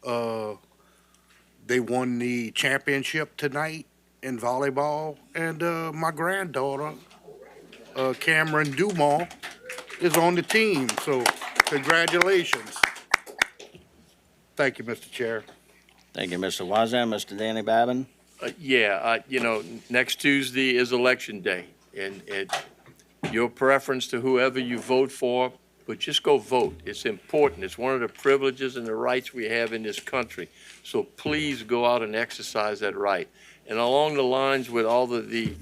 They won the championship tonight in volleyball. And my granddaughter, Cameron Dumont, is on the team. So congratulations. Thank you, Mr. Chair. Thank you, Mr. Wazan. Mr. Danny Babin. Next Tuesday is Election Day, and your preference to whoever you vote for, but just go vote. It's important. It's one of the privileges and the rights we have in this country. So please go out and exercise that right. And along the lines with all the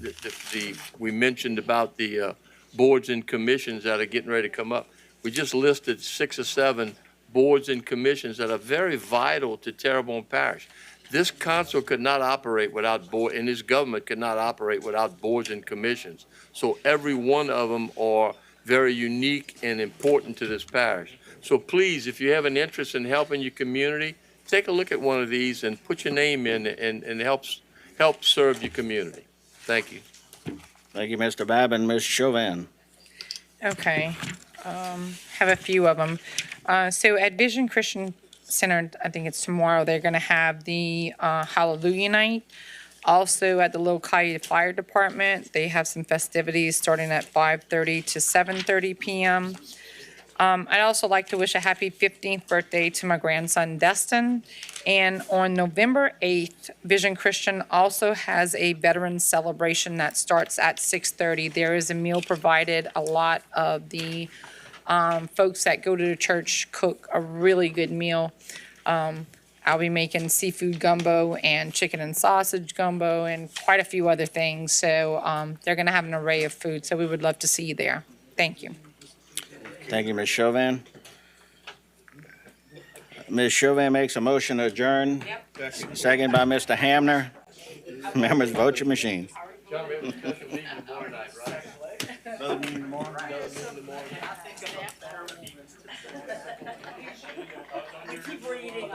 we mentioned about the boards and commissions that are getting ready to come up, we just listed 6 or 7 boards and commissions that are very vital to Terrebonne Parish. This council could not operate without board, and this government could not operate without boards and commissions. So every one of them are very unique and important to this parish. So please, if you have an interest in helping your community, take a look at one of these and put your name in and help serve your community. Thank you. Thank you, Mr. Babin. Ms. Chauvin. Okay, have a few of them. So at Vision Christian Center, I think it's tomorrow, they're gonna have the Hallelujah Night. Also at the Localia Fire Department, they have some festivities starting at 5:30 to 7:30 p.m. I'd also like to wish a happy 15th birthday to my grandson Destin. And on November 8th, Vision Christian also has a veteran celebration that starts at 6:30. There is a meal provided. A lot of the folks that go to the church cook a really good meal. I'll be making seafood gumbo and chicken and sausage gumbo and quite a few other things. So they're going to have an array of food. So we would love to see you there. Thank you. Thank you, Ms. Chauvin. Ms. Chauvin makes a motion to adjourn. Second by Mr. Hamner. Members, vote your machines. Keep reading.